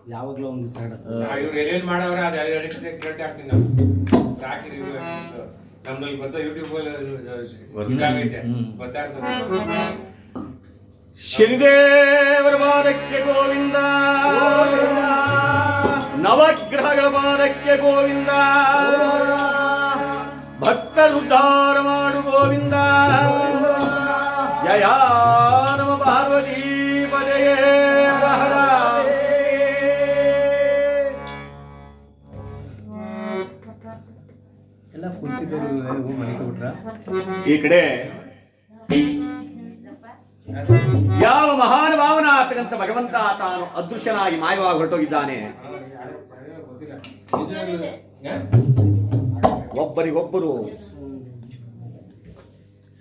ಯಾವಾಗಲೂ ಒಂದು ಸೈಡ್ ಇವ್ರು ಎಲ್ಲೇನು ಮಾಡವ್ರೆ ಅದು ಎಲ್ಲ ಕೇಳ್ತಾ ಇರ್ತೀನಿ ನಾವು ಹಾಕಿ ನಮ್ದಲ್ಲಿ ಗೊತ್ತಾ ಯೂಟ್ಯೂಬ್ ಇದಾಗೈತೆ ಗೊತ್ತಾ ಇರ್ತದೆ. ಶನಿದೇವರ ಪಾದಕ್ಕೆ ಗೋವಿಂದ, ನವಗ್ರಹಗಳ ಪಾದಕ್ಕೆ ಗೋವಿಂದ, ಭಕ್ತರು ಉದ್ಧಾರ ಮಾಡು ಗೋವಿಂದ. ಜಯ ನಮ ಪಾರ್ವತಿ ಪದಯೇ ಹರ. ಎಲ್ಲ ಕುಂತಿದ್ದೇವೆ ಮನೆ ಕೊಟ್ರ ಈ ಕಡೆ ಯಾವ ಮಹಾನುಭಾವನ ಆಗ್ತಕ್ಕಂಥ ಭಗವಂತ ತಾನು ಅದೃಶ್ಯನಾಗಿ ಮಾಯವಾಗಿ ಹೊರಟೋಗಿದ್ದಾನೆ. ಒಬ್ಬರಿಗೊಬ್ಬರು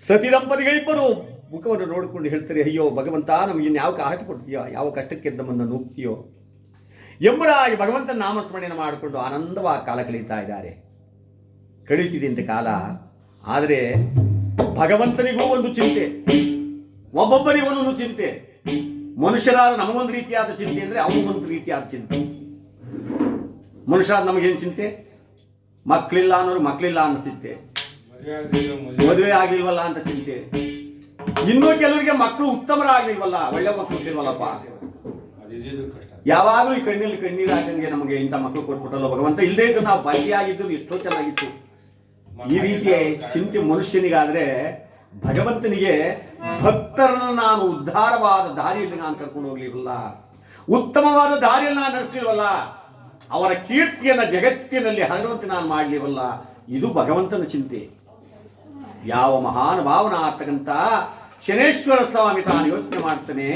ಸತಿ ದಂಪತಿಗಳಿಬ್ಬರು ಮುಖವನ್ನು ನೋಡಿಕೊಂಡು ಹೇಳ್ತಾರೆ, ಅಯ್ಯೋ ಭಗವಂತ ನಮಗೆ ಇನ್ಯಾವ ಹಾಕಿಕೊಡ್ತೀಯೋ, ಯಾವ ಕಷ್ಟಕ್ಕೆ ನಮ್ಮನ್ನು ನೂಗ್ತೀಯೋ ಎಂಬುದಾಗಿ ಭಗವಂತನ ನಾಮಸ್ಮರಣೆಯನ್ನು ಮಾಡಿಕೊಂಡು ಆನಂದವಾಗಿ ಕಾಲ ಕಳೀತಾ ಇದ್ದಾರೆ. ಕಳೀತಿದೆ ಅಂತ ಕಾಲ. ಆದರೆ ಭಗವಂತನಿಗೂ ಒಂದು ಚಿಂತೆ, ಒಬ್ಬೊಬ್ಬರಿಗೂ ಒಂದೊಂದು ಚಿಂತೆ. ಮನುಷ್ಯರಾದ ನಮಗೊಂದು ರೀತಿಯಾದ ಚಿಂತೆ ಅಂದರೆ ಅವನಿಗೊಂದು ರೀತಿಯಾದ ಚಿಂತೆ. ಮನುಷ್ಯರಾದ ನಮಗೇನು ಚಿಂತೆ? ಮಕ್ಕಳಿಲ್ಲ ಅನ್ನೋರು ಮಕ್ಕಳಿಲ್ಲ ಅನ್ನೋ ಚಿಂತೆ, ಮದುವೆ ಆಗಿಲ್ವಲ್ಲ ಅಂತ ಚಿಂತೆ. ಇನ್ನೂ ಕೆಲವರಿಗೆ ಮಕ್ಕಳು ಉತ್ತಮರಾಗ್ಲಿಲ್ವಲ್ಲ, ಒಳ್ಳೆ ಮಕ್ಕಳು ಹುಟ್ಟಿಲ್ವಲ್ಲಪ್ಪ. ಯಾವಾಗಲೂ ಈ ಕಣ್ಣಲ್ಲಿ ಕಣ್ಣೀರು ಹಾಕಂಗೆ ನಮಗೆ ಇಂಥ ಮಕ್ಕಳು ಕೊಟ್ಬಿಟ್ಟಲ್ಲ ಭಗವಂತ, ಇಲ್ಲದೇ ಇದ್ದು ನಾವು ಬಾಕಿಯಾಗಿದ್ದು ಎಷ್ಟೋ ಚೆನ್ನಾಗಿತ್ತು. ಈ ರೀತಿಯ ಚಿಂತೆ ಮನುಷ್ಯನಿಗಾದರೆ ಭಗವಂತನಿಗೆ ಭಕ್ತರನ್ನು ನಾನು ಉದ್ಧಾರವಾದ ದಾರಿಯಲ್ಲಿ ನಾನು ಕರ್ಕೊಂಡು ಹೋಗ್ಲಿಲ್ವಲ್ಲ, ಉತ್ತಮವಾದ ದಾರಿಯಲ್ಲಿ ನಾನು ನಡೆಸ್ತಿಲ್ವಲ್ಲ, ಅವರ ಕೀರ್ತಿಯನ್ನು ಜಗತ್ತಿನಲ್ಲಿ ಹರಡುವಂತೆ ನಾನು ಮಾಡಲಿವಲ್ಲ, ಇದು ಭಗವಂತನ ಚಿಂತೆ. ಯಾವ ಮಹಾನುಭಾವನ ಆಗ್ತಕ್ಕಂಥ ಶನೇಶ್ವರ ಸ್ವಾಮಿ ತಾನು ಯೋಚನೆ ಮಾಡ್ತಾನೆ,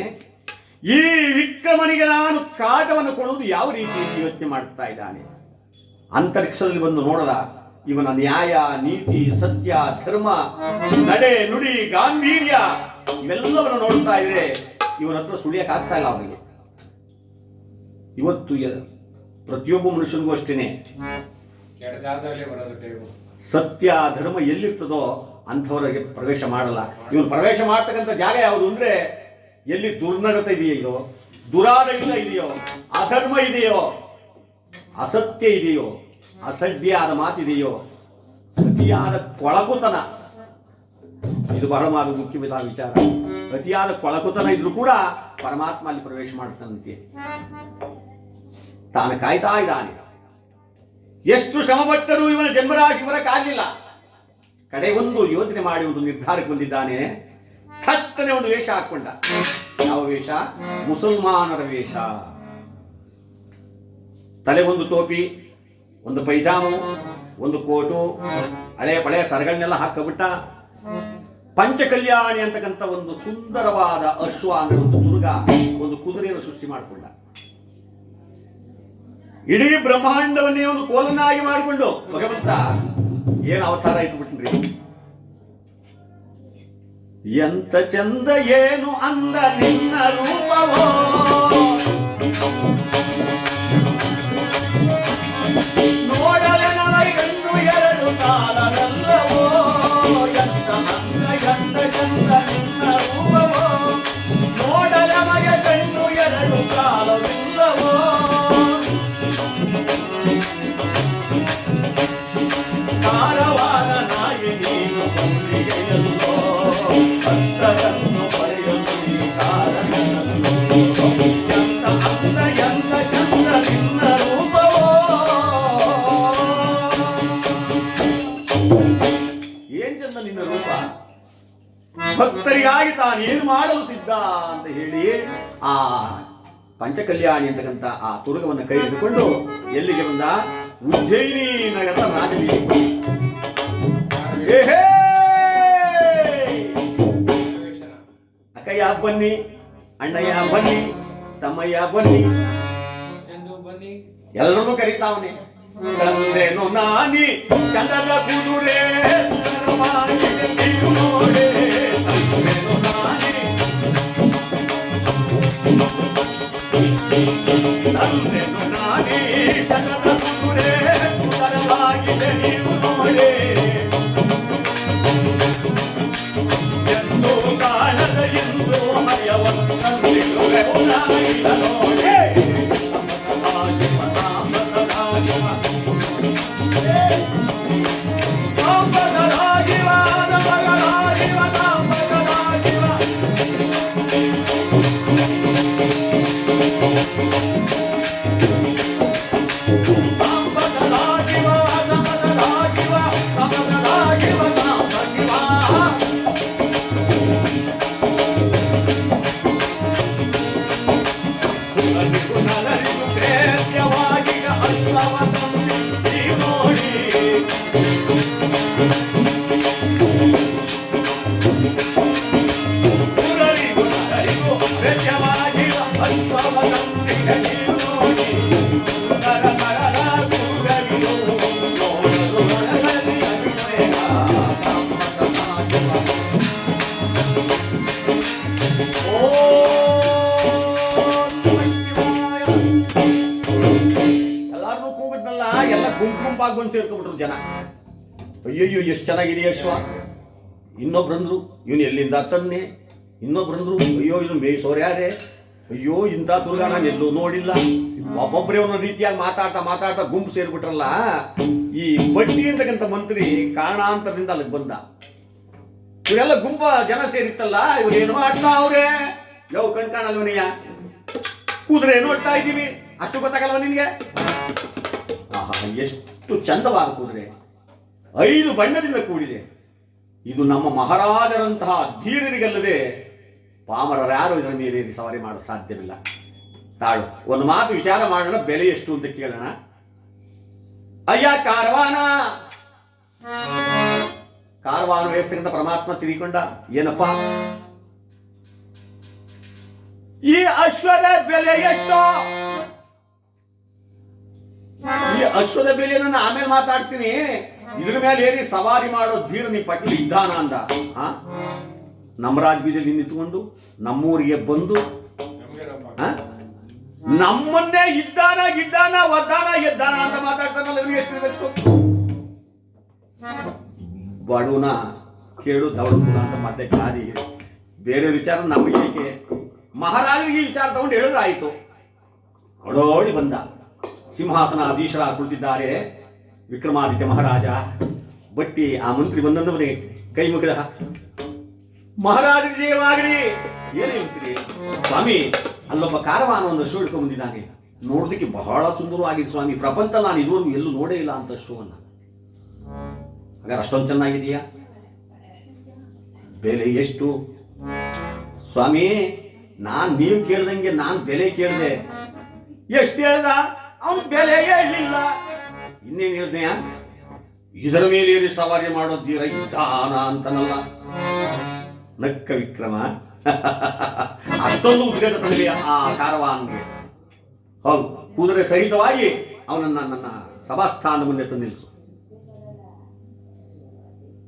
ಈ ವಿಕ್ರಮನಿಗೆ ನಾನು ಕಾಟವನ್ನು ಕೊಡುವುದು ಯಾವ ರೀತಿ ಯೋಚನೆ ಮಾಡ್ತಾ ಇದ್ದಾನೆ. ಅಂತರಿಕ್ಷದಲ್ಲಿ ಬಂದು ನೋಡದ ಇವನ ನ್ಯಾಯ, ನೀತಿ, ಸತ್ಯ, ಧರ್ಮ, ನಡೆ, ನುಡಿ, ಗಾಂಭೀರ್ಯ ಇವೆಲ್ಲವನ್ನು ನೋಡ್ತಾ ಇದ್ರೆ ಇವನ ಹತ್ರ ಸುಳಿಯಕ್ಕಾಗ್ತಾ ಇಲ್ಲ ಅವನಿಗೆ. ಇವತ್ತು ಪ್ರತಿಯೊಬ್ಬ ಮನುಷ್ಯನಿಗೂ ಅಷ್ಟೇನೆ ಸತ್ಯ ಧರ್ಮ ಎಲ್ಲಿರ್ತದೋ ಅಂಥವರಿಗೆ ಪ್ರವೇಶ ಮಾಡಲ್ಲ. ಇವನು ಪ್ರವೇಶ ಮಾಡ್ತಕ್ಕಂಥ ಜಾಗ ಯಾವುದು ಅಂದರೆ ಎಲ್ಲಿ ದುರ್ನಡತೆ ಇದೆಯೋ, ದುರಾಡಳಿತ ಇದೆಯೋ, ಅಧರ್ಮ ಇದೆಯೋ, ಅಸತ್ಯ ಇದೆಯೋ, ಅಸಡ್ಡಿಯಾದ ಮಾತಿದೆಯೋ, ಅತಿಯಾದ ಕೊಳಕುತನ, ಇದು ಬಹಳ ಮುಖ್ಯವಾದ ವಿಚಾರ. ಅತಿಯಾದ ಕೊಳಕುತನ ಇದ್ರೂ ಕೂಡ ಪರಮಾತ್ಮ ಅಲ್ಲಿ ಪ್ರವೇಶ ಮಾಡ್ತಾನಂತೆ. ತಾನು ಕಾಯ್ತಾ ಇದ್ದಾನೆ. ಎಷ್ಟು ಶ್ರಮಪಟ್ಟರೂ ಇವನ ಜನ್ಮರಾಶಿ ಬರಕ್ಕಾಗಲಿಲ್ಲ. ಕಡೆ ಒಂದು ಯೋಚನೆ ಮಾಡಿ ಒಂದು ನಿರ್ಧಾರಕ್ಕೆ ಬಂದಿದ್ದಾನೆ. ಥಟ್ಟನೆ ಒಂದು ವೇಷ ಹಾಕೊಂಡ. ಯಾವ ವೇಷ? ಮುಸಲ್ಮಾನರ ವೇಷ. ತಲೆ ಒಂದು ಟೋಪಿ, ಒಂದು ಪೈಜಾಮು, ಒಂದು ಕೋಟು, ಹಳೆಯ ಪಳೆಯ ಸರಗಳನ್ನೆಲ್ಲ ಹಾಕಬಿಟ್ಟ. ಪಂಚಕಲ್ಯಾಣಿ ಅಂತಕ್ಕಂಥ ಒಂದು ಸುಂದರವಾದ ಅಶ್ವ ಅಂದ್ರೆ ಒಂದು ದುರ್ಗ, ಒಂದು ಕುದುರೆಯನ್ನು ಸೃಷ್ಟಿ ಮಾಡಿಕೊಂಡ. ಇಡೀ ಬ್ರಹ್ಮಾಂಡವನ್ನೇ ಒಂದು ಕೋಲನ್ನಾಗಿ ಮಾಡಿಕೊಂಡು ಭಗವಂತ ಏನು ಅವತಾರ ಆಯ್ತು ಬಿಟ್ರಿ. ಎಂತ ಚಂದ ಏನು ಅಂದ ನಿನ್ನ ರೂಪವೋ, ನೋಡಲೆ ನನಗನ್ನು ಎರಡು ಕಾಲದಲ್ಲವೋ. ಎಂತ ಅಂದ ಎಂತ ಚಂದ ನಿನ್ನ ರೂಪವೋ, ನೋಡಲೆ ನಮಗೆ ಕಣ್ಣು ಎರಡು ಕಾಲವಿಲ್ಲವೋ. ಕಾರವಾದ ನಾಯಿ ನೀನು ಕೊಂಡಿಗೆಯಲ್ಲೋ, ಭಕ್ತರನ್ನು ಪಡೆಯಲು ಈ ಕಾರಣವಲ್ಲೋ. ಎಂತ ಅಂದ ಎಂತ ಚಂದ ನಿನ್ನ ರೂಪವೋ. ಏನ್ ಚಂದ ನಿನ್ನ ರೂಪ. ಭಕ್ತರಿಗಾಗಿ ತಾನೇನು ಮಾಡಲು ಸಿದ್ಧ ಅಂತ ಹೇಳಿ ಆ ಪಂಚಕಲ್ಯಾಣಿ ಅಂತಕ್ಕಂಥ ಆ ತುರುಗವನ್ನು ಕೈ ಹಿಡಿದುಕೊಂಡು ಎಲ್ಲಿಗೆ ಬಂದ? ಉಜ್ಜಯಿನಿ ನಗರದ ರಾಜಬೀದಿಗೆ. ಅಕ್ಕಯ್ಯ ಬನ್ನಿ, ಅಣ್ಣಯ್ಯ ಬನ್ನಿ, ತಮ್ಮಯ್ಯ ಬನ್ನಿ, ಎಲ್ಲರನ್ನೂ ಕರೀತಾವನೆ. ತಂದೆನು ನಾನಿ ಚಂದದ ಕುದುರೆ ನೋಡೆ, ತಂದೆನು ನಾನಿ ತಂದೆನು ನಾನಿ ಚಂದದ ಕುದುರೆ ಸುಂದರವಾಗಿದೆ ನೀವು ನೋಡೆ. ಎಂದು ಕಾಣದ ಎಂದು ಹಯವನ್ನು ತಂದಿರುವೆ ನೋಡೆ. ಎಲ್ಲಾರು ಕೂಗಿದ್ನಲ್ಲ, ಎಲ್ಲ ಗುಂಪಾಗಿ ಬಂದು ಸೇರ್ಕೊಂಡ್ಬಿಟ್ರು ಜನ. ಅಯ್ಯಯ್ಯೋ ಎಷ್ಟು ಚೆನ್ನಾಗಿದೆ ಅಶ್ವ. ಇನ್ನೊಬ್ರಂದ್ರು ಇವನು ಎಲ್ಲಿಂದ ತಂದೆ, ಇನ್ನೊಬ್ರಂದ್ರು ಅಯ್ಯೋ ಇವನು ಮೇಯ್ಸೋರ್ಯಾರೆ, ಅಯ್ಯೋ ಇಂಥ ದುರ್ಗ ನಾನು ಎಲ್ಲೂ ನೋಡಿಲ್ಲ. ಒಬ್ಬೊಬ್ಬರೇ ಒಂದೊಂದು ರೀತಿಯಾಗಿ ಮಾತಾಡ್ತಾ ಗುಂಪು ಸೇರ್ಬಿಟ್ರಲ್ಲ. ಈ ಬಡ್ಡಿ ಅಂತಕ್ಕಂಥ ಮಂತ್ರಿ ಕಾರಣಾಂತರದಿಂದ ಅಲ್ಲಿಗೆ ಬಂದ. ಇವರೆಲ್ಲ ಗುಂಪ ಜನ ಸೇರಿತ್ತಲ್ಲ, ಇವ್ರು ಏನು ಮಾಡ್ತಾ ಅವ್ರೆ? ಯಾವ ಕಣ್ಕಾಣಲ್ವನಯ್ಯ, ಕೂದ್ರೆ ನೋಡ್ತಾ ಇದ್ದೀವಿ, ಅಷ್ಟು ಗೊತ್ತಾಗಲ್ವ ನಿನಗೆ? ಆಹಾ, ಎಷ್ಟು ಚಂದವಾದ ಕೂದ್ರೆ, 5 ಬಣ್ಣದಿಂದ ಕೂಡಿದೆ. ಇದು ನಮ್ಮ ಮಹಾರಾಜರಂತಹ ಧೀರರಿಗಲ್ಲದೆ ಪಾಮರರ್ಯಾರು ಇದರ ಮೇಲೆ ಸವಾರಿ ಮಾಡಲು ಸಾಧ್ಯವಿಲ್ಲ. ತಾಳು ಒಂದು ಮಾತು ವಿಚಾರ ಮಾಡೋಣ, ಬೆಲೆ ಎಷ್ಟು ಅಂತ ಕೇಳೋಣ. ಅಯ್ಯ ಕಾರವಾನ ವ್ಯವಸ್ಥೆಗಿಂತ ಪರಮಾತ್ಮ ತಿಳ್ಕೊಂಡ. ಏನಪ್ಪ ಈ ಅಶ್ವದ ಬೆಲೆ ಎಷ್ಟು? ಈ ಅಶ್ವದ ಬೆಲೆಯನ್ನು ನಾನು ಆಮೇಲೆ ಮಾತಾಡ್ತೀನಿ. ಇದ್ರ ಮೇಲೆ ಏರಿ ಸವಾರಿ ಮಾಡೋ ಧೀರ ನಿಮ್ಮ ಪಟ್ಟಿ ಇದ್ದಾನ ಅಂದ. ನಮ್ಮ ರಾಜಬೀದಿಯಲ್ಲಿ ನಿಂತ್ಕೊಂಡು ನಮ್ಮೂರಿಗೆ ಬಂದು ನಮ್ಮನ್ನೇ ಇದ್ದಾನ ಒದ್ದಾನ ಎದ್ದಾನ ಅಂತ ಮಾತಾಡ್ತಾನಲ್ಲ, ಇವನಿಗೆ ಎಷ್ಟು ಬಡವನ ಕೇಳು ದವಡಗುಣ ಅಂತ ಮತ್ತೆ ಗಾದಿ. ಬೇರೆ ವಿಚಾರ ನಮಗೆ ಏಕೆ? ಮಹಾರಾಜರಿಗೆ ಈ ವಿಚಾರ ತಗೊಂಡು ಹೇಳಿದ್ರೆ ಆಯಿತು. ಹೊಡೋಡಿ ಬಂದ. ಸಿಂಹಾಸನ ಅಧೀಶರ ಕುಳಿತಿದ್ದಾರೆ ವಿಕ್ರಮಾದಿತ್ಯ ಮಹಾರಾಜ. ಬಟ್ಟಿ ಆ ಮಂತ್ರಿ ಬಂದವನಿಗೆ ಕೈ ಮುಗಿದ. ಮಹಾರಾಜ ವಿಜಯವಾಗಲಿ. ಏನು ಹೇಳ್ತೀರಿ ಸ್ವಾಮಿ? ಅಲ್ಲೊಬ್ಬ ಕಾರವಾನ ಒಂದು ಶೋ ಹಿಡ್ಕೊಂಡು ಬಂದಿದ್ದಾನೆ. ನೋಡೋದಕ್ಕೆ ಬಹಳ ಸುಂದರವಾಗಿದೆ ಸ್ವಾಮಿ. ಪ್ರಪಂಚ ನಾನು ಇದುವರೆಗೂ ಎಲ್ಲೂ ನೋಡೇ ಇಲ್ಲ ಅಂತ ಶೋವನ್ನು. ಹಾಗಾದ್ರೆ ಅಷ್ಟೊಂದು ಚೆನ್ನಾಗಿದೆಯಾ? ಬೆಲೆ ಎಷ್ಟು ಸ್ವಾಮಿ? ನೀವು ಕೇಳ್ದಂಗೆ ನಾನು ಬೆಲೆ ಕೇಳಿದೆ. ಎಷ್ಟು ಹೇಳ್ದ? ಅವನು ಬೆಲೆಯೇ ಹೇಳಿಲ್ಲ. ಇನ್ನೇನು ಹೇಳ್ದೆಯ? ಇದರ ಮೇಲೆ ಏರಿ ಸವಾರಿ ಮಾಡೋದ್ದೀರ ಇದ್ದಾನ ಅಂತನಲ್ಲ. ನಕ್ಕ ವಿಕ್ರಮ. ಅಷ್ಟೊಂದು ಉದ್ಘಾಟ ತಂದಿದೆ ಆ ಕಾರವಾನ್ಗೆ. ಹೌದು, ಕುದುರೆ ಸಹಿತವಾಗಿ ಅವನನ್ನ ನನ್ನ ಸಭಾಸ್ಥಾನದ ಮುಂದೆ ತಂದು ನಿಲ್ಲಿಸು.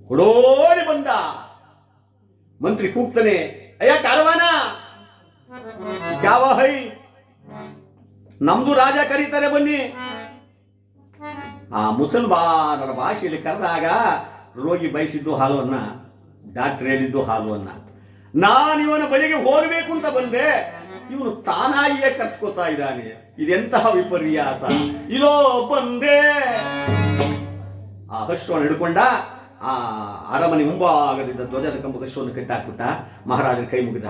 ಹೊಡೋಡಿ ಬಂದ. ಮಂತ್ರಿ ಕೂಗ್ತಾನೆ, ಅಯ್ಯ ಕಾರವಾನ ಯಾವ ಹೈ? ನಮ್ದು ರಾಜ ಕರೀತಾರೆ ಬನ್ನಿ. ಆ ಮುಸಲ್ಮಾನರ ಭಾಷೆಯಲ್ಲಿ ಕರೆದಾಗ ರೋಗಿ ಬಯಸಿದ್ದು ಹಾಲುವನ್ನ, ಡಾಕ್ಟರ್ ಹೇಳಿದ್ದು ಹಾಲುವನ್ನ. ನಾನು ಇವನ ಬಳಿಗೆ ಹೋಗಬೇಕು ಅಂತ ಬಂದೆ, ಇವನು ತಾನಾಗಿಯೇ ಕರ್ಸ್ಕೊತಾ ಇದ್ದಾನೆ. ಇದೆಂತಹ ವಿಪರ್ಯಾಸ! ಇದೋ ಬಂದೆ. ಆ ಹರ್ಷವನ್ನು ಹಿಡ್ಕೊಂಡ. ಆ ಅರಮನೆ ಮುಂಭಾಗದಿಂದ ಧ್ವಜದ ಕಂಬ ಹರ್ಷವನ್ನು ಕಟ್ಟಾಕ್ಬಿಟ್ಟ. ಮಹಾರಾಜನ ಕೈ ಮುಗಿದ.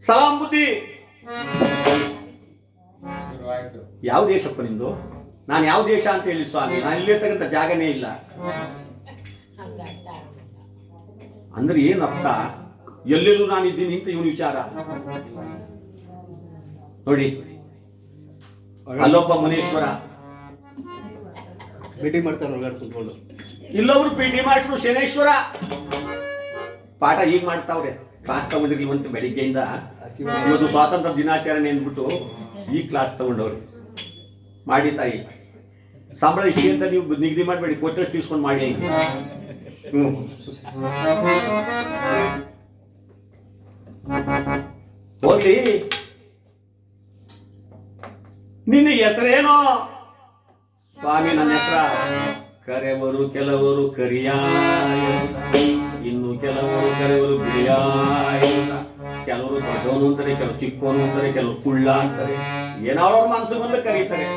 ಸಲಾಂ ಬುದ್ಧಿ. ಯಾವ ದೇಶಪ್ಪ ನಿಂದು? ನಾನು ಯಾವ ದೇಶ ಅಂತ ಹೇಳಿ ಸ್ವಾಮಿ, ನಾನು ಇಲ್ಲಿರ್ತಕ್ಕಂಥ ಜಾಗನೇ ಇಲ್ಲ ಅಂದ್ರೆ ಏನು ಅರ್ಥ? ಎಲ್ಲೆಲ್ಲೂ ನಾನು ಇದ್ದೀನಿ ಅಂತ ಇವನು ವಿಚಾರ ನೋಡಿ. ಅಲ್ಲೊಬ್ಬ ಮುನೇಶ್ವರ ಭೇಟಿ ಮಾಡ್ತಾರೆ ಒಳಗಡೆ ಕುತ್ಕೊಂಡು. ಇಲ್ಲೊಬ್ರು ಪಿ ಟಿ ಮಾಡಿಸ್ರು ಶನೇಶ್ವರ. ಪಾಠ ಈಗ ಮಾಡ್ತಾವ್ರೆ. ಕ್ಲಾಸ್ ತಗೊಂಡಿರ್ಲಿವಂತ ಬೆಳಿಗ್ಗೆಯಿಂದ. ಇವತ್ತು ಸ್ವಾತಂತ್ರ್ಯ ದಿನಾಚರಣೆ ಅಂದ್ಬಿಟ್ಟು ಈ ಕ್ಲಾಸ್ ತಗೊಂಡವ್ರಿ. ಮಾಡಿ ತಾಯಿ, ಸಂಬಳ ಇಷ್ಟೇ ಅಂತ ನೀವು ನಿಗದಿ ಮಾಡಬೇಡಿ, ಕೊಟ್ಟಷ್ಟು ಇಸ್ಕೊಂಡು ಮಾಡಿ. ಹೋಗ್ಲಿ. ನಿನ್ನ ಹೆಸರೇನೋ? ಸ್ವಾಮಿ ನನ್ನ ಹೆಸರ ಕರೆವರು ಕೆಲವರು ಕರಿಯಾಯ, ಇನ್ನು ಕೆಲವರು ಕರೆವರು ಬಿಳಿಯಾಯ. ಕೆಲವರು ದೊಡ್ಡವನು ಅಂತಾರೆ, ಕೆಲವರು ಚಿಕ್ಕವನು ಅಂತಾರೆ, ಕೆಲವರು ಕುಳ್ಳ ಅಂತಾರೆ. ಏನಾವ್ರವ್ರ ಮನಸ್ಸು ಬಂದು ಕರೀತಾರೆ.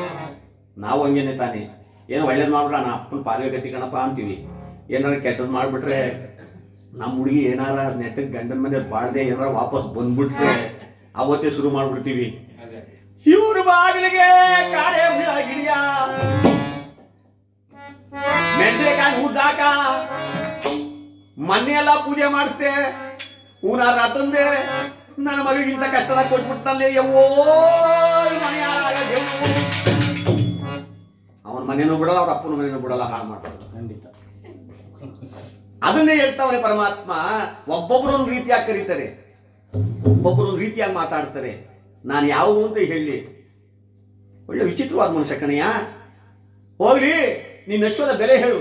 ನಾವು ಹಂಗೇನೆ ತಾನೆ. ಏನೋ ಒಳ್ಳೇದು ಮಾಡ್ಬಿಟ್ರೆ ನಾ ಅಪ್ಪನ ಪಾಲ್ವೆ ಗತಿ ಕಣಪ್ಪ ಅಂತೀವಿ. ಏನಾರ ಕೆಟ್ಟದ್ದು ಮಾಡಿಬಿಟ್ರೆ ನಮ್ಮ ಹುಡುಗಿ ಏನಾರ ನೆಟ್ಟಗೆ ಗಂಡನ ಮನೆ ಬಾಳ್ದೆ ಏನಾರ ವಾಪಸ್ ಬಂದ್ಬಿಟ್ರೆ ಅವತ್ತೇ ಶುರು ಮಾಡ್ಬಿಡ್ತೀವಿ. ಇವ್ರ ಬಾಗಿಲಿಗೆ ಕಾಡೆ ಗಿಡಿಯ ಮೆಣಸಿನಕಾಯಿ ಉದ್ದಾಕ ಮೊನ್ನೆ ಎಲ್ಲ ಪೂಜೆ ಮಾಡಿಸ್ದೆ ಹೂನಾರ ತಂದೆ ನನ್ನ ಮಗಳಿಗಿಂತ ಕಷ್ಟದ ಕೊಟ್ಬಿಟ್ಟಲ್ಲಿ ಯವ್ವೋ ಅವನ ಮನೇನೂ ಬಿಡಲ್ಲ ಅವ್ರ ಅಪ್ಪನ ಮನೇನೂ ಬಿಡಲ್ಲ, ಹಾಳು ಮಾಡ್ತಾರೆ ಖಂಡಿತ. ಅದನ್ನೇ ಹೇಳ್ತಾವನೆ ಪರಮಾತ್ಮ. ಒಬ್ಬೊಬ್ಬರು ಒಂದು ರೀತಿಯಾಗಿ ಕರೀತಾರೆ, ಒಬ್ಬೊಬ್ಬರು ಒಂದು ರೀತಿಯಾಗಿ ಮಾತಾಡ್ತಾರೆ. ನಾನು ಯಾವುದು ಅಂತ ಹೇಳಿ ಒಳ್ಳೆ ವಿಚಿತ್ರವಾದ ಮನುಷ್ಯ ಕಣಯ್ಯ. ಹೋಗ್ಲಿ, ನಿನ್ನ ಅಶ್ವದ ಬೆಲೆ ಹೇಳು.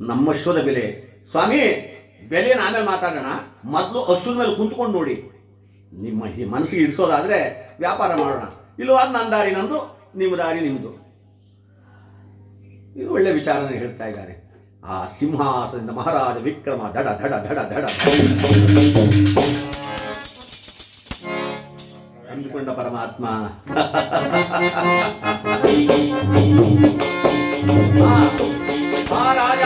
ನಮ್ಮ ಅಶ್ವದ ಬೆಲೆ ಸ್ವಾಮಿ, ಬೆಲೆನ ಆಮೇಲೆ ಮಾತಾಡೋಣ, ಮೊದಲು ಅಶ್ವದ ಮೇಲೆ ಕುಂತ್ಕೊಂಡು ನೋಡಿ. ನಿಮ್ಮ ಮನಸ್ಸಿಗೆ ಇಡಿಸೋದಾದ್ರೆ ವ್ಯಾಪಾರ ಮಾಡೋಣ, ಇಲ್ಲವಾದ ನನ್ನ ದಾರಿ ನಂದು, ನಿಮ್ಮ ದಾರಿ ನಿಮ್ಮದು. ಇದು ಒಳ್ಳೆ ವಿಚಾರನ ಹೇಳ್ತಾ ಇದ್ದಾರೆ. ಆ ಸಿಂಹಾಸನದಿಂದ ಮಹಾರಾಜ ವಿಕ್ರಮ ದಡ ದಡ ದಡ ದಡ ಅಂದುಕೊಂಡ ಪರಮಾತ್ಮ ಮಹಾರಾಜ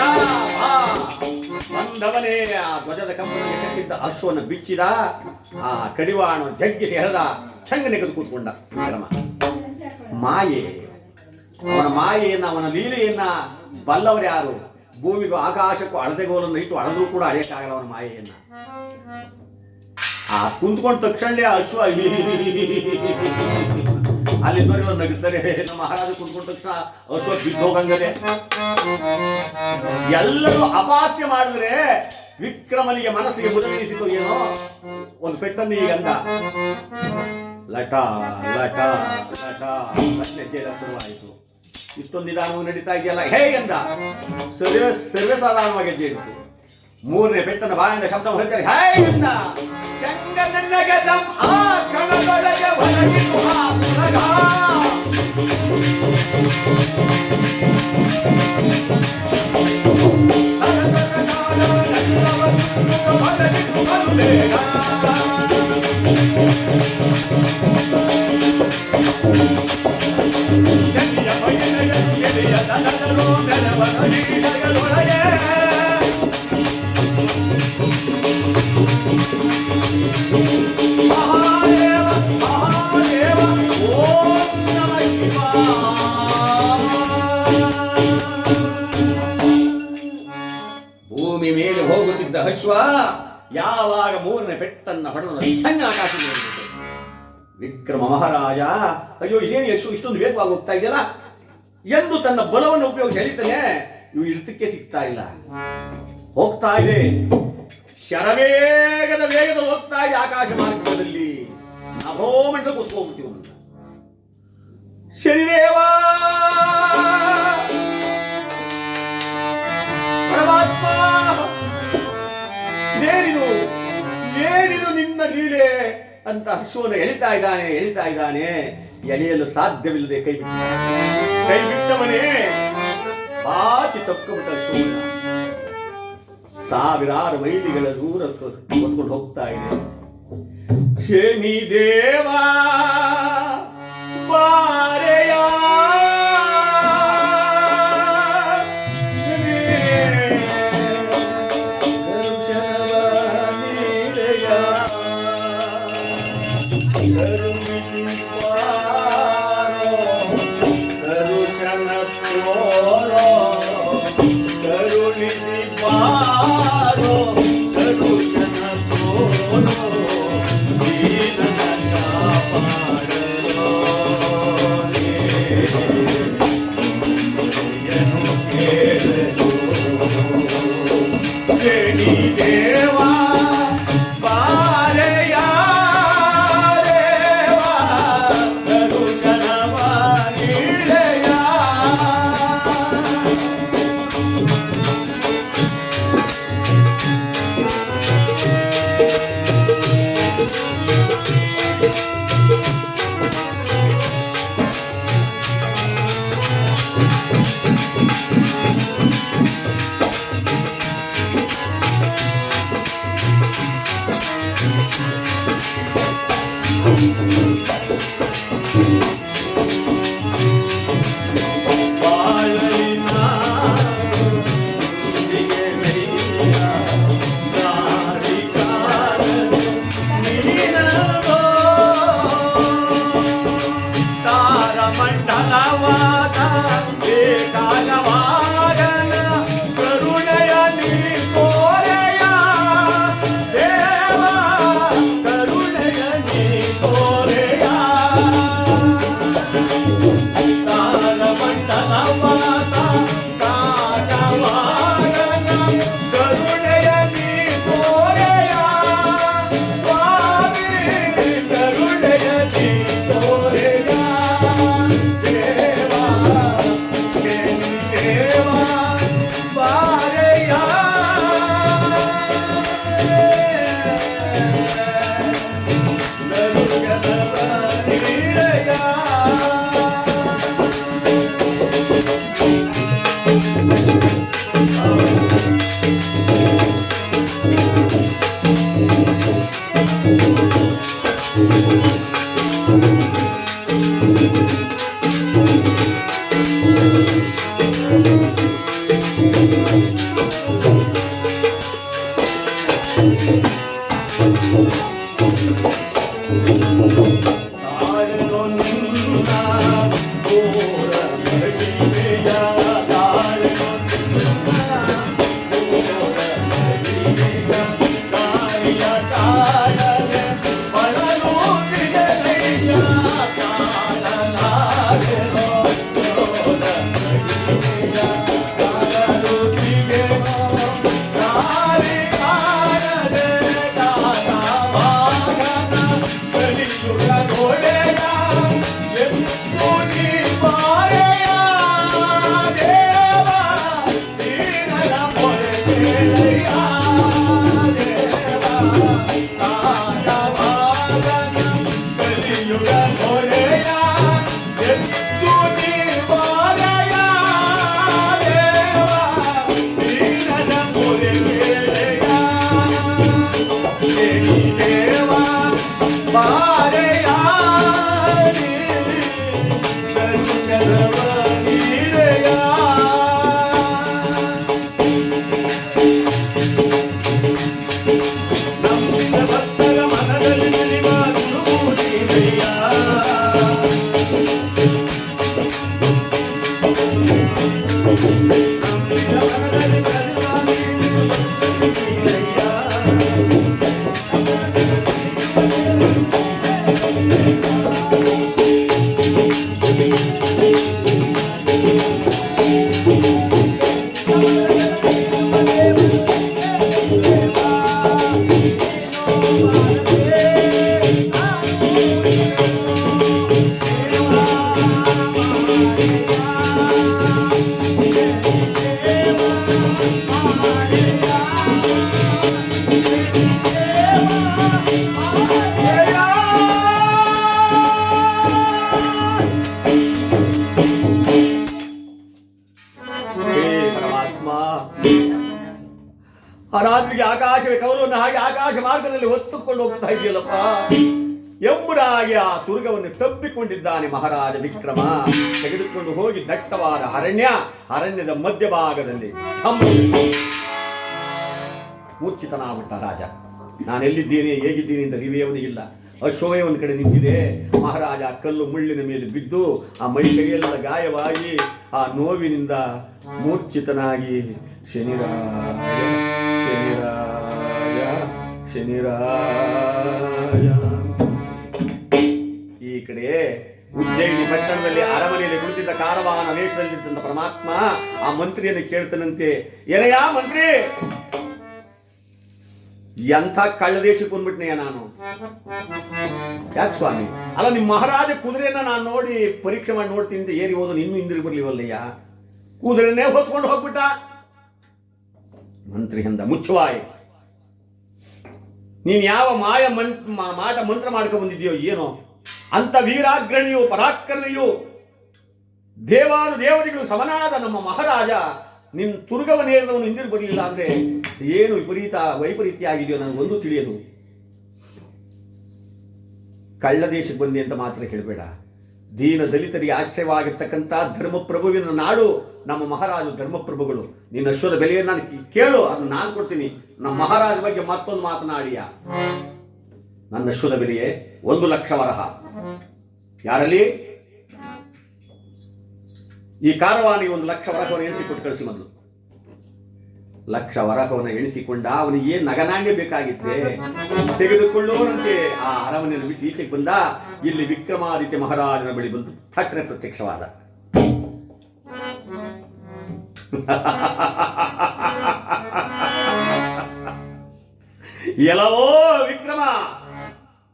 ಬಂದವನೇ ಆ ಧ್ವಜದ ಕಂಬದಲ್ಲಿ ಕಟ್ಟಿದ್ದ ಅಶ್ವವನ್ನು ಬಿಚ್ಚಿದ, ಆ ಕಡಿವಾಣ ಜಗ್ಗಿಸಿ ಎಳೆದ, ಚಂಗ ನೆಗೆದು ಕೂತ್ಕೊಂಡ ವಿಕ್ರಮ. ಮಾಯೆ, ಅವನ ಮಾಯೆಯನ್ನ, ಅವನ ಲೀಲೆಯನ್ನ ಬಲ್ಲವರು ಯಾರು? ಭೂಮಿಗೂ ಆಕಾಶಕ್ಕೂ ಅಳತೆಗೋಲನ್ನು ಇಟ್ಟು ಅಳದೂ ಕೂಡ ಅಳೆಯಕ್ಕಾಗಲ್ಲ ಅವನ ಮಾಯೆಯನ್ನ. ಆ ಕುಂತ್ಕೊಂಡ ತಕ್ಷಣ ಅಶ್ವ ಅಲ್ಲಿದ್ದವರೆಲ್ಲ ನಗುತ್ತಾರೆ. ನಮ್ಮ ಮಹಾರಾಜ ಕುಂತ್ಕೊಂಡ ತಕ್ಷಣ ಅಶ್ವ ಬಿದ್ದೋಗಂಗದೆ. ಎಲ್ಲರೂ ಅಪಾಸ್ಯ ಮಾಡಿದ್ರೆ ವಿಕ್ರಮನಿಗೆ ಮನಸ್ಸಿಗೆ ಮುದನಿಸಿತು. ಏನೋ ಒಂದು ಪೆಟ್ಟನ್ನು ಈಗ ಅಂದ, ಲಟ ಲಟ ಲಟ ಹೆಜ್ಜೆ ಶುರುವಾಯಿತು. ಇಷ್ಟೊಂದು ನಿಧಾನವಾಗಿ ನಡೀತಾ ಇದೆಯಲ್ಲ, ಹೇ ಎಂದ. ಸರ್ವೇ ಸಾಧಾರಣವಾಗಿ ಹೆಜ್ಜೆ ಇತ್ತು. ಮೂರನೇ ಪೆಟ್ಟನ ಬಾಯಿಂದ ಶಬ್ದ ಹೊರತಾರೆ, ಹೇ ಎಂದ. ಆ ಕಣದೊಳಗೆ ಹೊರಗಿತು ಆ ಸುರಗ. ಭೂಮಿ ಮೇಲೆ ಹೋಗುತ್ತಿದ್ದ ಅಶ್ವ ಯಾವಾಗ ಮೂರನೇ ಪೆಟ್ಟನ್ನ ಹೊಡೆದ ಚಂದ ಆಕಾಶದಲ್ಲಿ ವಿಕ್ರಮ ಮಹಾರಾಜ, ಅಯ್ಯೋ ಇದೇನು ಅಶ್ವ ಇಷ್ಟೊಂದು ವೇಗವಾಗಿ ಹೋಗ್ತಾ ಇದೆಯಲ್ಲ ಎಂದು ತನ್ನ ಬಲವನ್ನು ಉಪಯೋಗಿಸಿ ಎಳಿತಾನೆ. ಇವು ಇರ್ತಕ್ಕೆ ಸಿಗ್ತಾ ಇಲ್ಲ, ಹೋಗ್ತಾ ಇದೆ ವೇಗದ ಹೋಗ್ತಾ ಇದೆ ಆಕಾಶ ಮಾರ್ಗದಲ್ಲಿ. ನಭೋಮಂಡಲ ಕೂತ್ಕೋಗ್ಬಿಟ್ಟಿವ್. ಶನಿದೇವ ಪರಮಾತ್ಮ, ಏನಿದು ನಿನ್ನ ಲೀಲೆ ಅಂತ ಅಶ್ವನ ಎಳಿತಾ ಇದ್ದಾನೆ. ಎಳೆಯಲು ಸಾಧ್ಯವಿಲ್ಲದೆ ಕೈ ಬಿಟ್ಟವನೇ ಬಾಚಿ ತಪ್ಪಿಬಿಟ್ಟ ಅಶ್ವನ. ಸಾವಿರಾರು ಮೈಲಿಗಳ ದೂರ ಹೊತ್ಕೊಂಡು ಹೋಗ್ತಾ ಇದೆ. ಶನಿ ದೇವ ಬಾರೆಯ ರಾತ್ರಿಗೆ ಆಕಾಶವೇ ಕವಲನ್ನು ಹಾಗೆ ಆಕಾಶ ಮಾರ್ಗದಲ್ಲಿ ಹೊತ್ತುಕೊಂಡು ಹೋಗ್ತಾ ಇದೆಯಲ್ಲಪ್ಪ ಎಂಬುದಾಗಿ ಆ ತುರ್ಗವನ್ನು ತಪ್ಪಿಕೊಂಡಿದ್ದಾನೆ ಮಹಾರಾಜ ವಿಕ್ರಮ. ತೆಗೆದುಕೊಂಡು ಹೋಗಿ ದಟ್ಟವಾದ ಅರಣ್ಯದ ಮಧ್ಯಭಾಗದಲ್ಲಿ ಮೂರ್ಛಿತನಾಗ್ಬಿಟ್ಟ ರಾಜ. ನಾನೆಲ್ಲಿದ್ದೇನೆ ಹೇಗಿದ್ದೀನಿ ಅಂತ ಅರಿವೆಯವನಿಗಿಲ್ಲ. ಅಶ್ವವೇ ಒಂದು ಕಡೆ ನಿಂತಿದೆ. ಮಹಾರಾಜ ಕಲ್ಲು ಮುಳ್ಳಿನ ಮೇಲೆ ಬಿದ್ದು ಆ ಮೈ ಕೈಯೆಲ್ಲ ಗಾಯವಾಗಿ ಆ ನೋವಿನಿಂದ ಮೂರ್ಛಿತನಾಗಿ ಶನಿರಾಯ ಈ ಕಡೆ ಉಜ್ಜಯಿನಿ ಪಟ್ಟಣದಲ್ಲಿ ಅರಮನೆಯಲ್ಲಿ ಕುಳಿತಿದ್ದ ಕಾರವಾಹನ ವೇಷದಲ್ಲಿದ್ದಂತ ಪರಮಾತ್ಮ ಆ ಮಂತ್ರಿಯನ್ನು ಕೇಳ್ತಾನಂತೆ, ಏನಯ್ಯ ಮಂತ್ರಿ, ಎಂಥ ಕಳ್ಳ ದೇಶಕ್ಕೆ ಬಂದ್ಬಿಟ್ನೆಯ ನಾನು. ಯಾಕೆ ಸ್ವಾಮಿ? ಅಲ್ಲ, ನಿಮ್ಮ ಮಹಾರಾಜ ಕುದುರೆಯನ್ನ ನಾನು ನೋಡಿ ಪರೀಕ್ಷೆ ಮಾಡಿ ನೋಡ್ತೀನಿ ಅಂತ ಏರಿ ಹೋದನು, ಇನ್ನೂ ಹಿಂದಿರುಗಿ ಬರ್ಲಿವಲ್ಲಯ್ಯ, ಕುದುರೆನೇ ಹೊತ್ಕೊಂಡು ಹೋಗ್ಬಿಟ್ಟ. ಮಂತ್ರಿ ಅಂದ, ಮುಚ್ಚುವಾಯಿ, ನೀನು ಯಾವ ಮಾಟ ಮಂತ್ರ ಮಾಡ್ಕೊಂಡು ಬಂದಿದ್ಯೋ ಏನೋ, ಅಂತ ವೀರಾಗ್ರಣಿಯು ಪರಾಕ್ರಮಿಯು ದೇವತೆಗಳು ಸಮನಾದ ನಮ್ಮ ಮಹಾರಾಜ ನಿನ್ನ ತುರ್ಗವನ್ನೇರಿದವನು ಹಿಂದಿರುಗಿ ಬರಲಿಲ್ಲ ಅಂದ್ರೆ ಏನು ವೈಪರೀತ್ಯ ಆಗಿದೆಯೋ ನನಗೊಂದು ತಿಳಿಯದು. ಕಳ್ಳ ದೇಶಕ್ಕೆ ಬಂದಿ ಅಂತ ಮಾತ್ರ ಹೇಳಬೇಡ. ದೀನ ದಲಿತರಿಗೆ ಆಶ್ರಯವಾಗಿರ್ತಕ್ಕಂಥ ಧರ್ಮಪ್ರಭುವಿನ ನಾಡು ನಮ್ಮ ಮಹಾರಾಜು. ಧರ್ಮಪ್ರಭುಗಳು ನಿನ್ನ ಅಶ್ವದ ಬೆಲೆಯನ್ನು ನಾನು ಕೇಳು, ಅದನ್ನು ನಾನು ಕೊಡ್ತೀನಿ. ನಮ್ಮ ಮಹಾರಾಜ ಬಗ್ಗೆ ಮತ್ತೊಂದು ಮಾತನಾಡಿಯ. ನನ್ನ ಅಶ್ವದ ಬೆಲೆಯೇ 1,00,000 ವರಹ. ಯಾರಲ್ಲಿ ಈ ಕಾರವಾನಿಗೆ 1,00,000 ವರಹವನ್ನು ಎಣಿಸಿಕೊಟ್ಟು ಕಳಿಸಿ ಮೊದಲು. 1,00,000 ವರಹವನ್ನು ಎಣಿಸಿಕೊಂಡ. ಅವನಿಗೆ ಏನು ನಗನಾಣ್ಯ ಬೇಕಾಗಿತ್ತೆ ತೆಗೆದುಕೊಳ್ಳೋನಂತೆ ಆ ಅರಮನೆಯನ್ನು ಬಿಟ್ಟು ಈಚೆಗೆ ಬಂದ. ಇಲ್ಲಿ ವಿಕ್ರಮಾದಿತ್ಯ ಮಹಾರಾಜನ ಬಳಿ ಬಂದು ಥಟ್ರೆ ಪ್ರತ್ಯಕ್ಷವಾದ. ಎಲ್ಲವೋ ವಿಕ್ರಮ,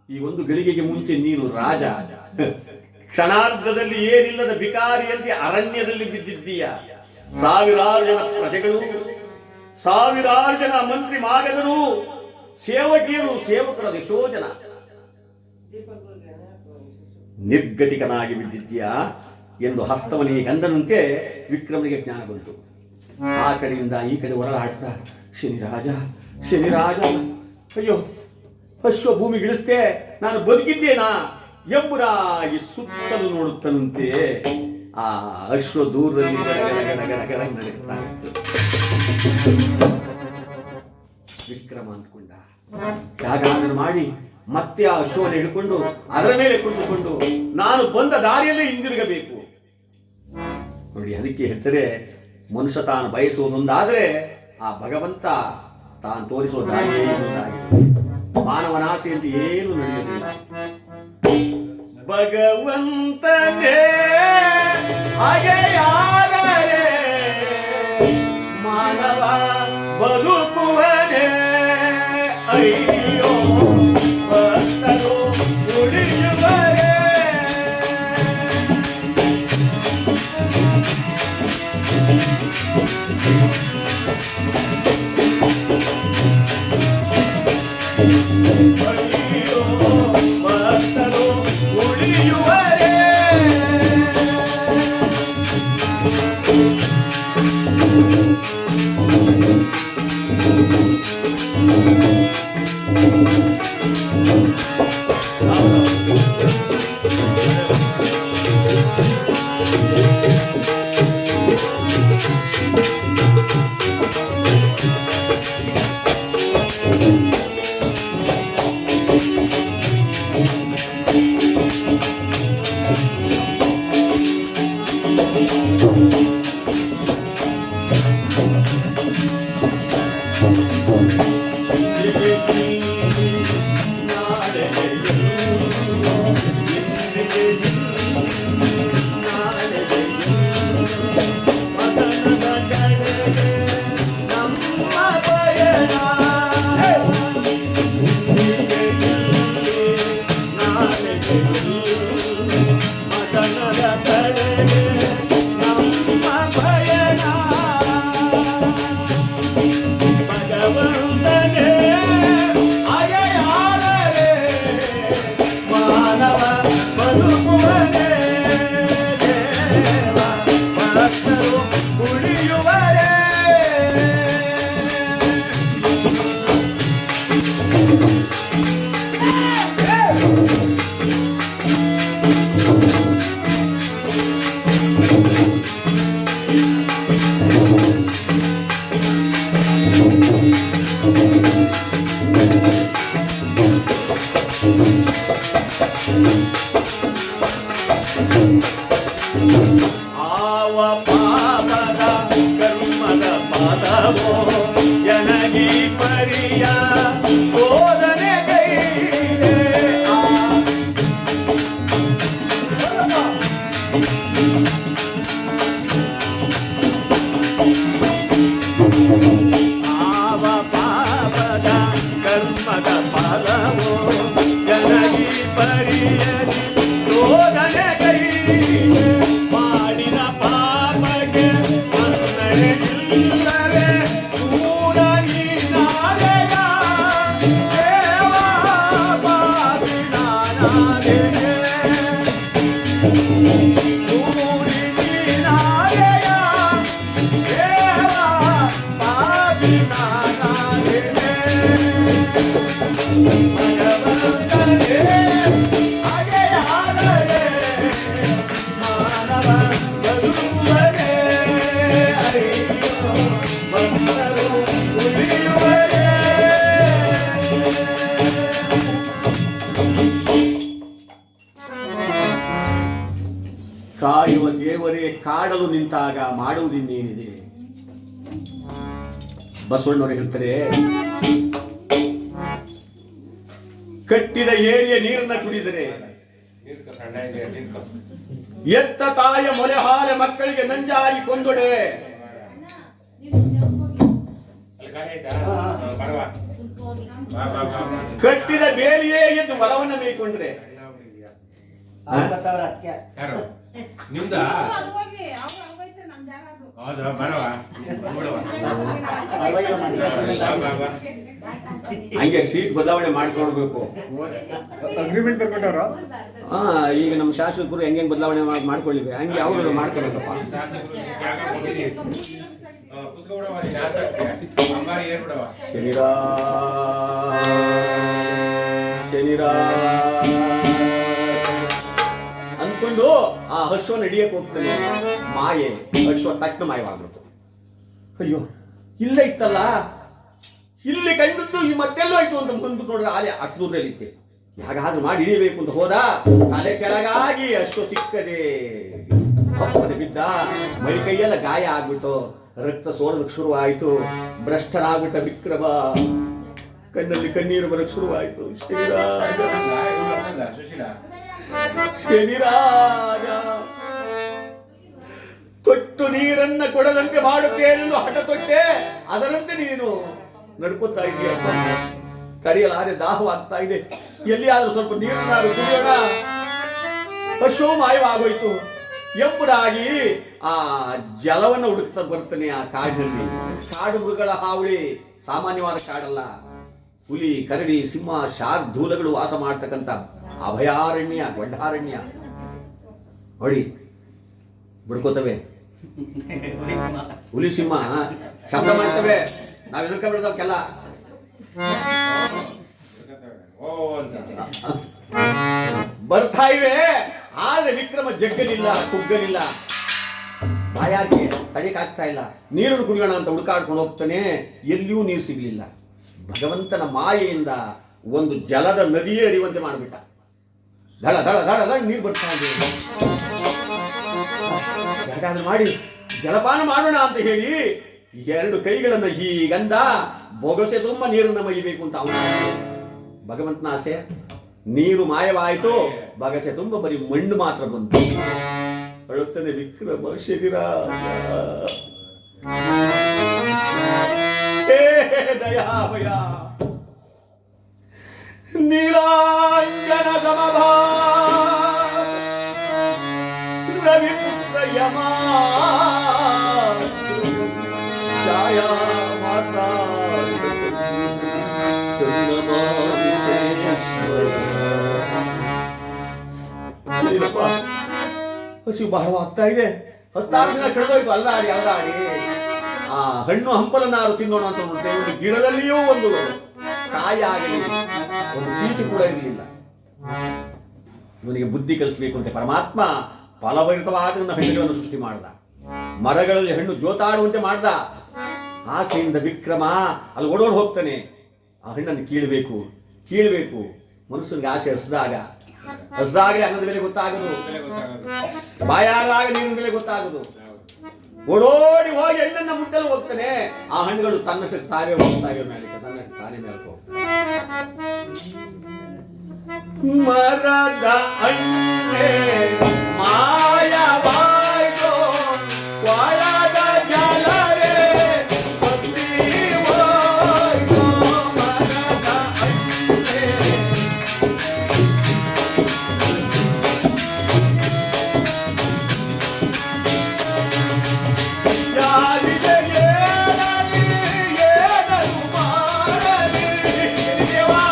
ಈ ಒಂದು ಗಳಿಗೆಗೆ ಮುಂಚೆ ನೀನು ರಾಜ, ಕ್ಷಣಾರ್ಧದಲ್ಲಿ ಏನಿಲ್ಲದ ಭಿಕಾರಿಯಂತೆ ಅರಣ್ಯದಲ್ಲಿ ಬಿದ್ದಿದ್ದೀಯ. ಸಾವಿರಾರು ಜನ ಪ್ರಜೆಗಳು, ಸಾವಿರಾರು ಜನ ಮಂತ್ರಿ ಮಾಗದರು, ಸೇವಕರು ಅದೆಷ್ಟೋ ಜನ ನಿರ್ಗತಿಕನಾಗಿ ಬಿದ್ದಿದ್ದೀಯ ಎಂದು ಹಸ್ತವನಿಗೆ ಗಂಧನಂತೆ ವಿಕ್ರಮನಿಗೆ ಜ್ಞಾನ ಬಂತು. ಆ ಕಡೆಯಿಂದ ಈ ಕಡೆ ಹೊರಲಾಡ್ತಾ ಶನಿರಾಜ, ಅಯ್ಯೋ ಅಶ್ವ ಭೂಮಿಗಿಳಿಸ್ತೆ, ನಾನು ಬದುಕಿದ್ದೇನಾ ಎಂಬುದಾಗಿ ಸುತ್ತಲೂ ನೋಡುತ್ತನಂತೆ. ಆ ಅಶ್ವ ದೂರದಲ್ಲಿ ನಡೀತಾ ಇತ್ತು. ವಿಕ್ರಮ ಅಂದ್ಕೊಂಡ, ಯಾಗಾದರೂ ಮಾಡಿ ಮತ್ತೆ ಆ ಅಶ್ವವನ್ನು ಹಿಡ್ಕೊಂಡು ಅದರ ಮೇಲೆ ಕುಳಿತುಕೊಂಡು ನಾನು ಬಂದ ದಾರಿಯಲ್ಲೇ ಹಿಂದಿರುಗಬೇಕು. ನೋಡಿ, ಅದಕ್ಕೆ ಹೇಳ್ತಾರೆ, ಮನುಷ್ಯ ತಾನು ಬಯಸುವುದೊಂದಾದರೆ ಆ ಭಗವಂತ ತಾನು ತೋರಿಸುವ ದಾರಿಯೇ ಇನ್ನೊಂದಾಗಿದೆ. ಮಾನವನ ಆಸೆ ಅಂತ ಏನು ನಡೆಯುವುದಿಲ್ಲ. ಭಗವಂತನೇ ಹಾಗೆಯಾದರೆ ಮಾನವ ಬದುಕುವನೇ. ಅಯ್ಯೋ ಭಕ್ತರು ಉಳಿಯುವರೇ. ಅಯ್ಯೋ ಭಕ್ತರು ಉಳಿಯುವರೇ. ಆವ ಪಾಪದ ಕರ್ಮದ ಪಾದವೋ ಜನಗಿ ಪರಿಯ ಬೋಧನೆ ಕೈಲೆ. ಆವ ಪಾಪದ ಕರ್ಮದ ಪಾದವೋ ಜನಗಿ ಪರಿಯ ಬೋಧನೆ ಕೈಲೆ. ಮಾಡಿದ ಪಾಪಕ್ಕೆ ಮನ್ನಣೆ ಇಲ್ಲವೇ ದೂರ ನೀನಾದೆಯ ದೇವ ಪಾಪಿ ನಾನಾದೆಯೇ. ದೂರಿ ನೀನಾದೆಯ ದೇವ ಪಾಪಿ ನಾನಾದೆಯೇ. ಭಗವಂತನೇ ಹಾಗೆಯಾದರೆ ಮಾನವ ಬದುಕುವರೇ. ಅಯ್ಯೋ ಭಕ್ತರು ಉಳಿಯುವರೇ. ಕಾಯುವ ದೇವರೇ ಕಾಡಲು ನಿಂತಾಗ ಮಾಡುವುದಿನ್ನೇನಿದೆ. ಬಸವಣ್ಣವರು ಹೇಳ್ತಾರೆ, ಕಟ್ಟಿದ ಏರಿಯ ನೀರನ್ನ ಕುಡಿದರೆ ಎತ್ತ ತಾಯ ಮೊಲೆ ಹಾಲೆ ಮಕ್ಕಳಿಗೆ ನಂಜಾಗಿ ಕೊಂದೊಡೆ. ಕಟ್ಟಿದ ಬೇಲಿಯೇ ಎದ್ದು ಹೊಲವನ್ನ ಮೇಯ್ಕೊಂಡ್ರೆ ನಿಮ್ದ ಹೌದಾ ಬರವ ಹಂಗೆ ಸೀಟ್ ಬದಲಾವಣೆ ಮಾಡ್ಕೊಡ್ಬೇಕು. ಅಗ್ರಿಮೆಂಟ್ ಬರ್ಕೊಂಡವ್ರ ಈಗ ನಮ್ಮ ಶಾಸಕರು ಹೆಂಗೆ ಬದಲಾವಣೆ ಮಾಡ್ಕೊಳ್ಳಿವೆ ಹಂಗೆ ಅವರು ಮಾಡ್ಕೊಬೇಕಪ್ಪ. ಶನಿರಾ ಅನ್ಕೊಂಡು ಆ ಅಶ್ವನ ಹಿಡಿಯಕ್ಕೆ ಹೋಗ್ತಾನೆ. ಮಾಯೆ ಅಶ್ವ ತಕ್ಕ ಮಾಯವಾಗ್ಬಿಡ್ತು. ಅಯ್ಯೋ ಇಲ್ಲ ಇತ್ತಲ್ಲ, ಇಲ್ಲಿ ಕಂಡದ್ದು ಈ ಮತ್ತೆಲ್ಲೋ ಆಯ್ತು ಅಂತ ಮುಂದೆ ನೋಡ್ರೆ ಆಲೆ ಅಷ್ಟು ದೂರದಲ್ಲಿ ಇತ್ತೆ. ಹಾಗಾದ್ರೂ ಮಾಡಿ ಹಿಡಿಯಬೇಕು ಅಂತ ಹೋದ. ತಲೆ ಕೆಳಗಾಗಿ ಅಶ್ವ ಸಿಕ್ಕದೆ ತಪ್ಪದೆ ಬಿದ್ದ. ಮೈ ಕೈಯೆಲ್ಲ ಗಾಯ ಆಗ್ಬಿಟ್ಟು ರಕ್ತ ಸೋರದಕ್ಕೆ ಶುರುವಾಯಿತು. ಭ್ರಷ್ಟನಾಗ್ಬಿಟ್ಟ ವಿಕ್ರಮ. ಕಣ್ಣಲ್ಲಿ ಕಣ್ಣೀರು ಬರಕ್ಕೆ ಶುರುವಾಯಿತು. ಶನಿರಾಜ ತೊಟ್ಟು ನೀರನ್ನ ಕೊಡದಂತೆ ಮಾಡುತ್ತೇನೆಂದು ಹಠ ತೊಟ್ಟೆ. ಅದರಂತೆ ನೀನು ನಡ್ಕೋತಾ ಇದೆಯಪ್ಪ. ತಡೆಯಲಾರೆ ದಾಹವಾಗ್ತಾ ಇದೆ. ಎಲ್ಲಿಯಾದ್ರೂ ಸ್ವಲ್ಪ ನೀರನ್ನಾದ್ರೂ ಕುಡಿಯೋಣ. ಅಶ್ವ ಮಾಯವಾಗೋಯ್ತು ಎಂಬುದಾಗಿ ಆ ಜಲವನ್ನು ಹುಡುಕ್ತಾ ಬರ್ತಾನೆ. ಆ ಕಾಡಿನಲ್ಲಿ ಕಾಡು ಮೃಗಗಳ ಹಾವಳಿ ಸಾಮಾನ್ಯವಾದ ಕಾಡಲ್ಲ. ಹುಲಿ, ಕರಡಿ, ಸಿಂಹ, ಶಾರ್ದೂಲಗಳು ವಾಸ ಮಾಡ್ತಕ್ಕಂಥ ಅಭಯಾರಣ್ಯ, ಗಡ್ಡಾರಣ್ಯ ನೋಡಿ ಬಿಡ್ಕೋತವೆ. ಹುಲಿ ಸಿಂಹ ಶಬ್ದ ಮಾಡ್ತವೆ. ನಾವ್ ಎದುರ್ಕೊಂಡ್ಬಿಡ್ತಾವಕ್ಕೆಲ್ಲ. ಬರ್ತಾ ಇವೆ. ಆದ್ರೆ ವಿಕ್ರಮ ಜಗ್ಗಲಿಲ್ಲ, ಕುಗ್ಗಲಿಲ್ಲ. ಬಾಯಾಗಿ ತಡೆಯಕ್ಕಾಗ್ತಾ ಇಲ್ಲ. ನೀರನ್ನು ಕುಡಿಯೋಣ ಅಂತ ಹುಡುಕಾಡ್ಕೊಂಡು ಹೋಗ್ತಾನೆ. ಎಲ್ಲಿಯೂ ನೀರು ಸಿಗ್ಲಿಲ್ಲ. ಭಗವಂತನ ಮಾಯೆಯಿಂದ ಒಂದು ಜಲದ ನದಿಯೇ ಹರಿಯುವಂತೆ ಮಾಡಿಬಿಟ್ಟ. ಧಳ ಧಳ ಧಳ ಧಳ ನೀರು ಬರ್ತಾ ಇದೆ. ಯಾಕಾದ್ರೂ ಮಾಡಿ ಜಲಪಾನ ಮಾಡೋಣ ಅಂತ ಹೇಳಿ ಎರಡು ಕೈಗಳನ್ನ ಹೀಗಂದ. ಬೊಗಸೆ ತುಂಬ ನೀರನ್ನು ಮೈಬೇಕು ಅಂತ ಅವನ ಭಗವಂತನ ಆಸೆ. ನೀರು ಮಾಯವಾಯಿತು. ಬಗಸೆ ತುಂಬ ಬರೀ ಮಣ್ಣು ಮಾತ್ರ ಬಂತು. ಅಳುತ್ತಾನೆ ವಿಕ್ರಮ. ಶನಿರಾಜ ದಯಾಭಯ ನೀಲಾಂಜನ ಸಮಭಾ ರವಿಪುತ್ರ ಯಮ ಛಾಯಾ ಮಾತಾ ಹಸಿವು ಬಹಳವಾಗ್ತಾ ಇದೆ. 16 ದಿನ ಕಳೆದೋಯ್ತು. ಅಲ್ಲಾಡಿ ಅಲ್ಲಾಡಿ ಆ ಹಣ್ಣು ಹಂಪಲನಾರು ತಿನ್ನೋಣ ಅಂತ ನೋಡ್ತೇವೆ. ಒಂದು ಗಿಡದಲ್ಲಿಯೂ ಒಂದು ಕಾಯಿ ಆಗಲಿ, ಒಂದು ಪೀಚು ಕೂಡ ಇರಲಿಲ್ಲ. ಇವನಿಗೆ ಬುದ್ಧಿ ಕಲಿಸಬೇಕು ಅಂತ ಪರಮಾತ್ಮ ಫಲಭರಿತವಾದ ಹಣ್ಣುಗಳನ್ನು ಸೃಷ್ಟಿ ಮಾಡ್ದ. ಮರಗಳಲ್ಲಿ ಹಣ್ಣು ಜೋತಾಡುವಂತೆ ಮಾಡ್ದ. ಆಸೆಯಿಂದ ವಿಕ್ರಮ ಅಲ್ಲಿ ಓಡೋಡ್ ಹೋಗ್ತಾನೆ. ಆ ಹಣ್ಣನ್ನು ಕೀಳಬೇಕು ಕೀಳಬೇಕು. ಮನಸ್ಸಿಗೆ ಆಸೆ ಹಸ್ದಾಗಲೇ ಅನ್ನದ ಬೆಲೆ ಗೊತ್ತಾಗದು. ಬಾಯಾದಾಗ ನೀರಿನ ಬೆಲೆ ಗೊತ್ತಾಗದು. ಓಡೋಡಿ ಹೋಗಿ ಹಣ್ಣನ್ನ ಮುಟ್ಟಲು ಹೋಗ್ತಾನೆ. ಆ ಹಣ್ಣುಗಳು ತನ್ನಷ್ಟಕ್ಕೆ ತಾವೇ ಹೋಗ್ತಾ ಇರೋ ಮೇಲೆ ತನ್ನಷ್ಟು ತಾನೇ ಮೇಲೆ ಹೋಗ್ತಾನೆ. ಮರದ ಹಣ್ಣೆ ಮಾಯವಾಯ್ತೋ ಕೊಳದ ಜಲವೇ ಬತ್ತಿವಾಯ್ತೋ. ಮರದ ಹಣ್ಣೆ ಯಾರಿಗೆ ಏಳಲಿ ಏಳಲು ಮಾಡಲಿ ದೇವಾ.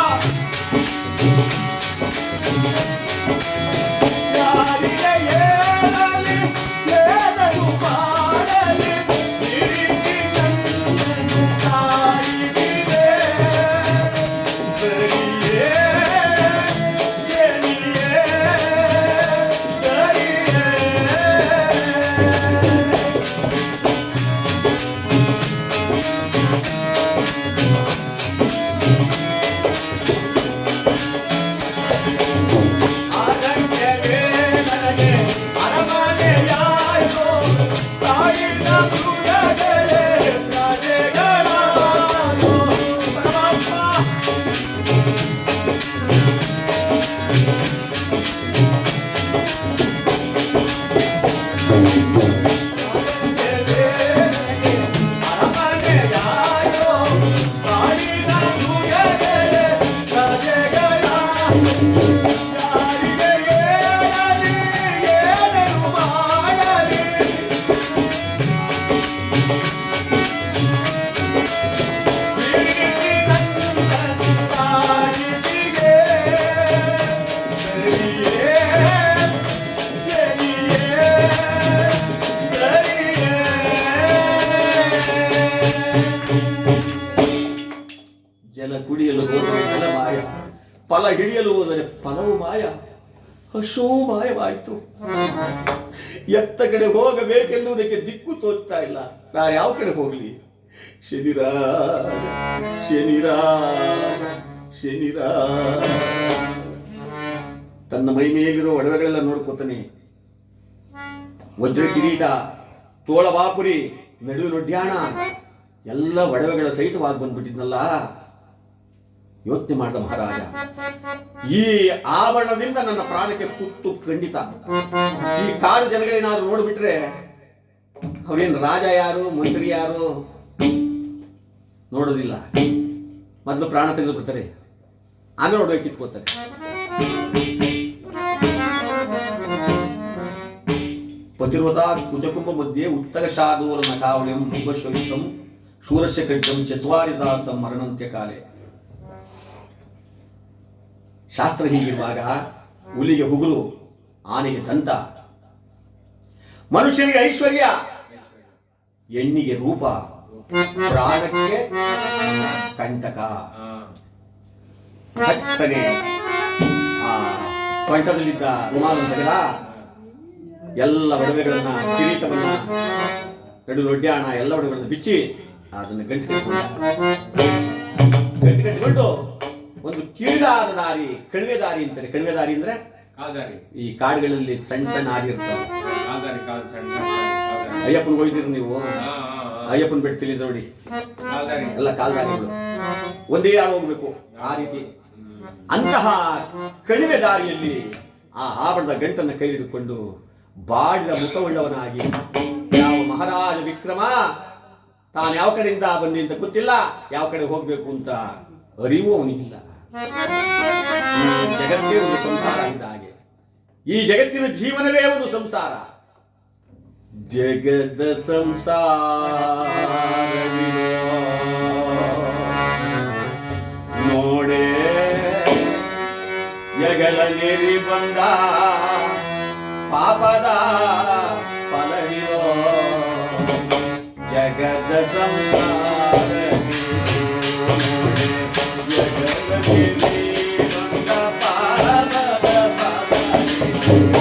ಕುಡಿಯಲು ಹೋದರೆ ಫಲ ಮಾಯ, ಫಲ ಹಿಡಿಯಲು ಹೋದರೆ ಫಲವು ಮಾಯ, ಹಶೋ ಮಾಯವಾಯಿತು. ಎತ್ತ ಕಡೆ ಹೋಗಬೇಕೆನ್ನುವುದಕ್ಕೆ ದಿಕ್ಕು ತೋಚ್ತಾ ಇಲ್ಲ. ನಾನು ಯಾವ ಕಡೆ ಹೋಗ್ಲಿ? ಶನಿರಾಜ ಶನಿರಾಜ ಶನಿರಾಜ. ತನ್ನ ಮೈ ಮೇಲಿರೋ ಒಡವೆಗಳೆಲ್ಲ ನೋಡ್ಕೋತಾನೆ. ವಜ್ರ ಕಿರೀಟ, ತೋಳ ಬಾಪುರಿ, ನಡುವೆ ನೊಡ್ಯಾಣ ಎಲ್ಲ ಒಡವೆಗಳ ಸಹಿತವಾಗಿ ಬಂದ್ಬಿಟ್ಟಿದ್ನಲ್ಲ. ಯೋಚನೆ ಮಾಡಿದ ಮಹಾರಾಜ, ಈ ಆಭರಣದಿಂದ ನನ್ನ ಪ್ರಾಣಕ್ಕೆ ಕುತ್ತು ಖಂಡಿತ. ಈ ಕಾಡು ಜನಗಳೇನಾದ್ರು ನೋಡ್ಬಿಟ್ರೆ ಅವ್ರೇನು ರಾಜ ಯಾರು ಮಂತ್ರಿ ಯಾರು ನೋಡೋದಿಲ್ಲ. ಮೊದಲು ಪ್ರಾಣ ತೆಗೆದು ಬಿಡ್ತಾರೆ, ಆಮೇಲೆ ಒಡವೆ ಕಿತ್ಕೋತಾರೆ. ಪತಿರ್ವತ ಕುಜಕುಂಭ ಮಧ್ಯೆ ಉತ್ತರ ಶಾದೂಲನ ಕಾವಳ್ಯಂ ಭುವಶ್ವವಿತ್ತಂ ಶೂರಸ್ಯ ಕಂಠಂ ಚತ್ವಾರಿತಾತಂ ಮರಣಂತ್ಯ ಕಾಲೆ. ಶಾಸ್ತ್ರ ಹೀಗಿರುವಾಗ ಹುಲಿಗೆ ಹುಗುಲು, ಆನೆಗೆ ದಂತ, ಮನುಷ್ಯನಿಗೆ ಐಶ್ವರ್ಯ, ಹೆಣ್ಣಿಗೆ ರೂಪ, ಪ್ರಾಣಕ್ಕೆ ಕಂಟಕ. ಹತ್ತನೆ ಆ ಕಂಠದಲ್ಲಿದ್ದ ರುಮಾಲನ್ನು ತೆಗೆದ, ಎಲ್ಲ ಒಡವೆಗಳನ್ನ, ಕಿರೀಟವನ್ನ, ನಡು ಲೊಡ್ಡ್ಯಾಣ ಎಲ್ಲ ಒಡವೆಗಳನ್ನು ಬಿಚ್ಚಿ ಅದನ್ನು ಗಂಟು ಕಟ್ಟಿಕೊಂಡು ಒಂದು ಕಿರಿದಾದ ದಾರಿ, ಕಣಿವೆ ದಾರಿ ಅಂತಾರೆ. ಕಣಿವೆ ದಾರಿ ಅಂದ್ರೆ ಈ ಕಾಡುಗಳಲ್ಲಿ ಸಣ್ಣ ಸಣ್ಣ ಹಾದಿ ಇರ್ತಾವೆ. ಅಯ್ಯಪ್ಪನ ಹೋಯ್ತಿರು ನೀವು, ಅಯ್ಯಪ್ಪನ ಬೆಟ್ಟ ನೋಡಿ, ಎಲ್ಲ ಕಾಲ್ದಾರಿಗಳು ಒಂದೇ ಆಳು ಹೋಗ್ಬೇಕು ಆ ರೀತಿ. ಅಂತಹ ಕಣಿವೆ ದಾರಿಯಲ್ಲಿ ಆ ಆಭರಣದ ಗಂಟನ್ನು ಕೈ ಹಿಡಿದುಕೊಂಡು ಬಾಡಿದ ಮುಖವುಳ್ಳವನಾಗಿ, ಯಾವ ಮಹಾರಾಜ ವಿಕ್ರಮ ತಾನು ಯಾವ ಕಡೆಯಿಂದ ಬಂದಿ ಅಂತ ಗೊತ್ತಿಲ್ಲ, ಯಾವ ಕಡೆ ಹೋಗ್ಬೇಕು ಅಂತ ಅರಿವು ಅವನಿಗಿಲ್ಲ. ಈ ಜಗತ್ತೇ ಒಂದು ಸಂಸಾರ ಇದ್ದ ಹಾಗೆ, ಈ ಜಗತ್ತಿನ ಜೀವನವೇ ಒಂದು ಸಂಸಾರ. ಜಗದ ಸಂಸಾರ ನೋಡೆ ಯಗಳ ನೆರಿ ಬಂದ ಪಾಪದ ಫಲವಿರೋ. ಜಗದ ಸಂಸಾರ ಜಗದ ನೆರಿ ಬಂದ ಪಾಪದ ಫಲವಿರೋ.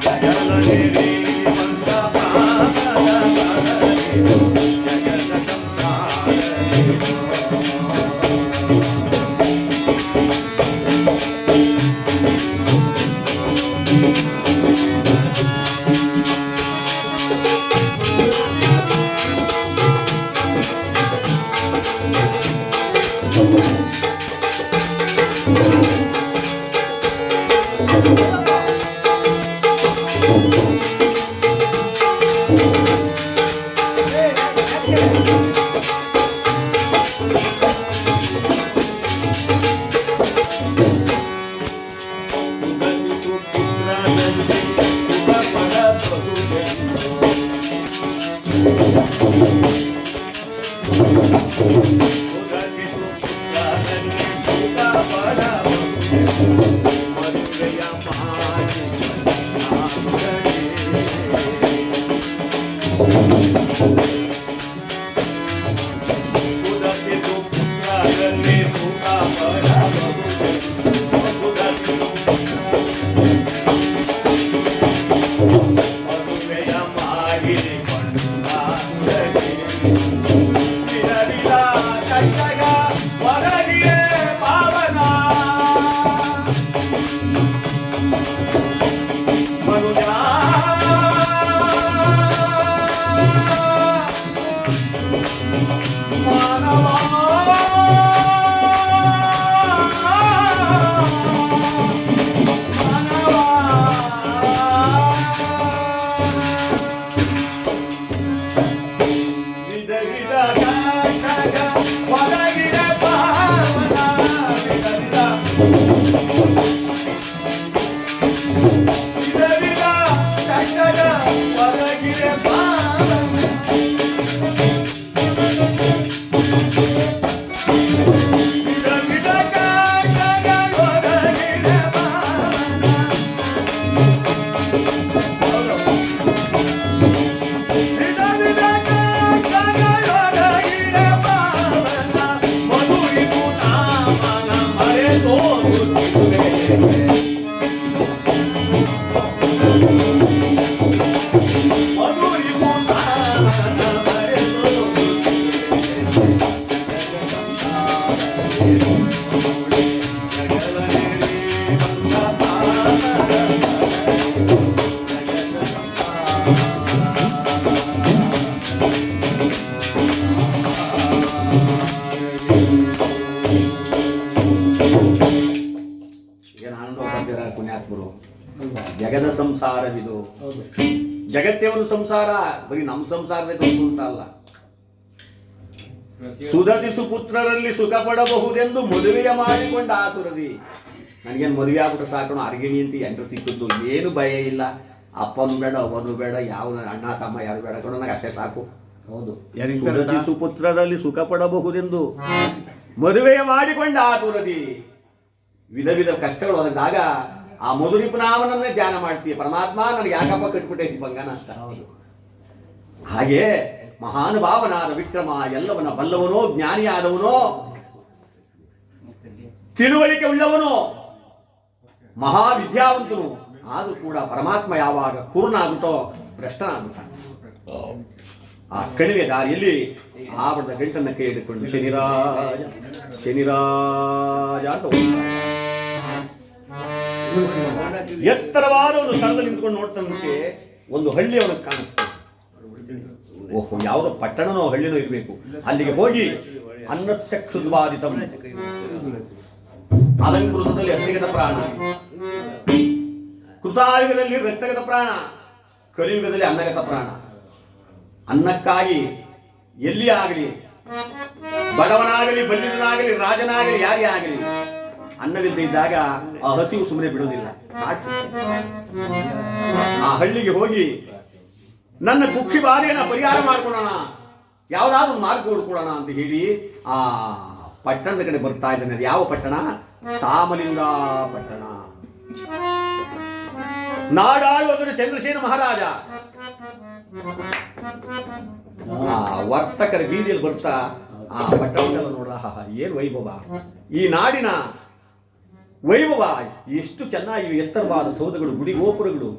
Jagala Devi Manta Pama ಪುಣ್ಯಾತ್ಮರು. ಜಗದ ಸಂಸಾರವಿದು. ಜಗತ್ತೇ ಒಂದು ಸಂಸಾರ, ಬರೀ ನಮ್ಮ ಸಂಸಾರದಲ್ಲಿ ಅಂತ ಅಲ್ಲ. ಸುಧತಿ ಸುಪುತ್ರರಲ್ಲಿ ಸುಖ ಪಡಬಹುದೆಂದು ಮದುವೆಯ ಮಾಡಿಕೊಂಡ ಆತುರದಿ. ನನಗೇನು ಮದುವೆ ಆಗ್ಬಿಟ್ರೆ ಸಾಕೋಣ, ಅರ್ಗಿಣಿ ಅಂತ ಎಂಟ್ರು ಸಿಕ್ಕಿದ್ದು, ಏನು ಭಯ ಇಲ್ಲ. ಅಪ್ಪನು ಬೇಡ, ಅವನು ಬೇಡ, ಯಾವ ಅಣ್ಣ ತಮ್ಮ ಯಾರು ಬೇಡ ಕಣೋ, ನನಗೆ ಅಷ್ಟೇ ಸಾಕು. ಹೌದು, ಸುಧತಿ ಸುಪುತ್ರರಲ್ಲಿ ಸುಖ ಪಡಬಹುದೆಂದು ಮದುವೆಯ ಮಾಡಿಕೊಂಡ ಆತುರದಿ. ವಿಧ ವಿಧ ಕಷ್ಟಗಳು ಒದಗಿದಾಗ ಆ ಮಧುರಿಪುನಾಮನನ್ನೇ ಧ್ಯಾನ ಮಾಡ್ತೀಯ. ಪರಮಾತ್ಮ ನನಗೆ ಯಾಕಪ್ಪ ಕಟ್ಬಿಟ್ಟೆ ಬಂಗನ ಅಂತ. ಹಾಗೆ ಮಹಾನುಭಾವನಾದ ವಿಕ್ರಮ, ಎಲ್ಲವನ್ನ ಬಲ್ಲವನೋ, ಜ್ಞಾನಿಯಾದವನೋ, ತಿಳುವಳಿಕೆ ಉಳ್ಳವನು, ಮಹಾವಿದ್ಯಾವಂತನು. ಆದರೂ ಕೂಡ ಪರಮಾತ್ಮ ಯಾವಾಗ ಕೂರ್ನಾಗುತ್ತೋ ಭ್ರಷ್ಟನಾಗುತ್ತಾನೆ. ಆ ಕಣಿವೆ ದಾರಿಯಲ್ಲಿ ಆವರದ ಗಂಟನ್ನು ಕೈ ಹಿಡಿದುಕೊಂಡು ಶನಿರಾಜ ಶನಿರಾಜ ಅಂತ ಎತ್ತರವಾದ ಒಂದು ಸ್ಥಳದಲ್ಲಿ ನಿಂತ್ಕೊಂಡು ನೋಡ್ತಾನಂತೆ ಒಂದು ಹಳ್ಳಿ ಅವನಿಗೆ ಕಾಣಿಸ್ತದೆ. ಓಹೋ, ಯಾವುದೋ ಪಟ್ಟಣನೋ ಹಳ್ಳಿನೋ ಇರಬೇಕು. ಅಲ್ಲಿಗೆ ಹೋಗಿ ಅನ್ನಚಕ್ಷುದ್ವಾದಿತ ಅಲಂಕೃತದಲ್ಲಿ ಅಸ್ಥಿಗತ ಪ್ರಾಣ, ಕೃತಾಯುಗದಲ್ಲಿ ರಕ್ತಗತ ಪ್ರಾಣ, ಕಲಿಯುಗದಲ್ಲಿ ಅನ್ನಗತ ಪ್ರಾಣ. ಅನ್ನಕ್ಕಾಗಿ ಎಲ್ಲಿ ಆಗಲಿ, ಬಡವನಾಗಲಿ, ಬಲ್ಲಿದನಾಗಲಿ, ರಾಜನಾಗಲಿ, ಯಾರೇ ಆಗಲಿ, ಅನ್ನವಿದ್ದಾಗ ಆ ಹಸಿವು ಸುಮ್ಮನೆ ಬಿಡೋದಿಲ್ಲ. ಆ ಹಳ್ಳಿಗೆ ಹೋಗಿ ನನ್ನ ಕುಕ್ಕಿ ಬಾಧೆಯನ್ನು ಪರಿಹಾರ ಮಾಡ್ಕೊಳ್ಳೋಣ, ಯಾವುದಾದ್ರೂ ಮಾರ್ಗ ಹುಡ್ಕೊಳ್ಳೋಣ ಅಂತ ಹೇಳಿ ಆ ಪಟ್ಟಣದ ಕಡೆ ಬರ್ತಾ ಇದ್ದಾನೆ. ಅದು ಯಾವ ಪಟ್ಟಣ? ತಾಮಲಿಂಗ ಪಟ್ಟಣ. ನಾಡಾಳುವುದನ್ನು ಚಂದ್ರಸೇನ ಮಹಾರಾಜ ಆ ವರ್ತಕರ ಬೀದಿಯಲ್ಲಿ ಬರ್ತಾ ಆ ಪಟ್ಟಣದಲ್ಲ ನೋಡ್ರ, ಏನು ವೈಭವ! ಈ ನಾಡಿನ ವೈಭವ ಎಷ್ಟು ಚೆನ್ನಾಗಿ, ಎತ್ತರವಾದ ಸೌಧಗಳು, ಗುಡಿ ಗೋಪುರಗಳು,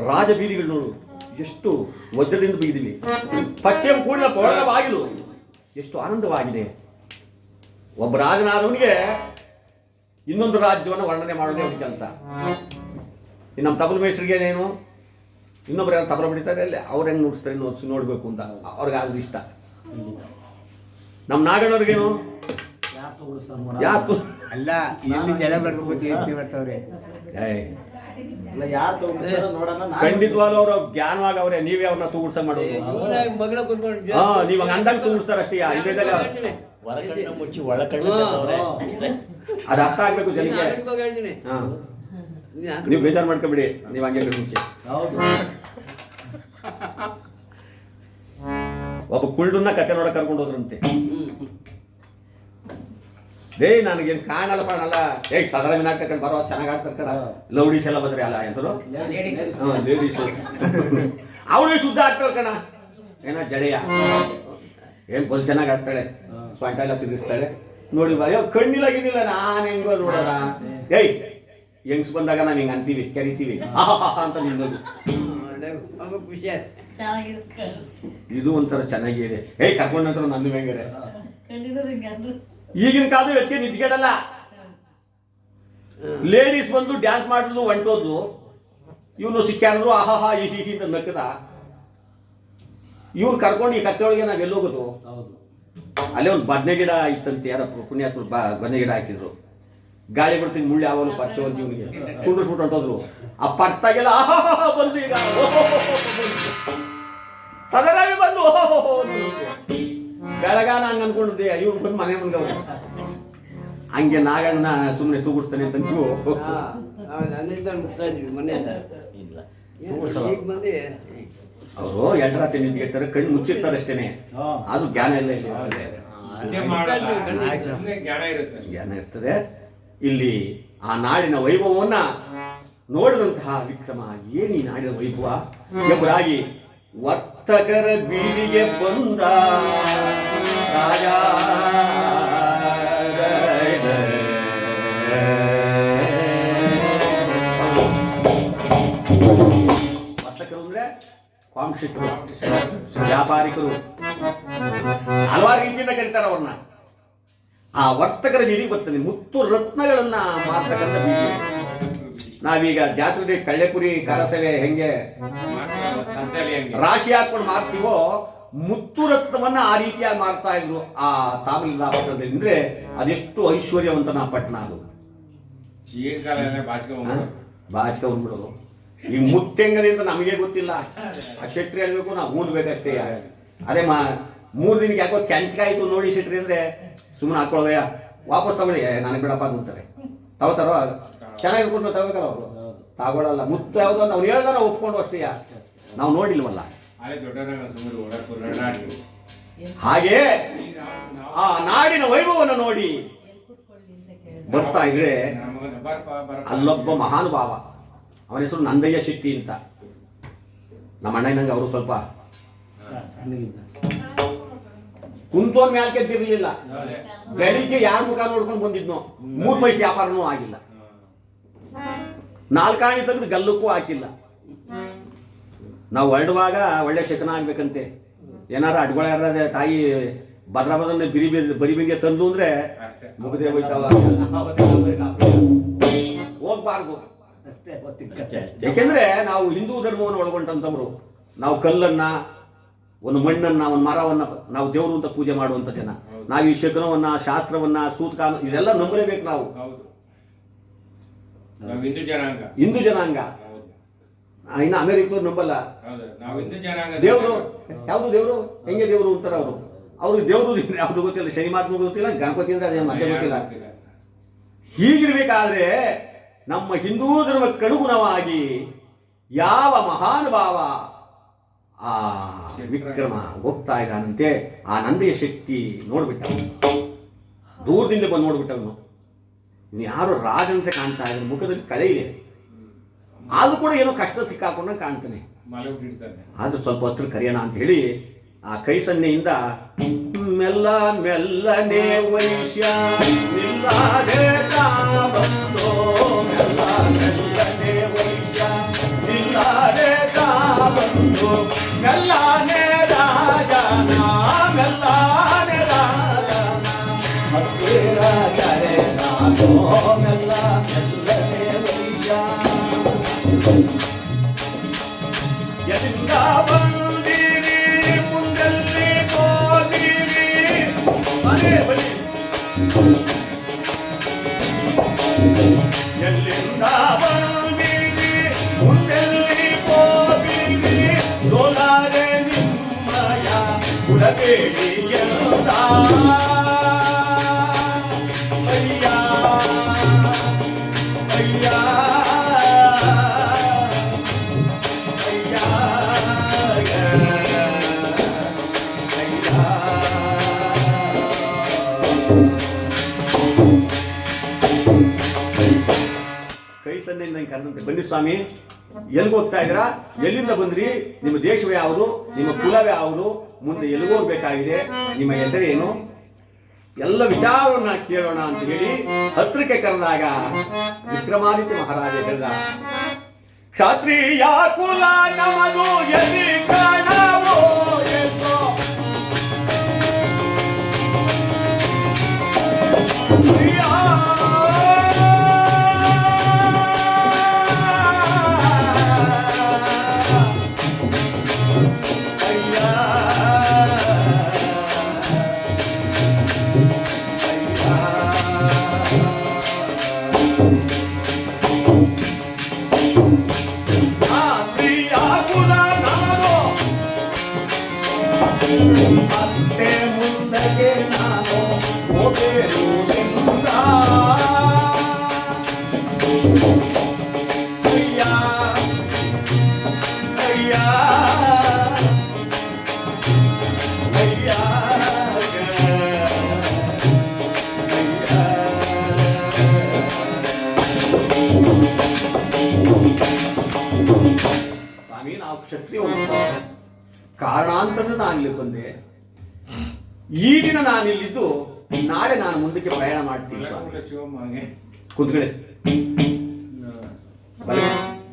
ರಾಜಬೀದಿಗಳು ನೋಡು, ಎಷ್ಟು ವಜ್ರದಿಂದ ಬಿಗಿದಿವೆ. ಪಶ್ಚಿಮ ಕೂಡಿನ ಕೊಳದ ಬಾಗಿಲು ಎಷ್ಟು ಆನಂದವಾಗಿದೆ. ಒಬ್ಬ ರಾಜನಾದವನಿಗೆ ಇನ್ನೊಂದು ರಾಜ್ಯವನ್ನು ವರ್ಣನೆ ಮಾಡೋದೇ ಒಂದು ಕೆಲಸ. ಇನ್ನು ನಮ್ಮ ತಬಲ ಮೇಸ್ಟ್ರಿಗೆ ಏನು, ಇನ್ನೊಬ್ರು ಯಾರು ತಬಲ ಬಿಡ್ತಾರೆ ಅಲ್ಲಿ, ಅವ್ರು ಹೆಂಗೆ ನುಡಿಸ್ತಾರೆ ನೋಡ್ಬೇಕು ಅಂತ ಅವ್ರಿಗೆ ಆಗೋದು ಇಷ್ಟ. ನಮ್ಮ ನಾಗಣ್ಣವ್ರಿಗೇನು ಯಾರು ಅಲ್ಲ, ಎಲ್ಲಿ ಜನ ಬರ್ತಾರೆ. ಅಲ್ಲ ಯಾರು ತಗೊಂಡ್ತಾರೋ ನೋಡೋಣ. ಖಂಡಿತವಾಗ್ಲೂ ಅವ್ರು ಜ್ಞಾನವಾಗಿ ಅವ್ರೆ, ನೀವೇ ಅವ್ರನ್ನ ತೂಗುಡ್ಸ ಮಾಡೋದು. ಮಗಳ ಕುತ್ಕೊಂಡು ಹಾ, ನೀವು ಅಂದಾಗ ತೂಗುಡ್ಸ್ತಾರ ಅಷ್ಟೇ. ಇದ್ದಾಗ ಹೊರಕಣ್ಣ ಮುಚ್ಚಿ ಒಳಕಣ್ಣ ತೆಗ್ದವ್ರೆ. ಅದು ಅರ್ಥ ಆಗ್ಬೇಕು ಜನಕ್ಕೆ. ಹೇಳ್ತೀನಿ ಹಾ, ನೀವು ಬೇಜಾರು ಮಾಡ್ಕೊಬಿಡಿ, ನೀವು ಹಂಗೆ ಮುಂಚೆ. ಹೌದು. ಒಬ್ಬ ಕುಳ್ಳುನ್ನ ಕತೆ ನೋಡಕ್ ಕರ್ಕೊಂಡು ಹೋದ್ರಂತೆ. ಡೇ ನನಗೇನು ಕಾಣಲ್ಲ ಪಾಣಲ್ಲ, ಸಾಧಾರಣ ಮಿನಾಟ್ ಕರ್ಕೊಂಡು ಬರೋ, ಚೆನ್ನಾಗಿ ಆಡ್ತಾರೆ ಕಣ, ಲೌಡೀಸ್ ಎಲ್ಲ ಬಂದ್ರೆ ಅಲ್ಲ ಎಂತರು ಲೇಡೀಸ್ ಅವಳು ಶುದ್ಧ ಆಗ್ತಾಳೆ ಕಣ, ಏನ ಜಡೆಯ ಏನ್ ಬಲ್ ಚೆನ್ನಾಗಿ ಆಡ್ತಾಳೆ, ಸ್ವಂಟ ಎಲ್ಲ ತಿರುಗಿಸ್ತಾಳೆ. ನೋಡಿ ಅಯ್ಯೋ ಕಣ್ಣಿಲಾಗಿದ್ದಿಲ್ಲ, ನಾನು ಹೆಂಗೋ ನೋಡೋಣ. ಹೆಂಗ್ಸ್ ಬಂದಾಗ ನಾವು ಹಿಂಗೆ ಅಂತೀವಿ, ಕರಿತೀವಿ ಅಂತ ನಿನ್ನೋದು. ಖುಷಿ ಆಯ್ತು. ಇದು ಒಂಥರ ಚೆನ್ನಾಗಿದೆ. ಕರ್ಕೊಂಡ್ರೆ ನನ್ನ ಹೆಂಗಾರೆ ಈಗಿನ ಕಾಲದ ಹೆಚ್ಚಿಗೆ ನಿಂತ್ಕೊಳ್ಳಲ್ಲ. ಲೇಡೀಸ್ ಬಂದು ಡ್ಯಾನ್ಸ್ ಮಾಡಿದ್ಲು, ಹೊಂಟೋದ್ಲು, ಇವನು ಸಿಕ್ಕಾಡಿದ್ರು ಆಹಾಹಾ ಈ ಅಂತ ನಕ್ಕದ. ಇವ್ನು ಕರ್ಕೊಂಡು ಈ ಕತ್ತೆ ಒಳಗೆ ನಾವು ಎಲ್ಲೋಗೋದು. ಅಲ್ಲೇ ಒಂದು ಬದನೆ ಗಿಡ ಇತ್ತಂತೆ, ಯಾರ ಪುಣ್ಯಾತ್ಮರು ಬದನೆ ಗಿಡ ಹಾಕಿದ್ರು. ಗಾಳಿ ಬಿಡ್ತೀನಿ ಮುಳ್ಳು ಯಾವಾಗಲೂ ಪರ್ಚವಂತ ಇವನಿಗೆ ಕುಂಡಿಸ್ಬಿಟ್ಟು ಹೊಂಟೋದ್ರು. ಆ ಪರ್ತಾಗೆಲ್ಲ ಆಹಾ ಬಂದು ಈಗ ಸದರಾಗಿ ಬಂದು ಬೆಳಗಾನ ಹಂಗೆ ಅನ್ಕೊಂಡಿದ್ದೆ, ಇವ್ರು ಬಂದು ಮನೆ ಮುಂದೆ ಹಂಗೆ ನಾಗಣ್ಣ ಸುಮ್ಮನೆ ತೂಗುಡ್ತಾನೆ ಅಂತ ನೀವು ಅವರು ಎಡರಾತ್ರಿ ನಿಂತ್ಕೊಳ್ತಾರೆ, ಕಣ್ಣು ಮುಚ್ಚಿರ್ತಾರೆ ಅಷ್ಟೇನೆ. ಅದು ಜ್ಞಾನ ಎಲ್ಲ ಇಲ್ಲಿ ಜ್ಞಾನ ಇರ್ತದೆ. ಇಲ್ಲಿ ಆ ನಾಡಿನ ವೈಭವವನ್ನ ನೋಡಿದಂತಹ ವಿಕ್ರಮ, ಏನು ಈ ನಾಡಿನ ವೈಭವ ಎಂಬುದಾಗಿ ವರ್ತಕರ ಬೀದಿಗೆ ಬಂದ ರಾಜ. ವರ್ತಕರು ಅಂದ್ರೆ ಕಾಂಶಿಕರು, ವ್ಯಾಪಾರಿಕರು, ಹಲವಾರು ರೀತಿಯಿಂದ ಕರೀತಾರೆ ಅವ್ರನ್ನ. ಆ ವರ್ತಕರ ಬೀದಿಗೆ ಬರ್ತಾನೆ. ಮುತ್ತು ರತ್ನಗಳನ್ನ ಮಾರ್ತಕ್ಕಂಥ ಬೀದಿ. ನಾವೀಗ ಜಾತ್ರೆ ಕಳ್ಳೆಪುರಿ ಕರಸವೆ ಹೆಂಗೆ ರಾಶಿ ಹಾಕೊಂಡು ಮಾರ್ತೀವೋ, ಮುತ್ತು ರತ್ನವನ್ನ ಆ ರೀತಿಯಾಗಿ ಮಾರ್ತಾ ಇದ್ರು ಆ ತಾಮಿಲ್ನಾಡು ಪಟ್ಟಣದಲ್ಲಿ. ಅಂದ್ರೆ ಅದೆಷ್ಟು ಐಶ್ವರ್ಯವಂತನ ಪಟ್ಟಣ ಅದು. ಬಾಚಿಕ ಬಂದ್ಬಿಡೋದು. ಈ ಮುತ್ತೆಂಗದೆ ಅಂತ ನಮಗೆ ಗೊತ್ತಿಲ್ಲ, ಆ ಶೆಟ್ರಿ ಹೇಳ್ಬೇಕು, ನಾವು ಊನ್ಬೇಕಷ್ಟೇ. ಅದೇ 3 ದಿನಕ್ಕೆ ಯಾಕೋ ಕೆಂಚಕಾಯ್ತು ನೋಡಿ ಶೆಟ್ರಿ ಅಂದ್ರೆ ಸುಮ್ಮನೆ ಹಾಕೊಳ್ಳೋದಯ್ಯ, ವಾಪಸ್ ತಗೊಳ್ಳಿ, ನನಗೆ ಬಿಡಪ್ಪ ಅಂತಾರೆ. ತಗೋತಾರೋ ಚೆನ್ನಾಗಿ ಕೊಟ್ಟು ತಗೋಬೇಕಲ್ಲ ಅವರು, ತಗೊಳ್ಳಲ್ಲ. ಮುತ್ತು ಯಾವುದು ಅಂತ ಅವ್ನು ಹೇಳ್ದ ನಾವು ಒಪ್ಕೊಂಡು ಅಷ್ಟೇ, ನಾವು ನೋಡಿಲ್ವಲ್ಲ. ಹಾಗೆ ಆ ನಾಡಿನ ವೈಭವವನ್ನು ನೋಡಿ ಬರ್ತಾ ಇದ್ರೆ ಅಲ್ಲೊಬ್ಬ ಮಹಾನುಭಾವ, ಅವನ ಹೆಸರು ನಂದಯ್ಯ ಶೆಟ್ಟಿ ಅಂತ. ನಮ್ಮ ಅಣ್ಣನಂಗೆ ಅವರು ಸ್ವಲ್ಪ ಕುಂತೋನ್ ಮ್ಯಾಲ್ ಕೆದ್ದಿರ್ಲಿಲ್ಲ. ಬೆಳಿಗ್ಗೆ ಯಾರ ಮುಖ ನೋಡ್ಕೊಂಡು ಬಂದಿದ್ನೋ, 3 ಪೈಸೆ ವ್ಯಾಪಾರನೂ ಆಗಿಲ್ಲ, 4 ಆಣಿ ತೆಗೆದು ಗಲ್ಲಕ್ಕೂ ಹಾಕಿಲ್ಲ. ನಾವು ಹೊರಡುವಾಗ ಒಳ್ಳೆ ಶಕನ ಆಗ್ಬೇಕಂತೆ. ಏನಾರ ಅಡ್ಗೊಳ ಯಾರ ತಾಯಿ ಭದ್ರಾಬದನ್ನ ಬರಿ ಬಿಂಗೆ ತಂದು ಅಂದ್ರೆ ಮುಗದೆ ಹೋಯ್ತಾವ, ಹೋಗ್ಬಾರ್ದು. ಯಾಕೆಂದ್ರೆ ನಾವು ಹಿಂದೂ ಧರ್ಮವನ್ನು ಒಳಗೊಂಡಂಥವ್ರು. ನಾವು ಕಲ್ಲನ್ನ, ಒಂದು ಮಣ್ಣನ್ನ, ಒಂದು ಮರವನ್ನ ನಾವು ದೇವರು ಅಂತ ಪೂಜೆ ಮಾಡುವಂತ ಜನ. ನಾವು ಈ ಶಕನವನ್ನ, ಶಾಸ್ತ್ರವನ್ನ, ಸೂತ್ಕಾನ ಇದೆಲ್ಲ ನಂಬಲೇಬೇಕು ನಾವು. ಹಿಂದೂ ಜನಾಂಗ. ಇನ್ನು ಅಮೆರಿಕದವ್ರು ನಂಬಲ್ಲ. ದೇವರು ಯಾವುದು ದೇವರು ಹೆಂಗೆ ದೇವರು ಅಂತಾರೆ ಅವರು. ಅವ್ರಿಗೆ ದೇವರು ಯಾವ್ದು ಗೊತ್ತಿಲ್ಲ, ಶನಿ ಮಹಾತ್ಮ ಗೊತ್ತಿಲ್ಲ, ಗಣಪತಿ ಅಂದ್ರೆ ಅದೇ ಮತ್ತೆ ಗೊತ್ತಿಲ್ಲ. ಹೀಗಿರ್ಬೇಕಾದ್ರೆ ನಮ್ಮ ಹಿಂದೂ ಧರ್ಮಕ್ಕೆ ಅನುಗುಣವಾಗಿ ಯಾವ ಮಹಾನುಭಾವ ಆ ವಿಕ್ರಮ ಹೋಗ್ತಾ ಇದ್ದಾನಂತೆ. ಆ ನಂದಯ್ಯ ಶೆಟ್ಟಿ ನೋಡ್ಬಿಟ್ಟ, ದೂರದಿಂದ ಬಂದು ನೋಡ್ಬಿಟ್ಟವನು. ಯಾರು ರಾಜಂತೆ ಕಾಣ್ತಾ ಇದ್ದಾನೆ, ಮುಖದಲ್ಲಿ ಕಳೆ ಇದೆ, ಆದ್ರೂ ಕೂಡ ಏನೋ ಕಷ್ಟ ಸಿಕ್ಕಾಕೊಂಡ ಕಾಣ್ತಾನೆ. ಆದ್ರೂ ಸ್ವಲ್ಪ ಹತ್ರ ಕರೆಯೋಣ ಅಂತ ಹೇಳಿ ಆ ಕೈ ಸನ್ನೆಯಿಂದ ಮೆಲ್ಲ ಮೆಲ್ಲನೆ ವೈಶ್ಯ ನಿಲ್ಲದೆ ಬಂದು, ಮೆಲ್ಲ ಮೆಲ್ಲನೆ ವೈಶ್ಯ ನಿಲ್ಲದೆ ಬಂದು, ಮೆಲ್ಲನೆ ರಾಜನ, ಮೆಲ್ಲನೆ ರಾಜನ ಹತ್ತಿರ ಕರೆ ನಾನು, ಮೆಲ್ಲ ಮೆಲ್ಲನೆ ವೈಶ್ಯ ಎಲ್ಲಿಂದ ಬಂದಿರಿ, ಮುಂದಲ್ಲಿ ಹೋದಿರಿ, ಮನೆ ಬಳಿ ಎಲ್ಲಿಂದ ಬಂದಿರಿ, ಬರಬೇಡಿ ಎಂದ ಅಯ್ಯ ಅಯ್ಯ ಕೈ ಸನ್ನೆಯಿಂದ ಕರೆದಂತೆ ಬನ್ನಿ ಸ್ವಾಮಿ, ಎಲ್ಲಿಗೆ ಹೋಗ್ತಾ ಇದ್ದೀರಾ? ಎಲ್ಲಿಂದ ಬಂದ್ರಿ? ನಿಮ್ಮ ದೇಶವೇ ಯಾವುದು? ನಿಮ್ಮ ಕುಲವೇ ಯಾವುದು? ಮುಂದೆ ಎಲ್ಲಿಗೆ ಹೋಗ್ಬೇಕಾಗಿದೆ? ನಿಮ್ಮ ಹೆಸರೇನು? ಎಲ್ಲ ವಿಚಾರವನ್ನ ಕೇಳೋಣ ಅಂತ ಹೇಳಿ ಹತ್ರಕ್ಕೆ ಕರೆದಾಗ ವಿಕ್ರಮಾದಿತ್ಯ ಮಹಾರಾಜ ಹೇಳಿದ, ಕ್ಷತ್ರಿಯ ಕುಲ ನಮದು ಎಲ್ಲಿ ಕಾಣವೋ ಎಷ್ಟೋ ಮತ್ತೆ ಮುಂದಕ್ಕೆ ನಾನು ಹೋಗಿರುವುದೆಂದ ಅಯ್ಯ ಅಯ್ಯ ಅಯ್ಯ ಸ್ವಾಮಿ, ನಾವು ಕ್ಷತ್ರಿಯ ಕಾರಣಾಂತರದ ನಾನಿಲ್ಲಿ ಬಂದೆ. ಈಗಿನ ನಾನಿಲ್ಲಿದ್ದು ನಾಳೆ ನಾನು ಮುಂದಕ್ಕೆ ಪ್ರಯಾಣ ಮಾಡ್ತೀನಿ ಸ್ವಾಮಿ. ಕೂತ್ಕೊಳ್ಳಿ,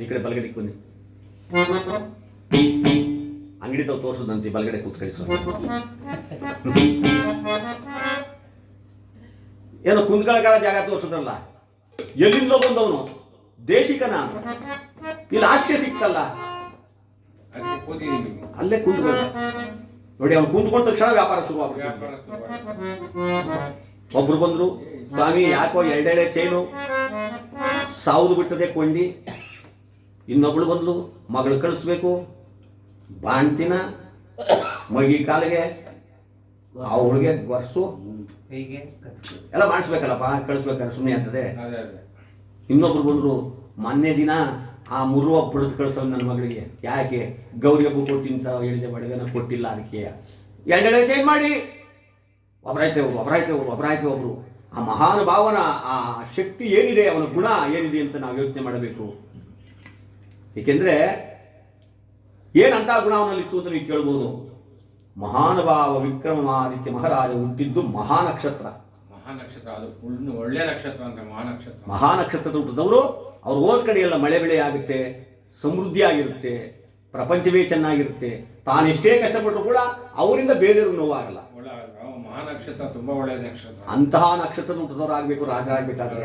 ಈ ಕಡೆ ಬಲಗಡೆ ಬನ್ನಿ. ಅಂಗಡಿ ತಾವು ತೋರಿಸೋದಂತೆ ಬಲಗಡೆ ಕೂತ್ಕೊಳ್ಳಿ ಸ್ವಾಮಿ. ಏನೋ ಕುಂತ್ಕೊಳ್ಳೋಕಾರ ಜಾಗ ತೋರಿಸೋದ್ರಲ್ಲ, ಎಲ್ಲಿಂದೋ ಬಂದವನು, ದೇಶಿಕ ನಾನು. ಇಲ್ಲಿ ಆಶ್ರಯ ಸಿಕ್ತಲ್ಲ, ಅಲ್ಲೇ ಕುಂತ್ಕೊಳ್ಳಿ. ನೋಡಿ, ಅವ್ನು ಕುಂತ್ಕೊಂಡ ತಕ್ಷಣ ವ್ಯಾಪಾರ ಶುರುವಾಗ್ಬಿಟ್ಟು. ಒಬ್ರು ಬಂದ್ರು, ಸ್ವಾಮಿ ಯಾಕೋ ಎರಡೆಳೆ ಚೈನು ಸಾವುದು ಬಿಟ್ಟದೆ ಕೊಂಡಿ. ಇನ್ನೊಬ್ಳು ಬಂದ್ಲು, ಮಗಳು ಕಳಿಸ್ಬೇಕು, ಬಾಣ್ತಿನ ಮಗಿ ಕಾಲಿಗೆ ಅವಳಿಗೆ ಗೊರ್ಸು ಎಲ್ಲ ಮಾಡಿಸ್ಬೇಕಲ್ಲಪ್ಪ, ಕಳಿಸ್ಬೇಕಾದ್ರೆ ಸುಮ್ಮನೆ ಆಗ್ತದೆ. ಇನ್ನೊಬ್ರು ಬಂದ್ರು, ಮೊನ್ನೆ ದಿನ ಆ ಮುರುವ ಬಡಿದು ಕಳಿಸೋ ನನ್ನ ಮಗಳಿಗೆ, ಯಾಕೆ ಗೌರಿ ಹಬ್ಬ ಕೊಡ್ತೀನಿ ಅಂತ ಹೇಳಿದೆ, ಒಡವೆನ ಕೊಟ್ಟಿಲ್ಲ, ಅದಕ್ಕೆ ಎರಡೆಳೆ ಚೇಂಜ್ ಮಾಡಿ. ಒಬ್ಬರಾಯ್ತೆ ಒಬ್ರು. ಆ ಮಹಾನುಭಾವನ ಆ ಶಕ್ತಿ ಏನಿದೆ, ಅವನ ಗುಣ ಏನಿದೆ ಅಂತ ನಾವು ಯೋಚನೆ ಮಾಡಬೇಕು. ಏಕೆಂದರೆ ಏನಂತ ಗುಣ ಅವನಲ್ಲಿತ್ತು ಅಂತ ನೀವು ಕೇಳ್ಬೋದು. ಮಹಾನುಭಾವ ವಿಕ್ರಮಾದಿತ್ಯ ಮಹಾರಾಜ ಹುಟ್ಟಿದ್ದು ಮಹಾನಕ್ಷತ್ರ. ಅದು ಒಳ್ಳೆ ನಕ್ಷತ್ರ ಅಂತ. ಮಹಾನಕ್ಷತ್ರದ ಹುಟ್ಟಿದವರು ಅವ್ರು ಹೋದ ಕಡೆ ಎಲ್ಲ ಮಳೆ ಬೆಳೆ ಆಗುತ್ತೆ, ಸಮೃದ್ಧಿ ಆಗಿರುತ್ತೆ, ಪ್ರಪಂಚವೇ ಚೆನ್ನಾಗಿರುತ್ತೆ. ತಾನೆಷ್ಟೇ ಕಷ್ಟಪಟ್ಟರು ಕೂಡ ಅವರಿಂದ ಬೇರೆಯವ್ರಿಗೆ ನೋವಾಗಲ್ಲ. ಮಹಾನಕ್ಷತ್ರ ತುಂಬಾ ಒಳ್ಳೆಯ ನಕ್ಷತ್ರ. ಅಂತಹ ನಕ್ಷತ್ರದ ಹುಟ್ಟಿದವರು ಆಗಬೇಕು, ರಾಜರಾಗಬೇಕಾದ್ರೆ.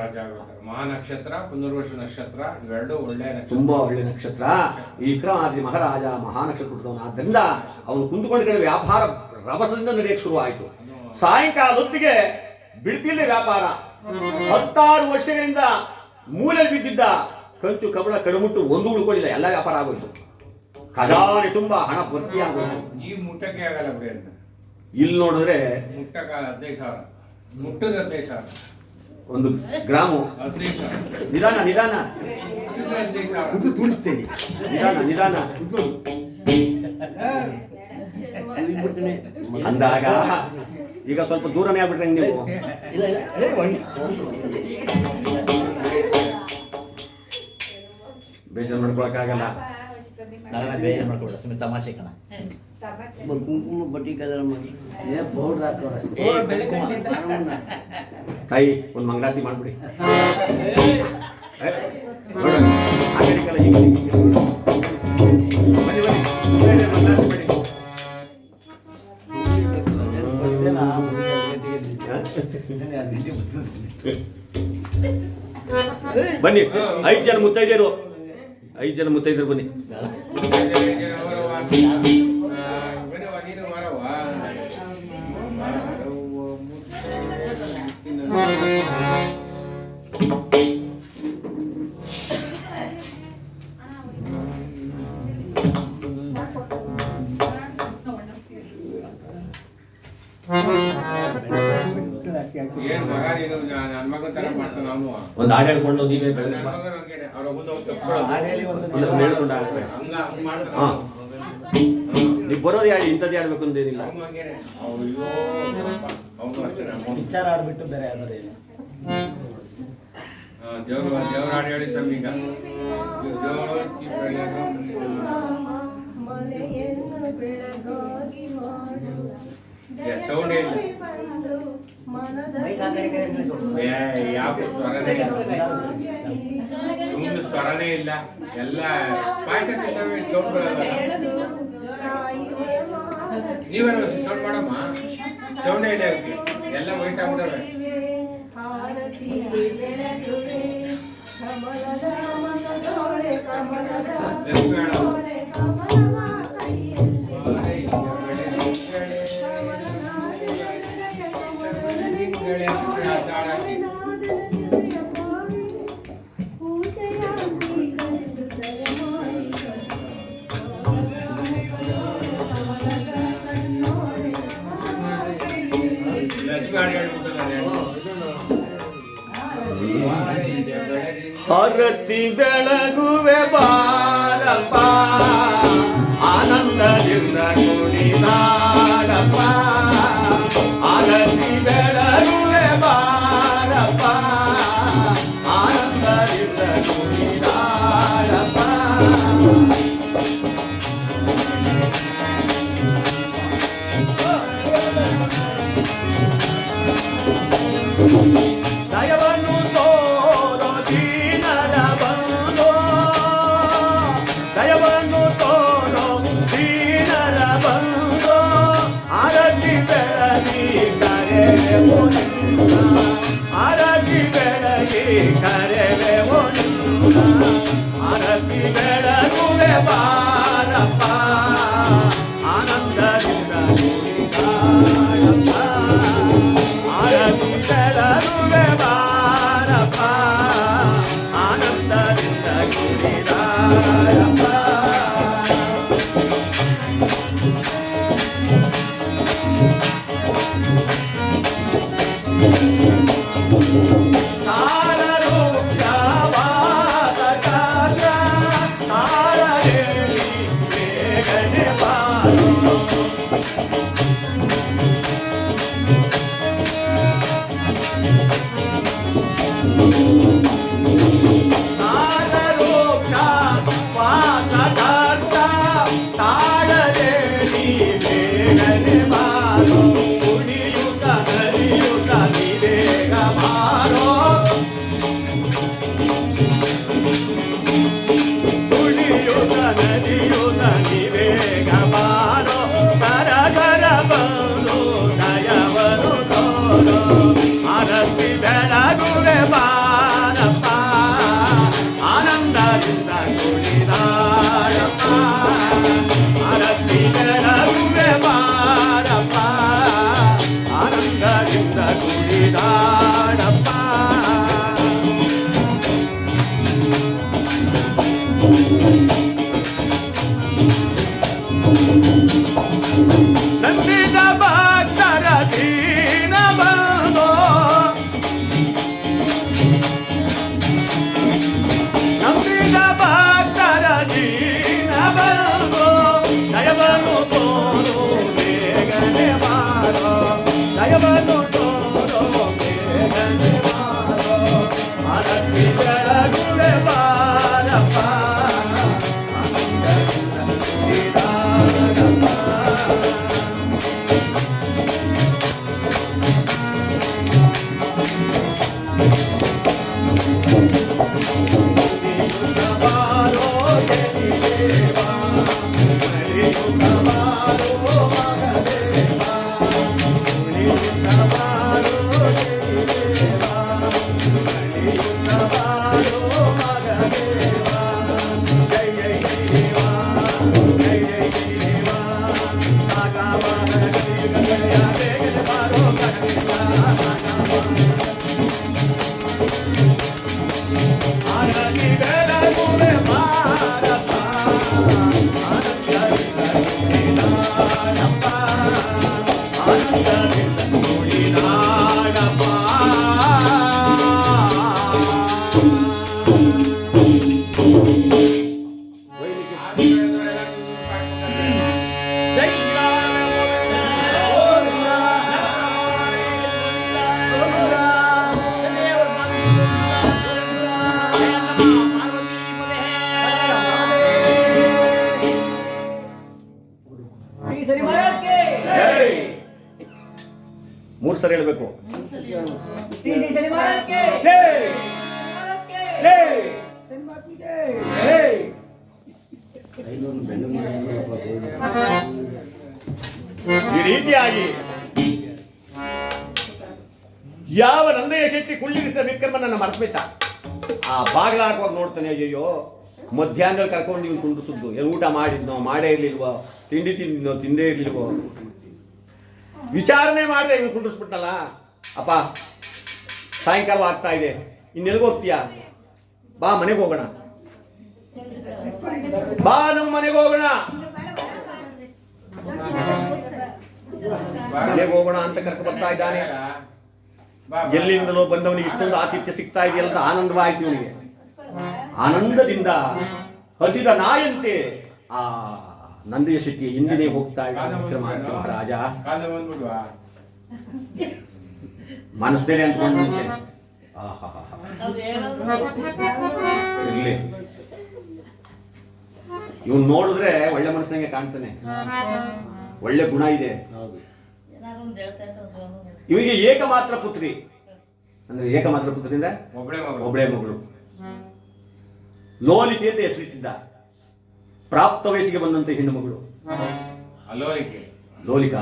ಮಹಾನಕ್ಷತ್ರ, ಪುನರ್ವಸು ನಕ್ಷತ್ರ, ಇವೆರಡು ಒಳ್ಳೆಯ ನಕ್ಷತ್ರ, ತುಂಬಾ ಒಳ್ಳೆ ನಕ್ಷತ್ರ. ಈ ವಿಕ್ರಮಾದಿತ್ಯ ಮಹಾರಾಜ ಮಹಾನಕ್ಷತ್ರ ಹುಟ್ಟಿದವನು. ಆದ್ದರಿಂದ ಅವನು ಕುಂದುಕೊಂಡ ಕಡೆ ವ್ಯಾಪಾರ ರಭಸದಿಂದ ನಡೆಯಕ್ಕೆ ಶುರು ಆಯಿತು. ಸಾಯಂಕಾಲ ಹೊತ್ತಿಗೆ ಬಿಡ್ತಿಲ್ಲ ವ್ಯಾಪಾರ. 16 ವರ್ಷಗಳಿಂದ ಮೂಲೆಯಲ್ಲಿ ಬಿದ್ದಿದ್ದ ಕಂಚು ಕಬಳ ಕಡಮುಟ್ಟು ಒಂದು ಉಳ್ಕೊಳ್ಳಿಲ್ಲ, ಎಲ್ಲ ವ್ಯಾಪಾರ ಆಗೋಯ್ತು. ಖಜಾನೆ ತುಂಬಾ ಹಣ ಭರ್ತಿ ಆಗೋಯ್ತು. ಈ ಮುಟ್ಟಕ್ಕೆ ಆಗಲ್ಲ ಬಿಡಿ ಅಂತ. ಇಲ್ಲಿ ನೋಡಿದ್ರೆ ಮುಟ್ಟಕ 15,000, ಮುಟ್ಟದ 15,000, 1 ಗ್ರಾಮು 15,000. ನಿಧಾನ 15,000 ತುಳಿಸ್ತೇನೆ. ನಿಧಾನ ಅಂದಾಗ ಈಗ ಸ್ವಲ್ಪ ದೂರನೇ ಆಗ್ಬಿಟ್ರೆ ನೀವು. ಬೇಜಾರು ಮಾಡ್ಕೊಳಕ್ಕಾಗಲ್ಲ. ಬೇಜಾರು ಮಾಡ್ಕೊಡ, ಸುಮ್ಮನೆ ತಮಾಷೆ ಕಣ. ಕುಂಕುಮ ಬಟ್ಟಿ ಕಲರ್ ಮಾಡಿ ಪೌಡ್ರ್ ಹಾಕೋರೆ. ತಾಯಿ ಒಂದು ಮಂಗಳಾರತಿ ಮಾಡ್ಬಿಡಿ. ಆಗಲಿಕ್ಕಲ್ಲ, ಈಗ ಬನ್ನಿ ಮಂಗಳಾರತಿ ಮಾಡಿ. ಬನ್ನಿ, 5 ಜನ ಮುತ್ತೈದೆಯರು, 5 ಜನ ಮುತ್ತೈದರು ಬನ್ನಿ. ಏನ್ ಮಗ ನೀನು ನನ್ನ ಮಗನ ತರ ಮಾಡ್ತಾನ ಅವನು. ಒಂದು ಹಾಡು ಹೇಳ್ಕೊಂಡು ನೀವೇ ನನ್ನ ಬೆಳೆದ ಮಗನ ಹಂಗೇನೆ, ಅವ್ರ ಮುಂದೆ ಹೋಗಿ ತಪ್ಕೊಳ್ಳೋದು. ಹೇಳ್ಕೊಂಡು ಹಾಡ್ಬೇಕು. ಹಂಗ ಮಾಡ್ತಾನ ಹಾ. ಅವನು. ನೀವು ಬರೋದು ಹೇಳಿ ಇಂಥದ್ದು ಹೇಳ್ಬೇಕು ಅಂತೇನಿಲ್ಲ. ಅವ್ನು ಹಂಗೇನೆ. ಅಯ್ಯೋ ಅವನು ಅಷ್ಟೇ ನಮ್ಮ ವಿಚಾರ ಆಡ್ಬಿಟ್ಟು ಬೇರೆ ಯಾವ್ದಾರು ಇಲ್ಲ. ದೇವ್ರ ಹಾಡು ಹೇಳಿ ಸ್ವಾಮಿ ಈಗ. ಜ್ಯೋತಿ ಬೆಳಗು ಸೌಂಡೇ ಇಲ್ಲ. ಯಾವ ಸ್ವರನೇ ಇಲ್ಲ, ಸುಮ್ಮನೆ ಸ್ವರನೇ ಇಲ್ಲ. ಎಲ್ಲ ಪಾಯಸ ತಿಂದವೆ ಸೌಂಡ್ ಬರಲ್ಲ. ನೀವೇನು ಸೌಂಡ್ ಮಾಡಮ್ಮ, ಸೌಂಡೇ ಇಲ್ಲ ಅವಕ್ಕೆ. ಎಲ್ಲ ವಯಸ್ಸಾಗ್ಬಿಟ್ಟವೆ. ಹರತಿ ಬೆಳಗುವೆ ಬಾರಪ್ಪ, ಆನಂದದಿಂದ ಕುಣಿದಾಡಪ್ಪ. ಹರತಿ ಬೆಳಗುವೆ ಬಾರಪ್ಪ, ಆನಂದದಿಂದ ಕುಣಿದಾಡಪ್ಪ. ದಯವನ್ನು ತೋರೋ ದೀನರ ಬಂಧೋ, ದಯವನ್ನು ತೋರೋ ದೀನರ ಬಂಧೋ. ಆರತಿ ಬೆಳಗಿ ಕರೆವೆವು ನಿನ್ನ, ಆರತಿ ಬೆಳಗಿ ಕರೆವೆವು ನಿನ್ನ. ಆರತಿ ಬೆಳಗುವೆ ಬಾರಪ್ಪ, ಆನಂದದಿಂದ ಕುಣಿದಾಡಪ್ಪ. ಆರತಿ ಬೆಳಗುವೆ ಬಾರಪ್ಪ, ಆನಂದದಿಂದ ಕುಣಿದಾಡಪ್ಪ. ತಾರರೂಪ್ಯವಾದ ಕಾಲ, ತಾರರೇಳಿ ಬೇಗನೆ ಬಾರೋ. ತಾಳದೇಳಿ ಬೇಗನೆ ಬಾರೋ. ಕುಣಿಯುತ್ತ ನಲಿಯುತ್ತ ಬೇಗ ಬಾರೋ. ಕುಣಿಯುತ್ತ ನಲಿಯುತ್ತ ಬೇಗ ಬಾರೋ. ಕರ ಕರ ಬಂದು ದಯವನ್ನು ತೋರೋ. ಆರತಿ ಬೆಳಗುವೆ ಬಾರಪ್ಪ, ಆನಂದದಿಂದ ಕುಣಿದಾಡಪ್ಪ. ಆರತಿ ಬೆಳಗುವೆ ಬಾರಪ್ಪ, ಆನಂದದಿಂದ ಕುಣಿದಾಡಪ್ಪ. ನಂಬಿದ ಭಕ್ತರ ದೀನ ಬಂಧೋ, ನಂಬಿದ ಭಕ್ತರ ದೀನ ಬಂಧೋ. ದಯವನ್ನು ತೋರೋ ಬೇಗನೆ ಬಾರೋ, ದಯವನ್ನು ತೋರೋ ಬೇಗನೆ ಬಾರೋ. ಆರತಿ ಬೆಳಗುವೆ ಬಾರಪ್ಪ, ಆನಂದದಿಂದ ಕುಣಿದಾಡಪ್ಪ. ಬಾರೋ ದೇವ, ನಡೆಯುತ್ತ ಬಾರೋ ಮಗದೇವ, ಕುಣಿಯುತ್ತ ಬಾರೋ ದೇವ, ನಡೆಯುತ್ತ ಬಾರೋ ಮಗದೇವ. ಜೈ ಜೈ ದೇವ, ಜೈ ಜೈ ದೇವ, ನಾಗಮನ ಶ್ರೀಗಣಯ ಬೇಗನೆ ಬಾರೋ ಗಣೇಶ. ಆರತಿ ಬೆಳಗುವೆ ಬಾರಪ್ಪ, ಆನಂದದಿಂದ ಕುಣಿದಾಡಪ್ಪ. ಆನಂದದಿಂದ ಜೈ ಮೂರು ಸರಿ ಹೇಳ್ಬೇಕು. ಈ ರೀತಿಯಾಗಿ ಯಾವ ನಂದಯ್ಯ ಶೆಟ್ಟಿ ಕುಳ್ಳಿರಿಸಿದ ವಿಕ್ರಮನನ್ನ ಮರ್ತ್ಬಿಟ್ಟ. ಆ ಬಾಗಿಲ ಹಾಕುವಾಗ ನೋಡ್ತಾನೆ, ಅಯ್ಯೋ ಮಧ್ಯಾಹ್ನದಲ್ಲಿ ಕರ್ಕೊಂಡು ನೀವು ಕುಂಡಿಸಿದ್ದು ಏನು ಊಟ ಮಾಡಿದ್ನೋ ಮಾಡೇ ಇರ್ಲಿಲ್ವೋ, ತಿಂಡಿ ತಿಂದಿದ್ನೋ ತಿಂದೇ ಇರ್ಲಿಲ್ವೋ, ವಿಚಾರಣೆ ಮಾಡಿದೆ ಇವ್ನು ಕುಂಡಿಸ್ಬಿಟ್ಟಲ್ಲ. ಅಪ್ಪ ಸಾಯಂಕಾಲ ಆಗ್ತಾ ಇದೆ, ಇನ್ನೆಲ್ಗೆ ಹೋಗ್ತೀಯಾ? ಬಾ ಮನೆಗೆ ಹೋಗೋಣ, ಬಾ ನಮ್ಮ ಮನೆಗೆ ಹೋಗೋಣ, ಮನೆಗೆ ಹೋಗೋಣ ಅಂತ ಕರ್ಕ ಬರ್ತಾ ಇದ್ದಾನೆ. ಎಲ್ಲಿಂದಲೋ ಬಂದವನಿಗೆ ಇಷ್ಟೊಂದು ಆತಿಥ್ಯ ಸಿಗ್ತಾ ಇದೆಯಲ್ಲ ಅಂತ ಆನಂದವಾಯ್ತು ಇವನಿಗೆ. ಆನಂದದಿಂದ ಹಸಿದ ನಾಯಂತೆ ಆ ನಂದಯ್ಯ ಶೆಟ್ಟಿ ಹಿಂದಿನೇ ಹೋಗ್ತಾ ಇದ್ದ ವಿಕ್ರಮಾದಿತ್ಯ ಮಹಾರಾಜ. ಮನಸ್ಸಲ್ಲಿ ಅಂದ್ಕೊಂಡು ಇರ್ಲಿ, ಇವನ್ ನೋಡಿದ್ರೆ ಒಳ್ಳೆ ಮನಸ್ಸಿನಂಗೆ ಕಾಣ್ತಾನೆ, ಒಳ್ಳೆ ಗುಣ ಇದೆ. ಇವನಿಗೆ ಏಕಮಾತ್ರ ಪುತ್ರಿ, ಅಂದ್ರೆ ಏಕಮಾತ್ರ ಪುತ್ರಿ ಅಂದ್ರೆ ಒಬ್ಬಳೇ ಮಗಳು ಲೋಲಿಕೆ ಅಂತ ಹೆಸರಿಟ್ಟಿದ್ದ. ಪ್ರಾಪ್ತ ವಯಸ್ಸಿಗೆ ಬಂದಂತ ಹೆಣ್ಣು ಮಗಳು ಲೋಲಿಕಾ.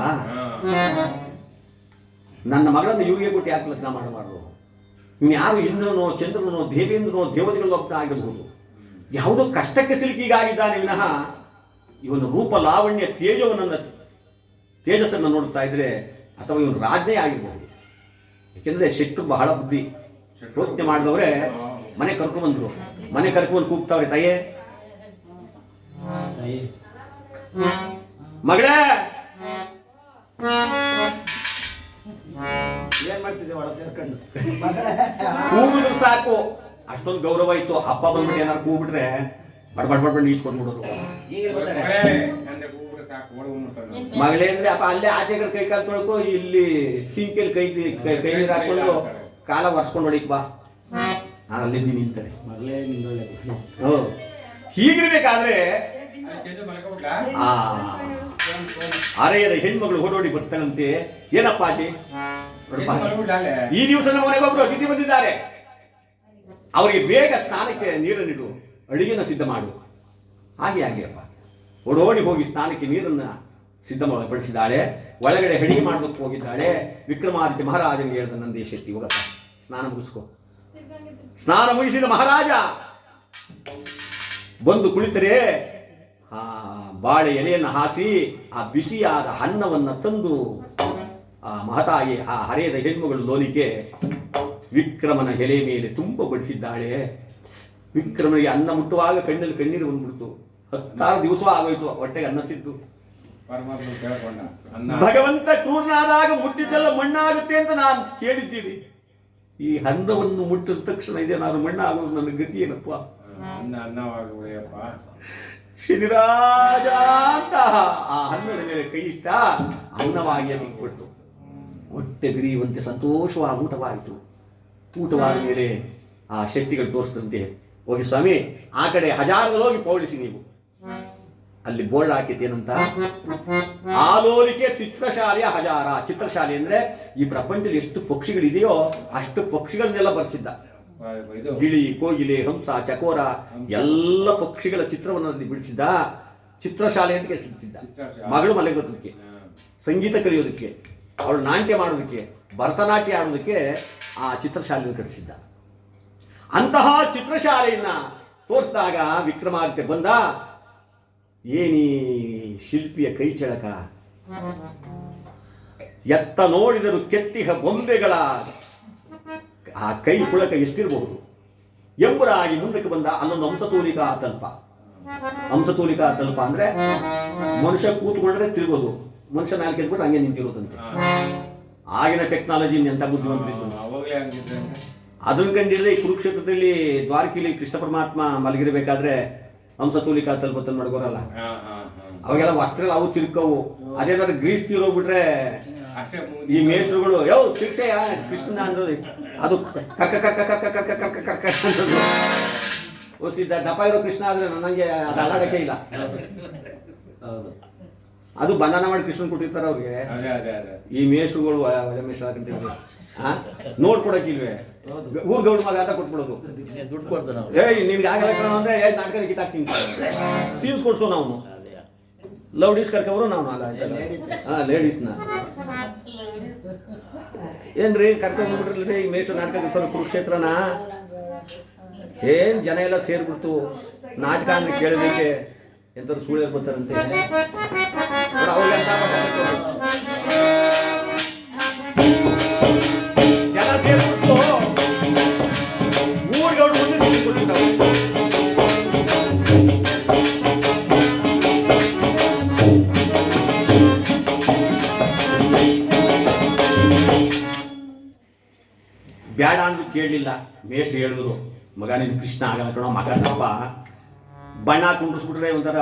ನನ್ನ ಮಗಳನ್ನು ಇವರಿಗೆ ಕೊಟ್ಟು ಯಾಕೆ ಲಗ್ನ ಮಾಡಬಾರ್ದು? ಇನ್ನು ಯಾರು ಇಂದ್ರನೋ ಚಂದ್ರನೋ ದೇವೇಂದ್ರನೋ ದೇವತೆಗಳ ಒಬ್ಬನ ಆಗಿರಬಹುದು. ಯಾವುದೋ ಕಷ್ಟಕ್ಕೆ ಸಿಲುಕಿಗಾಗಿದ್ದಾನೆ ವಿನಃ ಇವನ ರೂಪ ಲಾವಣ್ಯ ತೇಜಸ್ಸನ್ನು ನೋಡ್ತಾ ಇದ್ರೆ ಅಥವಾ ಇವನು ರಾಜ್ಞೆ ಆಗಿರ್ಬಹುದು. ಯಾಕೆಂದ್ರೆ ಶೆಟ್ಟರು ಬಹಳ ಬುದ್ಧಿ, ಯೋಚನೆ ಮಾಡಿದವ್ರೆ ಮನೆ ಕರ್ಕೊಂಡ್ಬಂದ್ರು. ಮನೆ ಕರ್ಕೊಂಡು ಕೂಗ್ತಾವ್ರೆ, ತಾಯೇ ಮಗಳೇ ಏನ್ ಮಾಡ್ತಿದ್ದೆ ಒಳಗೆ ಸೇರ್ಕೊಂಡು? ಕೂಗಿದ್ರು ಸಾಕು, ಅಷ್ಟೊಂದು ಗೌರವ ಇತ್ತು. ಅಪ್ಪ ಬಂದ್ಬಿಟ್ಟು ಏನಾರು ಕೂಗ್ಬಿಟ್ರೆ ಬಡ್ಬಡ್ ಈಸ್ಕೊಂಡ್ಬಿಡೋದು. ಮಗಳೇ ಅಂದ್ರೆ ಅಪ್ಪ ಅಲ್ಲೇ ಆಚೆ ಕಡೆ ಕೈ ಕಾಲು ತೊಳ್ಕೊ, ಇಲ್ಲಿ ಸಿಂಕಲ್ಲಿ ಕೈ ನೀರು ಹಾಕೊಂಡು ಕಾಲ ಒರ್ಸ್ಕೊಂಡು ಹೊಡಿಕ್ ಬಾ, ನಾನು ಅಲ್ಲಿದ್ದೀನಿ ನಿಂತಾರೆ. ಮಗಳೇ ನಿಂದೊಳ್ಳೆ. ಹೀಗಿರ್ಬೇಕಾದ್ರೆ ಆ ಅರೆಯರ ಹೆಣ್ಮಗಳು ಓಡೋಡಿ ಬರ್ತಾನಂತೆ. ಏನಪ್ಪ ಆಚೆ ಈ ದಿವಸ ನಮ್ಮ ಮನೆಗೊಬ್ರು ಅತಿಥಿ ಬಂದಿದ್ದಾರೆ, ಅವರಿಗೆ ಬೇಗ ಸ್ನಾನಕ್ಕೆ ನೀರನ್ನಿಡು, ಅಡಿಗೆನ ಸಿದ್ಧ ಮಾಡು. ಹಾಗೆ ಅಪ್ಪ ಓಡೋಡಿ ಹೋಗಿ ಸ್ನಾನಕ್ಕೆ ನೀರನ್ನ ಸಿದ್ಧ ಪಡಿಸಿದ್ದಾಳೆ. ಒಳಗಡೆ ಅಡಿಗೆ ಮಾಡೋದಕ್ಕೆ ಹೋಗಿದ್ದಾಳೆ. ವಿಕ್ರಮಾದಿತ್ಯ ಮಹಾರಾಜನಿಗೆ ಹೇಳಿದ ನಂದಯ್ಯ ಶೆಟ್ಟಿ, ಹೋಗಪ್ಪ ಸ್ನಾನ ಮುಗಿಸ್ಕೊ. ಸ್ನಾನ ಮುಗಿಸಿದ ಮಹಾರಾಜ ಬಂದು ಕುಳಿತರೆ ಆ ಬಾಳೆ ಎಲೆಯನ್ನು ಹಾಸಿ ಆ ಬಿಸಿಯಾದ ಅನ್ನವನ್ನು ತಂದು ಆ ಮಹತಾಯಿ ಆ ಹರೆಯದ ಹೆಣ್ಮಗಳು ಲೋಲಿಕೆ ವಿಕ್ರಮನ ಎಲೆ ಮೇಲೆ ತುಂಬ ಬಡಿಸಿದ್ದಾಳೆ. ವಿಕ್ರಮನಿಗೆ ಅನ್ನ ಮುಟ್ಟುವಾಗ ಕಣ್ಣಲ್ಲಿ ಕಣ್ಣೀರು ಬಂದ್ಬಿಡ್ತು. 16 ದಿವಸ ಆಗೋಯ್ತು ಹೊಟ್ಟೆಗೆ ಅನ್ನ ತಿದ್ದು. ಭಗವಂತ ಕ್ರೂರನಾದಾಗ ಮುಟ್ಟಿದ್ದೆಲ್ಲ ಮಣ್ಣಾಗುತ್ತೆ ಅಂತ ನಾನು ಕೇಳಿದ್ದೀನಿ. ಈ ಅನ್ನವನ್ನು ಮುಟ್ಟಿದ ತಕ್ಷಣ ಇದೆ ನಾನು ಮಣ್ಣಾಗೋದು, ನನ್ನ ಗತಿ ಏನಪ್ಪ? ಶ್ರೀರಾಜ ಅಂತ ಆ ಅನ್ನದ ಮೇಲೆ ಕೈ ಇಟ್ಟ, ಅನ್ನವಾಗಿಯೇ ಸಿಕ್ಬಿಡ್ತು. ಹೊಟ್ಟೆ ಬಿರಿಯುವಂತೆ ಸಂತೋಷವಾಗಿ ಊಟವಾಯಿತು. ಊಟವಾದ ಮೇಲೆ ಆ ಶೆಟ್ಟಿಗಳು ತೋರಿಸಿದಂತೆ, ಹೋಗಿ ಸ್ವಾಮಿ ಆ ಕಡೆ ಹಜಾರದಲ್ಲಿ ಹೋಗಿ ಪೌಳಿಸಿ ನೀವು. ಅಲ್ಲಿ ಬೋರ್ಡ್ ಹಾಕಿತೇನಂತ, ಆಲೋಲಿಕೆ ಚಿತ್ರಶಾಲೆಯ ಹಜಾರ. ಚಿತ್ರಶಾಲೆ ಅಂದ್ರೆ ಈ ಪ್ರಪಂಚದಲ್ಲಿ ಎಷ್ಟು ಪಕ್ಷಿಗಳಿದೆಯೋ ಅಷ್ಟು ಪಕ್ಷಿಗಳನ್ನೆಲ್ಲ ಬರ್ಸಿದ್ದ. ಗಿಳಿ, ಕೋಗಿಲೆ, ಹಂಸ, ಚಕೋರ ಎಲ್ಲ ಪಕ್ಷಿಗಳ ಚಿತ್ರವನ್ನು ಅಲ್ಲಿ ಬಿಡಿಸಿದ್ದ. ಚಿತ್ರಶಾಲೆ ಅಂತ ಹೆಸರಿಟ್ಟಿದ್ದ. ಮಗಳು ಮಲಗೋದಕ್ಕೆ, ಸಂಗೀತ ಕಲಿಯೋದಕ್ಕೆ, ಅವಳು ನಾಟ್ಯ ಮಾಡೋದಕ್ಕೆ, ಭರತನಾಟ್ಯ ಆಡೋದಕ್ಕೆ ಆ ಚಿತ್ರಶಾಲೆಯನ್ನು ಕಟ್ಟಿಸಿದ್ದ. ಅಂತಹ ಚಿತ್ರಶಾಲೆಯನ್ನ ತೋರಿಸಿದಾಗ ವಿಕ್ರಮಾದಿತ್ಯ ಬಂದ. ಏನಿ ಶಿಲ್ಪಿಯ ಕೈ ಚಳಕ, ಎತ್ತ ನೋಡಿದರು ಕೆತ್ತಿಹ ಬೊಂಬೆಗಳ ಆ ಕೈ ಪುಳಕ ಎಷ್ಟಿರಬಹುದು ಎಂಬುದಾಗಿ ಮುಂದಕ್ಕೆ ಬಂದ. ಅಲ್ಲೊಂದು ಹಂಸತೂಲಿಕಾ ತಲ್ಪ. ಹಂಸತೂಲಿಕಾ ತಲ್ಪ ಅಂದ್ರೆ ಮನುಷ್ಯ ಕೂತ್ಕೊಂಡ್ರೆ ತಿರುಗೋದು, ಮನುಷ್ಯ ಮೇಲೆ ಕೆತ್ಬಿಟ್ಟು ಹಂಗೆ ನಿಂತಿರೋದಂತೆ. ಆಗಿನ ಟೆಕ್ನಾಲಜಿ ಎಂತ ಬುದ್ಧಿವಂತರಿದ್ದು. ಅದನ್ನ ಕಂಡಿದ್ರೆ ಈ ಕುರುಕ್ಷೇತ್ರದಲ್ಲಿ ದ್ವಾರಕಿಲಿ ಕೃಷ್ಣ ಪರಮಾತ್ಮ ಮಲಗಿರಬೇಕಾದ್ರೆ ಹಂಸತೂಲಿಕಾ ತಲ್ಪತನ್ನು ಮಡಗೋರಲ್ಲ, ಅವಾಗೆಲ್ಲ ವಸ್ತ್ರ ಅವು ತಿರ್ಕವು. ಅದೇನಾದ್ರು ಗ್ರೀಸ್ ತೀರೋಗ್ಬಿಟ್ರೆ ಅಷ್ಟೇ ಈ ಮೇಷ್ಟ್ರುಗಳು ತಿರ್ಸೆಯ ಕೃಷ್ಣನ ಅಂದ್ರೆ ಅದು ಕರ್ಕ ಕರ್ಕ ಕರ್ಕ ಕರ್ಕ ಕರ್ಕ ಕರ್ಕ ಅನ್ನೋದು. ಸಿದ್ಧ ದಪ್ಪ ಇರೋ ಕೃಷ್ಣ ಆದ್ರೆ ನನಗೆ ಅದು ಅಲ್ಲಾಡಕ್ಕೆ ಇಲ್ಲ. ಹೌದು. ಅದು ಬಂಧನ ಮಾಡಿ ಕೃಷ್ಣನ್ ಕೊಟ್ಟಿರ್ತಾರೆ ಅವ್ರಿಗೆ. ಈ ಮೇಷ್ಟ್ರುಗಳು ಒಳ್ಳೆ ಮೇಷ್ಟ್ರು ಹಾಕಂತೀವಿ ನೋಡ್ಕೊಡಕ್ಕಿಲ್ವೇ, ಊರ್ ಗೌಡ ಮಗ ಅಂತ ಕೊಟ್ಬಿಡೋದು. ದುಡ್ಡು ಕೊಡ್ತಾನೆ ಅವ್ರು. ನಿನ್ಗೆ ಆಗಲ್ಲ ಅಂದ್ರೆ ನಾಟಕ ಕಿತ್ತಾಕ್ತೀನಿ ಸೀನ್ಸ್ ಕೊಡ್ಸೋ ನಾವು ಲೌಡೀಸ್ ಕರ್ಕವ್ರು ನಾವು ಲೇಡೀಸ್ನ ಏನ್ರಿ ಕರ್ಕೊಂಡ್ಬಿಟ್ರಲ್ರಿ ಈ ಮೇಷ ನಾಟಕ ದಿವಸ ಕುರುಕ್ಷೇತ್ರನ ಏನ್ ಜನ ಎಲ್ಲ ಸೇರ್ಬಿಡ್ತು ನಾಟಕ ಅಂದ್ರೆ ಕೇಳೋದಕ್ಕೆ ಎಂತ ಸುಳ್ಳು ಬರ್ತಾರಂತೆ. ಜನ ಸೇರ್ಬಿಟ್ಟು ಊರ್ಗೌಡು ಮುಂದೆ ನಿಂತ್ಬಿಟ್ಟು ನಾವು ಬ್ಯಾಡ ಅಂದ್ರೂ ಕೇಳಲಿಲ್ಲ. ಮೇಷ್ಟ್ರು ಹೇಳಿದ್ರು, ಮಗ ನೀನು ಕೃಷ್ಣ ಆಗಲ್ಲ ಕಣೋ, ಮಗ ತಪ್ಪ ಬಣ್ಣ ಕುಂಡ್ರಿಸ್ಬಿಟ್ರೆ ಒಂಥರ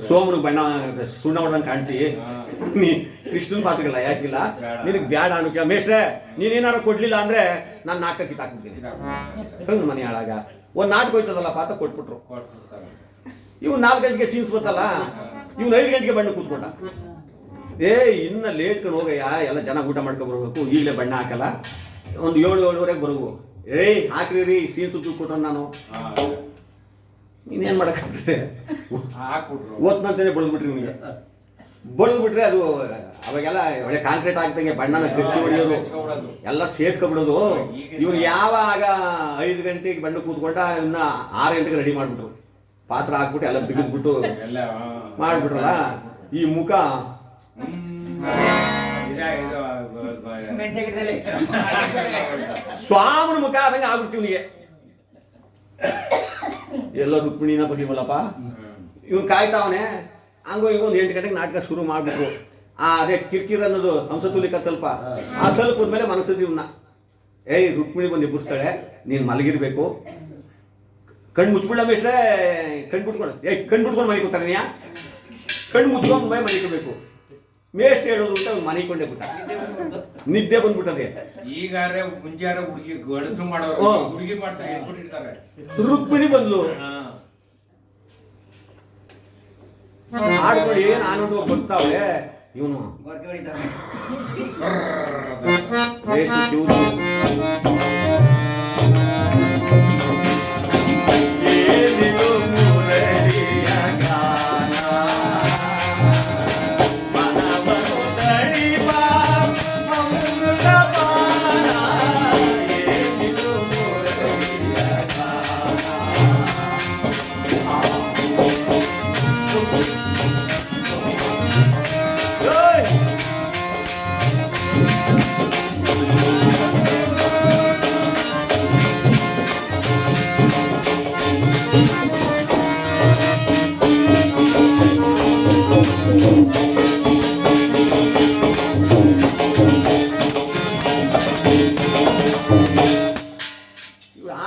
ಸೋಮನಿಗೆ ಬಣ್ಣ ಸುಣ್ಣ ಹೊಡೆದಂಗೆ ಕಾಣ್ತಿ, ನೀ ಕೃಷ್ಣನ ಪಾತ್ರಗಲ್ಲ ಯಾಕಿಲ್ಲ, ನಿನಗೆ ಬ್ಯಾಡ ಅನ್ನೋ ಮೇಷ್ಟ್ರೆ ನೀನೇನಾರು ಕೊಡ್ಲಿಲ್ಲ ಅಂದ್ರೆ ನಾನು ನಾಟಕ ಕಿತ್ತಾಕ್ಬಿಡ್ತೀನಿ ಕಂಡು ಮನೆ ಹಾಳಾಗ. ಒಂದು ನಾಟಕ ಹೋಯ್ತದಲ್ಲ ಪಾತ್ರ ಕೊಟ್ಬಿಟ್ರು. ಇವ್ 4 ಗಂಟೆಗೆ ಸೀನ್ಸ್ ಗೊತ್ತಲ್ಲ, ಇವ್ನು 5 ಗಂಟೆಗೆ ಬಣ್ಣ ಕೂತ್ಕೊಂಡ. ಇನ್ನು ಲೇಟ್ಕೊಂಡು ಹೋಗಯ್ಯ, ಎಲ್ಲ ಜನ ಊಟ ಮಾಡ್ಕೊಬರ್ಬೇಕು, ಈಗಲೇ ಬಣ್ಣ ಹಾಕಲ್ಲ, ಒಂದು 7-7:30 ಬರಗು. ಹಾಕ್ರಿ ರೀ ಸೀನ್ ಸುತ್ತು ಕೊಟ್ರ ನಾನು ಇನ್ನೇನು ಮಾಡೋಕ್ಕಾಗ್ತದೆ, ಓದ್ನಂತಾನೆ ಬಳ್ದ್ಬಿಟ್ರಿ ನಿಮಗೆ. ಬಳ್ದ್ಬಿಟ್ರೆ ಅದು ಅವಾಗೆಲ್ಲ ಒಳ್ಳೆ ಕಾಂಕ್ರೀಟ್ ಆಗ್ದಂಗೆ ಬಣ್ಣನ ಕಚ್ಚಿ ಹೊಡಿಯೋದು, ಎಲ್ಲ ಸೇರ್ಕೊಬಿಡೋದು. ಇವ್ನು ಯಾವಾಗ 5 ಗಂಟೆಗೆ ಬಣ್ಣ ಕೂತ್ಕೊಂಡ, ಇನ್ನ 6 ಗಂಟೆಗೆ ರೆಡಿ ಮಾಡಿಬಿಟ್ರು, ಪಾತ್ರ ಹಾಕ್ಬಿಟ್ಟು ಎಲ್ಲ ಬಿಗಿದ್ಬಿಟ್ಟು ಮಾಡಿಬಿಟ್ರಲ್ಲ. ಈ ಮುಖ ಸ್ವಾಮನ ಮುಖ ಆದಂಗೆ ಆಗ್ಬಿಡ್ತೀವಿ ನಿಮಗೆ. ಎಲ್ಲ ರುಕ್ಮಿಣಿನ ಬರಲಿವಲ್ಲಪ್ಪ, ಇವನು ಕಾಯ್ತಾವನೆ. ಹಂಗೋ ಈಗ ಒಂದು 8 ಗಂಟೆಗೆ ನಾಟಕ ಶುರು ಮಾಡಿಬಿಟ್ರು. ಅದೇ ಕಿರ್ಕಿರ್ ಅನ್ನೋದು ಹಂಸತೂಲಿಕ ತಲ್ಪ, ಆ ತಲುಪದ್ಮೇಲೆ ಮನಸ್ಸಿದ್ವಿ ಇವನ್ನ, ರುಕ್ಮಿಣಿ ಬಂದು ಎಬ್ಬರಿಸ್ತಾಳೆ, ನೀನು ಮಲಗಿರ್ಬೇಕು, ಕಣ್ಣು ಮುಚ್ಬಿಡ ಮೇಷ್ಟ್ರೆ, ಕಣ್ಣು ಬಿಟ್ಕೊಂಡು ಮನೆ ಕೂತಾರೆ ನೀ, ಕಣ್ಣು ಮುಚ್ಕೊಂಡು ಮಲಿಕೋಬೇಕು. ಮೇಷ್ಟ್ರು ಹೇಳೋದು ಅಂತ ಅವ್ನು ಮನೆಕೊಂಡೇ ಬಿಟ್ಟ, ನಿದ್ದೆ ಬಂದ್ಬಿಟ್ಟದೆ. ಈಗಾರೆ ಮುಂಜಾನೆ ಹುಡುಗಿ ಗಡಸು ಮಾಡೋರು ಹುಡುಗಿ ಮಾಡ್ತಾರೆ, ಎದ್ಬಿಟ್ಟಿರ್ತಾರೆ. ರುಕ್ಮಿಣಿ ಬಂದ್ಲು, ಆಡ್ಕೊಳ್ಳಿ ಏನು ಆನಂದ ಬರ್ತಾವೆ. ಇವನು ಎಷ್ಟು ಕಿವುದು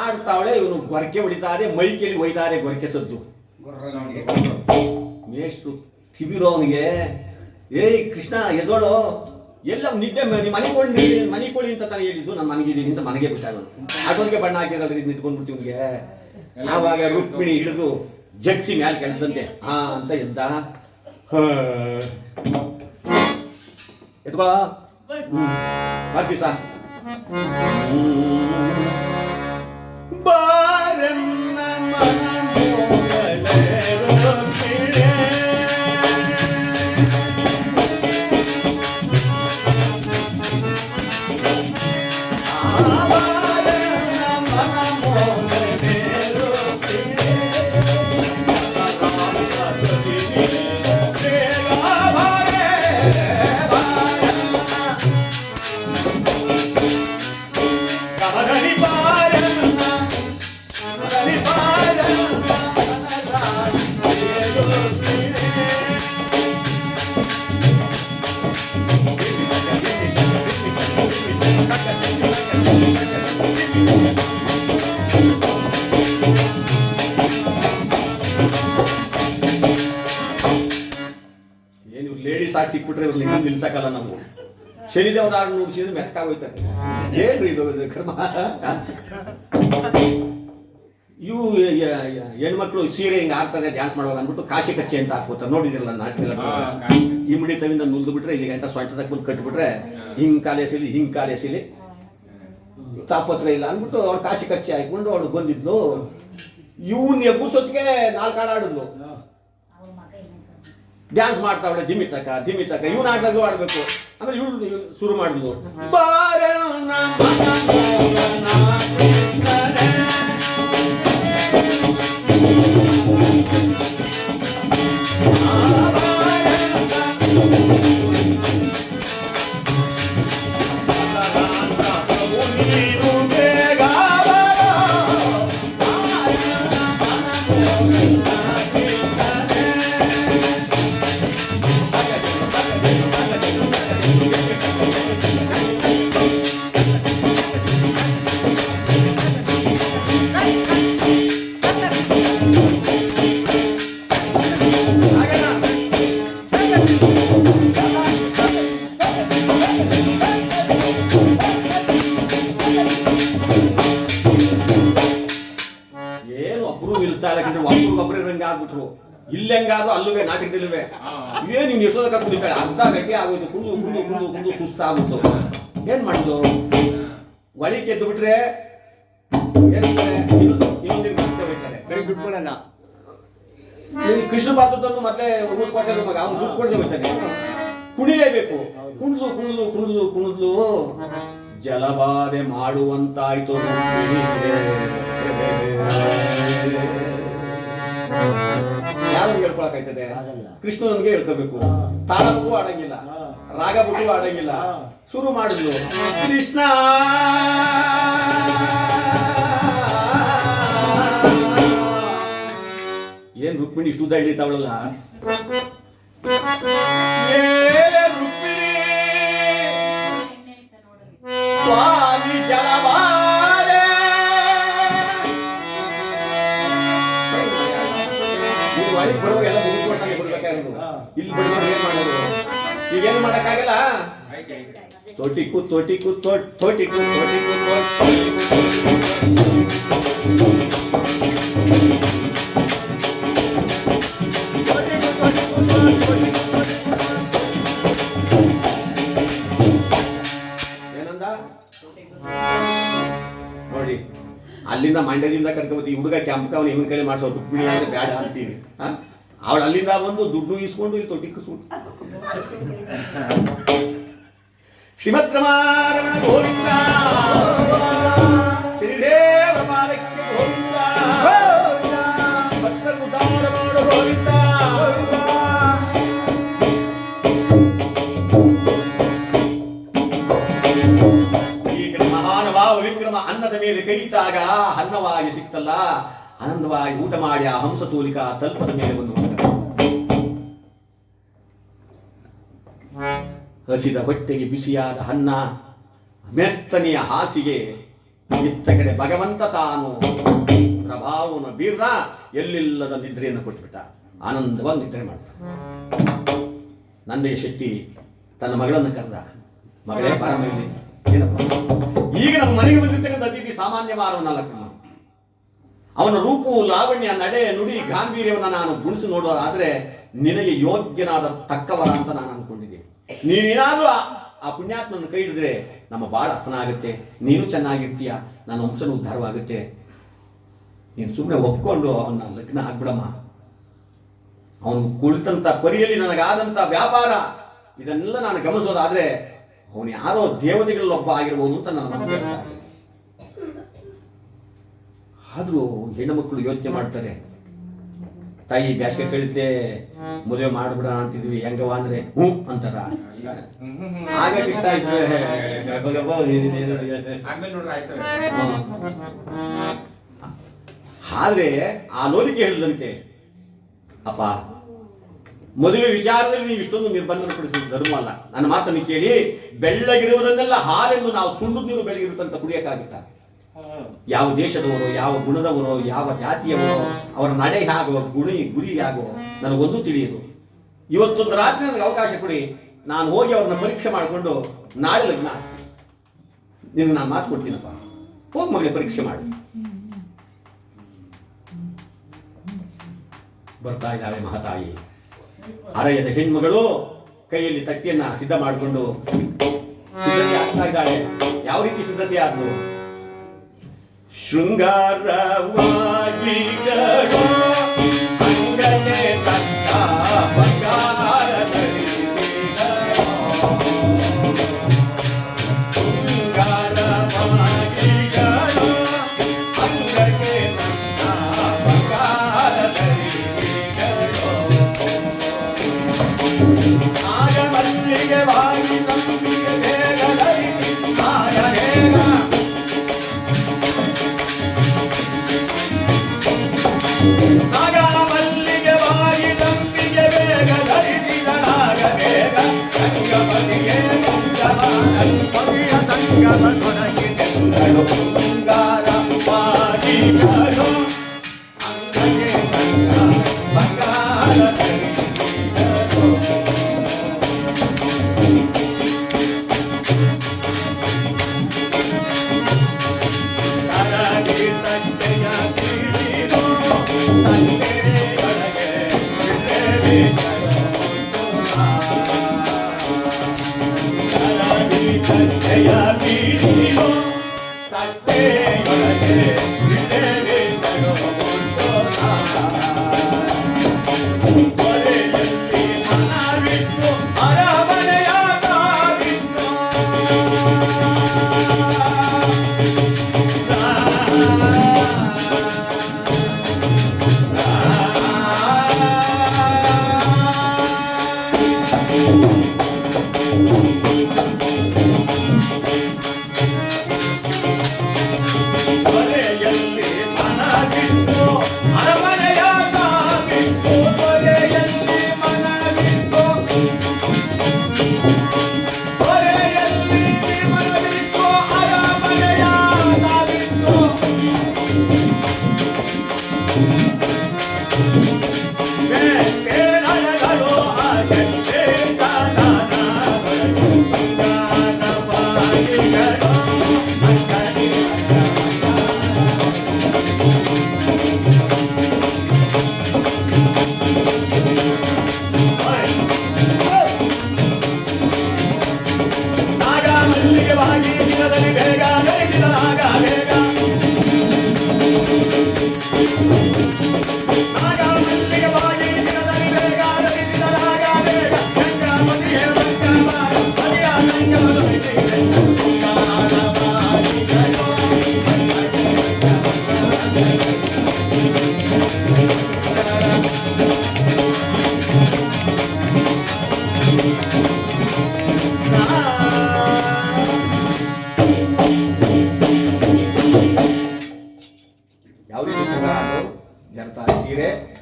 ಆಡ್ತಾವಳೆ. ಇವನು ಗೊರಕೆ ಹೊಡಿತಾರೆ, ಮೈಕೆಯಲ್ಲಿ ಒಯ್ತಾರೆ ಗೊರಕೆ ಸದ್ದು. ಮೇಷ್ಟ್ರು ತಿವಿರೋ ಅವನಿಗೆ, ಕೃಷ್ಣ ಎದೋಳು, ಎಲ್ಲ ನಿದ್ದೆ ಮನಿಕೊಳ್ಳಿ ಅಂತ ತಾನೇ ಹೇಳಿದ್ದು, ನಾನು ಮನಗಿದ್ದೀನಿ ಅಂತ ಮನೆಗೆ ಬಿಟ್ಟ. ಅದೊಂದಿಗೆ ಬಣ್ಣ ಹಾಕಿದ್ರಿ ನಿಂತ್ಕೊಂಡ್ಬಿಡ್ತೀವಿ ಇವನಿಗೆ. ಆವಾಗ ರುಕ್ಮಿಣಿ ಹಿಡಿದು ಜಗ್ಸಿ ಮ್ಯಾಲೆ ಕೆಳದಂತೆ ಅಂತ ಎದ್ದ. ಎತ್ಕೊಳ ಬರ್ಸಿ ಸಾ ಬಾರನ್ನ ಲೇಡೀಸ್ ಆಗಿ ಸಿಕ್ಬಿಟ್ರೆ ಇವ್ರು ಇನ್ನೂ ನಿಲ್ಸಕ್ಕಲ್ಲ ನಾವು. ಶನಿದೇವ್ರ ಆಗಿ ನುಡಿಸಿದ್ರೆ ಮೆತ್ತಕಾಗೋಯ್ತಾರೆ. ಏನ್ರಿ ಇದು ಕರ್ಮ. ಇವು ಹೆಣ್ಮಕ್ಳು ಸೀರೆ ಹಿಂಗೆ ಆಡ್ತಾರೆ ಡ್ಯಾನ್ಸ್ ಮಾಡುವಾಗ ಅಂದ್ಬಿಟ್ಟು ಕಾಶಿ ಕಚ್ಚೆ ಅಂತ ಹಾಕ್ಬೋತಾರೆ. ನೋಡಿದಿರಲ್ಲ ನಾಟಕ ಇಮಿಡಿ ತವಿಂದ ನುಲ್ದು ಬಿಟ್ರೆ ಇಲ್ಲಿ ಗಂಟ ಸ್ವಂಟ ತಕ್ಬಂದು ಕಟ್ಬಿಟ್ರೆ ಹಿಂಗೆ ಕಾಲೇಸಿಲಿ ಹಿಂಗೆ ಕಾಲೇಸಿಲಿ ತಾಪತ್ರ ಇಲ್ಲ ಅಂದ್ಬಿಟ್ಟು ಅವ್ಳು ಕಾಶಿ ಕಚ್ಚೆ ಹಾಕ್ಕೊಂಡು ಅವಳು ಬಂದಿದ್ಲು. ಇವನ್ ಎಬ್ಬಸೊತ್ತಿಗೆ 4 ಹಾಡು ಆಡಿದ್ಲು, ಡ್ಯಾನ್ಸ್ ಮಾಡ್ತಾವಳೆ ದಿಮ್ಮಿ ತಕ ಇವನ್ ಆಡ್ದಾಗೂ ಆಡ್ಬೇಕು. ಆಮೇಲೆ ಇವಳು ಶುರು ಮಾಡಿದ್ಲು ಆಗ್ಬಿಟ್ರು. ಇಲ್ಲೆಂಗಾದ್ರು ಅಲ್ಲುವೆ ನಾಟಕದಲ್ಲುವೆ ಏನ್ ನೀನ್ ಎಷ್ಟೋದ ಕುಡಿತಾಳೆ. ಅರ್ಧ ಗಂಟೆ ಆಗೋಯ್ತು, ಕುಂದು ಸುಸ್ತಾಗ್ಬಿಟ್ಟು ಏನ್ ಮಾಡುದು. ಒಳಿಕೆ ಎದ್ದು ಬಿಟ್ರೆ ಇನ್ನೊಂದಿನ ಮಸ್ತೆ ಹೋಗ್ತಾರೆ. ಕೃಷ್ಣ ಪಾತ್ರದನ್ನು ಮತ್ತೆ ಊರ್ ಕೊಟ್ಟರು ಮಗ ಅವ್ನು ದುಡ್ಡು ಕೊಡದೆ ಹೋಗ್ತಾನೆ. ಕುಣಿಲೇಬೇಕು. ಕುಣಿದ್ಲು ಜಲಬಾಧೆ ಮಾಡುವಂತಾಯ್ತು. ಯಾರು ಹೇಳ್ಕೊಳಕಾಯ್ತದೆ? ಕೃಷ್ಣನಿಗೆ ಹೇಳ್ಕೋಬೇಕು. ತಾಳ ಬಿಟ್ಟು ಆಡಂಗಿಲ್ಲ, ರಾಗ ಬಿಟ್ಟು ಆಡಂಗಿಲ್ಲ. ಶುರು ಮಾಡಿದ್ಲು ಕೃಷ್ಣ ಏನ್ ರುಕ್ಮಿಣಿ ಇಷ್ಟು ಉದ್ದ ಹಿಡಿತಾವಳಲ್ಲ. ರುಕ್ಮಿಣಿ ಸ್ವಾಮಿ ಜಲಬಾಧೆ ಒಳಗೆ ಬರುವಾಗ ಎಲ್ಲ ಮುಗಿಸ್ಕೊಟ್ಟಾಗೆ ಬಿಡ್ಬೇಕಾಗಿರೋದು. ಇಲ್ಲಿ ಬಡವರು ಏನ್ ಮಾಡೋದು? ಈಗೇನು ಮಾಡಕ್ಕಾಗಲ್ಲ. ತೋಟಿಕು ಏನಂದ ನೋಡಿ. ಅಲ್ಲಿಂದ ಮಂಡ್ಯದಿಂದ ಕರ್ಕೊಬತ್ತಿ ಹುಡುಗ ಕೆಂಪಕ ಅವನು ಇವನ್ ಕೈಲಿ ಮಾಡಿಸೋ ರುಕ್ಮಿಣಿ ಅಂದ್ರೆ ಬ್ಯಾಡ ಅಂತೀವಿ. ಅವಳು ಅಲ್ಲಿಂದ ಬಂದು ದುಡ್ಡು ಇಸ್ಕೊಂಡು ಇಲ್ಲಿ ತೊಟ್ಟಿಕ್ಕಿಸ್ಬಿಟ್ಟು ಶ್ರೀಮತ್ರಮಾರಮಣ ಗೋವಿಂದ ಶ್ರೀದೇವ ಪಾದಕ್ಕೆ ಗೋವಿಂದ ಭಕ್ತರ ಉದ್ಧಾರ ಮಾಡು ಗೋವಿಂದ. ವಿಕ್ರಮ ಅನ್ನದ ಮೇಲೆ ಕೈ ಇಟ್ಟಾಗ ಅನ್ನವಾಗಿ ಸಿಕ್ತಲ್ಲ, ಆನಂದವಾಗಿ ಊಟ ಮಾಡಿ ಆ ಹಂಸತೂಲಿಕಾ ತಲ್ಪದ ಮೇಲೆ ಬಂದು ಹಸಿದ ಹೊಟ್ಟೆಗೆ ಬಿಸಿಯಾದ ಅನ್ನ, ಮೆತ್ತನೆಯ ಹಾಸಿಗೆ. ಇತ್ತ ಕಡೆ ಭಗವಂತ ತಾನು ಪ್ರಭಾವವನ್ನು ಬೀರ್ದ ಎಲ್ಲಿಲ್ಲದ ನಿದ್ರೆಯನ್ನು ಕೊಟ್ಟುಬಿಟ್ಟ. ಆನಂದವಾಗಿ ನಿದ್ರೆ ಮಾಡ್ತ. ನಂದೇ ಶೆಟ್ಟಿ ತನ್ನ ಮಗಳನ್ನು ಕರೆದ. ಮಗಳೇ ಬಾರಮೇಲೆ ಏನಪ್ಪ, ಈಗ ನಮ್ಮ ಮನೆಗೆ ಬಂದಿರ್ತಕ್ಕಂಥ ಅತಿಥಿ ಸಾಮಾನ್ಯ ಮಾನವನಲ್ಲ. ಅವನ ರೂಪವು, ಲಾವಣ್ಯ, ನಡೆ, ನುಡಿ, ಗಾಂಭೀರ್ಯವನ್ನು ನಾನು ಗುಣಿಸಿ ನೋಡೋದಾದ್ರೆ ನಿನಗೆ ಯೋಗ್ಯನಾದ ತಕ್ಕವರ ಅಂತ ನಾನು ಅನ್ಕೊಂಡಿದ್ದೀನಿ. ನೀನೇನಾದ್ರೂ ಆ ಪುಣ್ಯಾತ್ಮನ ಕೈ ಹಿಡಿದ್ರೆ ನಮ್ಮ ಬಾಳ ಹಸನ ಆಗುತ್ತೆ, ನೀನು ಚೆನ್ನಾಗಿರ್ತೀಯ, ನನ್ನ ವಂಶನ ಉದ್ಧಾರವಾಗುತ್ತೆ. ನೀನು ಸುಮ್ಮನೆ ಒಪ್ಕೊಂಡು ಅವನ್ನ ಲಗ್ನ ಆಗ್ಬಿಡಮ್ಮ. ಅವನು ಕುಳಿತಂತ ಪರಿಯಲ್ಲಿ ನನಗಾದಂಥ ವ್ಯಾಪಾರ ಇದನ್ನೆಲ್ಲ ನಾನು ಗಮನಿಸೋದಾದ್ರೆ ಅವನು ಯಾರೋ ದೇವತೆಗಳಲ್ಲೊಬ್ಬ ಆಗಿರ್ಬೋದು ಅಂತ ನನ್ನ ಮನಸ್ಸು. ಆದರೂ ಹೆಣ್ಣು ಮಕ್ಕಳು ಯೋಚನೆ ಮಾಡ್ತಾರೆ, ತಾಯಿ ಬ್ಯಾಸ್ಗೆ ಕಳಿತೆ ಮದುವೆ ಮಾಡ್ಬಿಡ ಅಂತಿದ್ವಿ, ಹೆಂಗವ ಅಂದ್ರೆ ಹ್ಞೂ ಅಂತಾರ. ಆಗಕ್ಕೆ ಇಷ್ಟ ಆಯ್ತು. ಆದ್ರೆ ಆ ಲೋಲಿಕೆ ಹೇಳಿದಂತೆ, ಅಪ್ಪ ಮದುವೆ ವಿಚಾರದಲ್ಲಿ ನೀವು ಇಷ್ಟೊಂದು ನಿರ್ಬಂಧನ ಪಡಿಸುವುದು ಧರ್ಮ ಅಲ್ಲ. ನನ್ನ ಮಾತನ್ನು ಕೇಳಿ, ಬೆಳ್ಳಗಿರುವುದನ್ನೆಲ್ಲ ಹಾಲೆಂದು ನಾವು ಸುಣ್ಣದ ನೀರು ಬೆಳಗಿರುತ್ತಂತ ಕುಡಿಯಕ್ಕಾಗುತ್ತ? ಯಾವ ದೇಶದವರು, ಯಾವ ಗುಣದವರು, ಯಾವ ಜಾತಿಯವರು, ಅವರ ನಡೆ ಹೇಗೋ, ಗುರಿ ಹೇಗೋ ನನಗೊಂದು ತಿಳಿಯುದು. ಇವತ್ತೊಂದು ರಾತ್ರಿ ನನಗೆ ಅವಕಾಶ ಕೊಡಿ, ನಾನು ಹೋಗಿ ಅವ್ರನ್ನ ಪರೀಕ್ಷೆ ಮಾಡಿಕೊಂಡು ನಾಳೆ ಲಗ್ನ ನಿಮ್ಗೆ ನಾನು ಮಾತು ಕೊಡ್ತೀನಪ್ಪ. ಹೋಗಿ ಮಗಳಿಗೆ ಪರೀಕ್ಷೆ ಮಾಡಿ. ಬರ್ತಾ ಇದ್ದಾಳೆ ಮಹಾತಾಯಿ. ಅರಯದ ಹೆಣ್ಮಗಳು ಕೈಯಲ್ಲಿ ತಟ್ಟೆಯನ್ನ ಸಿದ್ಧ ಮಾಡಿಕೊಂಡು ಸಿದ್ಧತೆ ಆಗ್ತಾ ಇದ್ದಾಳೆ. ಯಾವ ರೀತಿ ಸಿದ್ಧತೆ ಆದ್ಲು? ಶೃಂಗಾರವಾಗಿ ಅಂಗನೆ ತಕ್ಕ ಬಂಗಾರ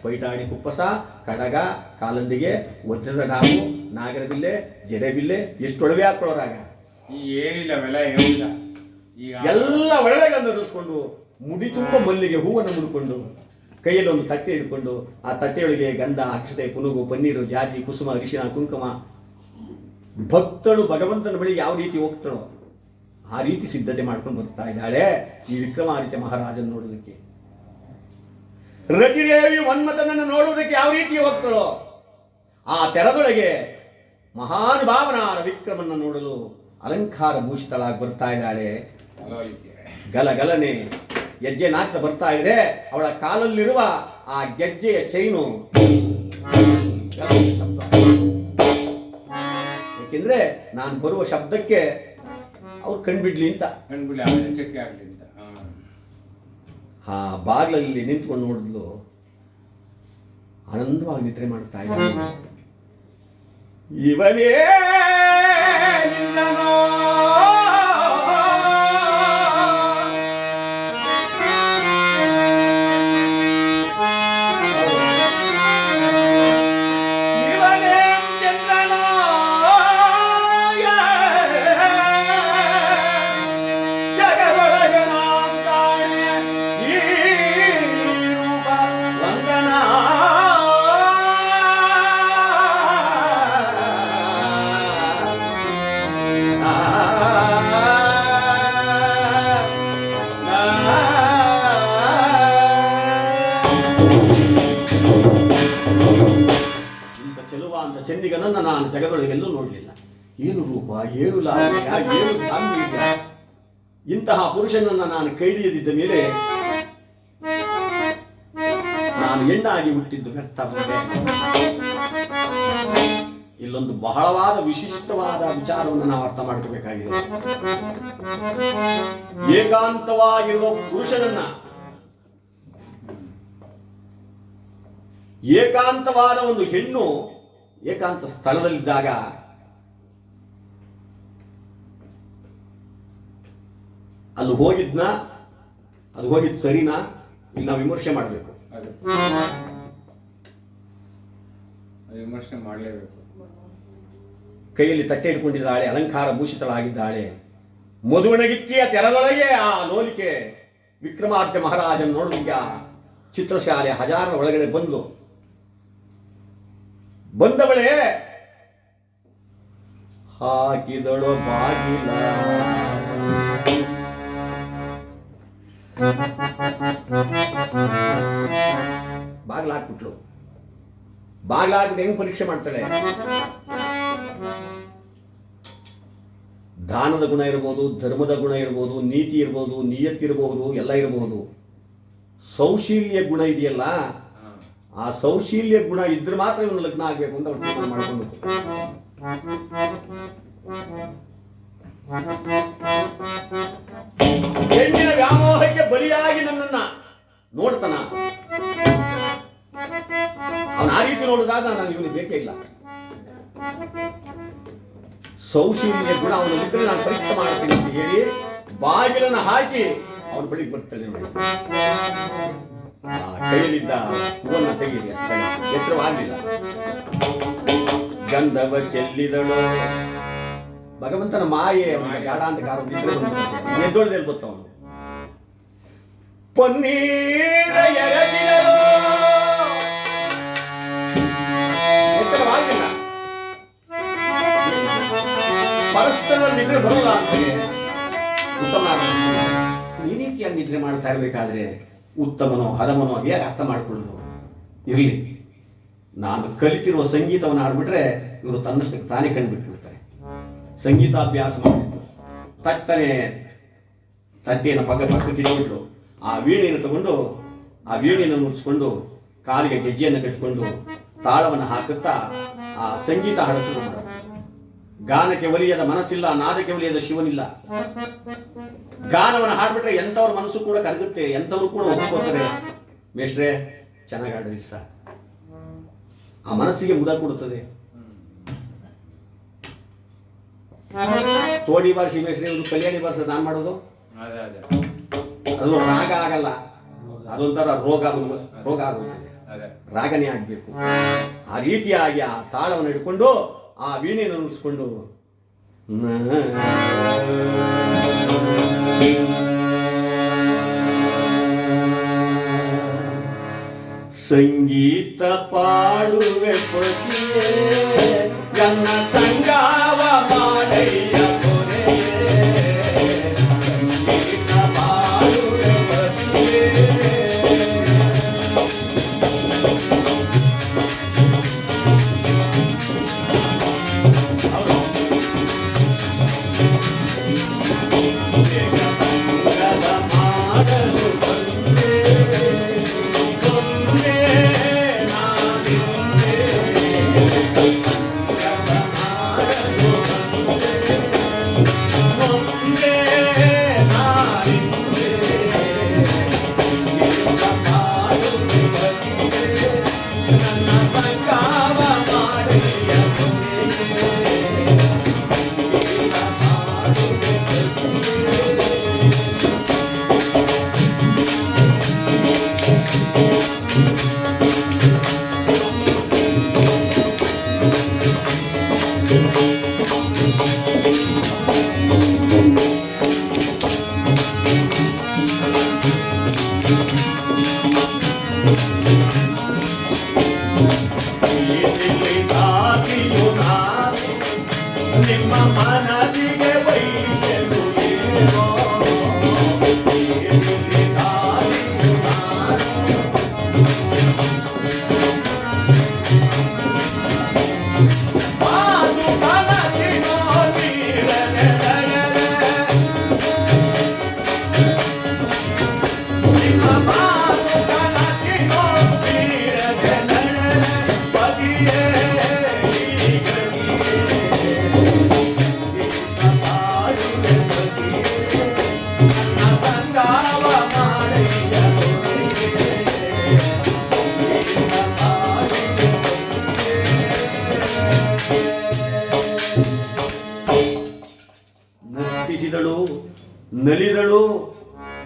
ಪೈಟಾಣಿ ಕುಪ್ಪಸ, ಕಡಗ, ಕಾಲಂದಿಗೆ, ವಜ್ರದ ಡಾಬು, ನಾಗರಬಿಲ್ಲೆ, ಜಡೆಬಿಲ್ಲೆ, ಎಷ್ಟು ಒಡವೆ ಹಾಕೊಳ್ಳೋರಾಗ ಏನಿಲ್ಲ ಅವೆಲ್ಲ ಏನಿಲ್ಲ. ಈಗ ಎಲ್ಲ ಒಳಗಂದು ಧರಿಸ್ಕೊಂಡು ಮುಡಿ ತುಂಬ ಮಲ್ಲಿಗೆ ಹೂವನ್ನು ಮುಡ್ಕೊಂಡು ಕೈಯಲ್ಲಿ ಒಂದು ತಟ್ಟೆ ಹಿಡ್ಕೊಂಡು ಆ ತಟ್ಟೆಯೊಳಗೆ ಗಂಧ, ಅಕ್ಷತೆ, ಪುನುಗು, ಪನ್ನೀರು, ಜಾಜಿ, ಕುಸುಮ, ಅರಿಶಿನ, ಕುಂಕುಮ. ಭಕ್ತಳು ಭಗವಂತನ ಬಳಿ ಯಾವ ರೀತಿ ಹೋಗ್ತಾಳೋ ಆ ರೀತಿ ಸಿದ್ಧತೆ ಮಾಡ್ಕೊಂಡು ಬರ್ತಾ ಇದ್ದಾಳೆ ಈ ವಿಕ್ರಮಾದಿತ್ಯ ಮಹಾರಾಜನ ನೋಡೋದಕ್ಕೆ. ರತಿದೇವಿ ಮನ್ಮಥನನ್ನು ನೋಡುವುದಕ್ಕೆ ಯಾವ ರೀತಿ ಹೋಗ್ತಾಳೋ ಆ ತೆರದೊಳಗೆ ಮಹಾನುಭಾವನಾದ ವಿಕ್ರಮನ್ನ ನೋಡಲು ಅಲಂಕಾರ ಭೂಷಿತಳಾಗಿ ಬರ್ತಾ ಇದ್ದಾಳೆ. ಗಲಗಲನೆ ಹೆಜ್ಜೆ ನಾಕ್ತ ಬರ್ತಾ ಇದ್ರೆ ಅವಳ ಕಾಲಲ್ಲಿರುವ ಆ ಗೆಜ್ಜೆಯ ಚೈನು ಶಬ್ದ. ಏಕೆಂದ್ರೆ ನಾನು ಬರುವ ಶಬ್ದಕ್ಕೆ ಅವ್ರು ಕಣ್ಬಿಡ್ಲಿ ಅಂತ, ಎಚ್ಚರಿಕೆ ಆಗ್ಲಿ ಅಂತ ಆ ಬಾಗ್ಲಲ್ಲಿ ನಿಂತ್ಕೊಂಡು ನೋಡಿದ್ಲು. ಆನಂದವಾಗಿ ನಿದ್ರೆ ಮಾಡ್ತಾ ಇದ್ದಾನೆ. ಇವನೇ ನಿನ್ನನೋ ಚೆನ್ನಿಗನನ್ನು ನಾನು ಜಗದೊಳಗೆಲ್ಲೂ ನೋಡಲಿಲ್ಲ. ಏನು ರೂಪ, ಏನು ಲಾವಣ್ಯ, ಏನು ಗಾಂಭೀರ್ಯ! ಇಂತಹ ಪುರುಷನನ್ನು ನಾನು ಕೈಹಿಡಿಯದಿದ್ದ ಮೇಲೆ ನಾನು ಹೆಣ್ಣಾಗಿ ಹುಟ್ಟಿದ್ದು ವ್ಯರ್ಥ ಬಂದೆ. ಇಲ್ಲೊಂದು ಬಹಳವಾದ ವಿಶಿಷ್ಟವಾದ ವಿಚಾರವನ್ನು ನಾವು ಅರ್ಥ ಮಾಡ್ಕೋಬೇಕಾಗಿದೆ. ಏಕಾಂತವಾಗಿರುವ ಪುರುಷನನ್ನ, ಏಕಾಂತವಾದ ಒಂದು ಹೆಣ್ಣು ಏಕಾಂತ ಸ್ಥಳದಲ್ಲಿದ್ದಾಗ ಅಲ್ಲಿ ಹೋಗಿದ್ನ, ಅದು ಹೋಗಿದ್ ಸರಿನಾ, ಇಲ್ಲಿ ನಾವು ವಿಮರ್ಶೆ ಮಾಡಬೇಕು. ವಿಮರ್ಶೆ ಮಾಡಲೇಬೇಕು. ಕೈಯಲ್ಲಿ ತಟ್ಟೆ ಇಟ್ಕೊಂಡಿದ್ದಾಳೆ, ಅಲಂಕಾರ ಭೂಷಿತಳಾಗಿದ್ದಾಳೆ. ಮಧುವಣಗಿತ್ತಿಯ ತೆರದೊಳಗೆ ಆ ಲೋಲಿಕೆ ವಿಕ್ರಮಾರ್ಜ ಮಹಾರಾಜನ ನೋಡಲಿಕ್ಕೆ ಆ ಚಿತ್ರಶಾಲೆ ಹಜಾರ ಒಳಗಡೆ ಬಂದವಳೇ ಹಾಕಿದಳು ಬಾಗಿಲ. ಬಾಗ್ಲಾಕ್ಬಿಟ್ಲು. ಬಾಗ್ಲಾಕ್ಬಿಟ್ಟು ಹೆಂಗ್ ಪರೀಕ್ಷೆ ಮಾಡ್ತಾಳೆ? ದಾನದ ಗುಣ ಇರಬಹುದು, ಧರ್ಮದ ಗುಣ ಇರಬಹುದು, ನೀತಿ ಇರಬಹುದು, ನಿಯತ್ತಿರಬಹುದು, ಎಲ್ಲ ಇರಬಹುದು. ಸೌಶೀಲ್ಯ ಗುಣ ಇದೆಯಲ್ಲ, ಆ ಸೌಶೀಲ್ಯ ಗುಣ ಇದ್ರೆ ಮಾತ್ರ ಇವನು ಲಗ್ನ ಆಗ್ಬೇಕು ಅಂತ ಅವ್ರು ತೀರ್ಮಾನ ಮಾಡ್ಕೊಂಡು ಹೆಣ್ಣಿನ ವ್ಯಾಮೋಹಕ್ಕೆ ಬಲಿಯಾಗಿ ನನ್ನನ್ನ ನೋಡ್ತಾನ. ಅವನು ಆ ರೀತಿ ನೋಡಿದಾಗ ನಾನು ಇವನಿಗೆ ಬೇಕೇ ಇಲ್ಲ. ಸೌಶೀಲ್ಯ ಗುಣ ಅವನಿದ್ರೆ ನಾನು ಪರೀಕ್ಷೆ ಮಾಡ್ತೀನಿ ಅಂತ ಹೇಳಿ ಬಾಗಿಲನ್ನು ಹಾಕಿ ಅವನ ಬಳಿಗೆ ಬರ್ತಾಳೆ. ನೋಡಿ, ಕೈಯಲ್ಲಿದ್ದ ಹೂವನ್ನು ತೆಗೀರಿ, ಅಷ್ಟೇ, ಎತ್ತರವಾಗಲಿಲ್ಲ. ಗಂಧವ ಚೆಲ್ಲಿದಳು. ಭಗವಂತನ ಮಾಯೆ ಅವನಿಗೆ ಗಾಢ ಅಂತ ಕಾರ ಎದ್ದೊಳ್ದಲ್ಲಿ ಗೊತ್ತವನು. ಪನ್ನೀರ ಎರಗಿದಳು. ಎತ್ತರವಾಗಿಲ್ಲ. ಪರಸ್ಪರ ನಿದ್ರೆ ಬರಲ್ಲ ಅಂತೇಳಿ ಉತ್ತಮ ಈ ರೀತಿಯಾಗಿ ನಿದ್ರೆ ಮಾಡ್ತಾ ಇರಬೇಕಾದ್ರೆ ಉತ್ತಮನೋ ಹದಮನೋ ಹೇಗೆ ಅರ್ಥ ಮಾಡ್ಕೊಳ್ಳೋದು ಇರಲಿ. ನಾನು ಕಲಿತಿರುವ ಸಂಗೀತವನ್ನು ಆಡ್ಬಿಟ್ರೆ ಇವರು ತನ್ನಷ್ಟಕ್ಕೆ ತಾನೇ ಕಂಡುಬಿಟ್ಬಿಡ್ತಾರೆ. ಸಂಗೀತಾಭ್ಯಾಸ ಮಾಡಿದ್ರು, ತಟ್ಟನೆ ತಟ್ಟೆಯನ್ನು ಪಕ್ಕಕ್ಕೆ ಇಟ್ಬಿಟ್ರು. ಆ ವೀಣೆಯನ್ನು ತಗೊಂಡು ಆ ವೀಣೆಯನ್ನು ನುಡಿಸ್ಕೊಂಡು ಕಾಲಿಗೆ ಗೆಜ್ಜೆಯನ್ನು ಕಟ್ಟಿಕೊಂಡು ತಾಳವನ್ನು ಹಾಕುತ್ತಾ ಆ ಸಂಗೀತ ಹಾಡುತ್ತಾ ಮಾಡೋದು. ಗಾನಕ್ಕೆ ಒಲಿಯದ ಮನಸ್ಸಿಲ್ಲ, ನಾದಕ್ಕೆ ಒಲಿಯದ ಶಿವನಿಲ್ಲ. ಗಾನವನ್ನು ಹಾಡ್ಬಿಟ್ರೆ ಎಂಥವ್ರ ಮನಸ್ಸು ಕೂಡ ಕರಗುತ್ತೆ, ಎಂಥವ್ರು ಕೂಡ ಒಪ್ಕೋತಾರೆ. ಮೇಷ್ಟ್ರೆ ಚೆನ್ನಾಗಿ ಹಾಡಿದ್ರಿ ಸರ್, ಆ ಮನಸ್ಸಿಗೆ ಮುದ ಕೊಡುತ್ತದೆ. ತೋಡಿ ಬಾರಿಸಿ ಮೇಷ್ಟ್ರೆ ಒಂದು ಕಲ್ಯಾಣಿ ಬಾರಿಸೋದು ನಾನು ಮಾಡೋದು, ಅದು ರಾಗ ಆಗಲ್ಲ, ಅದೊಂಥರ ರೋಗ ಆಗುತ್ತದೆ. ರಾಗನೇ ಆಗಬೇಕು. ಆ ರೀತಿಯಾಗಿ ಆ ತಾಳವನ್ನು ಹಿಡ್ಕೊಂಡು ಆ ವೀಣೆಯನ್ನು ನುಡಿಸ್ಕೊಂಡು ಸಂಗೀತ ಪಾಡುವೆ ಪತಿಯೇ ನನ್ನ ಸಂಗಾವ ಮಾಡಯ್ಯ ಕೊನೆಯೇ. ಸಂಗೀತ ಪಾಡುವೆ ಪತಿಯೇ ನರ್ತಿಸಿದಳು, ನಲಿದಳು,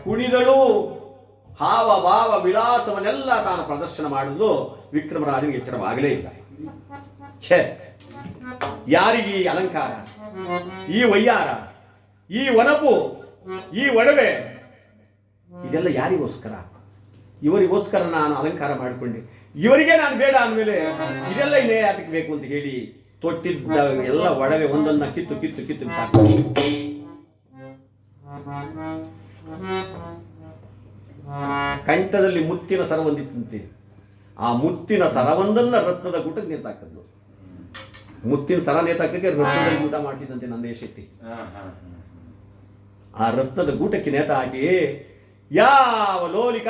ಕುಣಿದಳು, ಹಾವ ಭಾವ ವಿಲಾಸವನ್ನೆಲ್ಲ ತಾನು ಪ್ರದರ್ಶನ ಮಾಡಿದ್ಲು. ವಿಕ್ರಮರಾಜನಿಗೆ ಎಚ್ಚರವಾಗಲೇ ಇಲ್ಲ. ಛೇ, ಯಾರಿಗೆ ಈ ಅಲಂಕಾರ, ಈ ವಯ್ಯಾರ, ಈ ಒನಪು, ಈ ಒಡವೆ, ಇದೆಲ್ಲ ಯಾರಿಗೋಸ್ಕರ? ಇವರಿಗೋಸ್ಕರ ನಾನು ಅಲಂಕಾರ ಮಾಡಿಕೊಂಡೆ, ಇವರಿಗೆ ನಾನು ಬೇಡ ಅಂದಮೇಲೆ ಇದೆಲ್ಲ ಇನ್ನೇ ಅದಕ್ಕೆ ಬೇಕು ಅಂತ ಹೇಳಿ ತೊಟ್ಟಿದ್ದ ಎಲ್ಲ ಒಡವೆ ಒಂದನ್ನ ಕಿತ್ತು ಕಿತ್ತು ಕಿತ್ತು ಸಾಕು. ಕಂಠದಲ್ಲಿ ಮುತ್ತಿನ ಸರ ಒಂದಿತ್ತಂತೆ. ಆ ಮುತ್ತಿನ ಸರವೊಂದನ್ನ ರತ್ನದ ಗೂಟಕ್ಕೆ ನೇತಾಕದ್ದು. ಮುತ್ತಿನ ಸರ ನೇತಾಕಕ್ಕೆ ರತ್ನದಲ್ಲಿ ಗೂಟ ಮಾಡಿಸಿದಂತೆ ನಂದೇ ಶೆಟ್ಟಿ. ಆ ರತ್ನದ ಗೂಟಕ್ಕೆ ನೇತ ಹಾಕಿ, ಯಾವ ಲೋಲಿಕ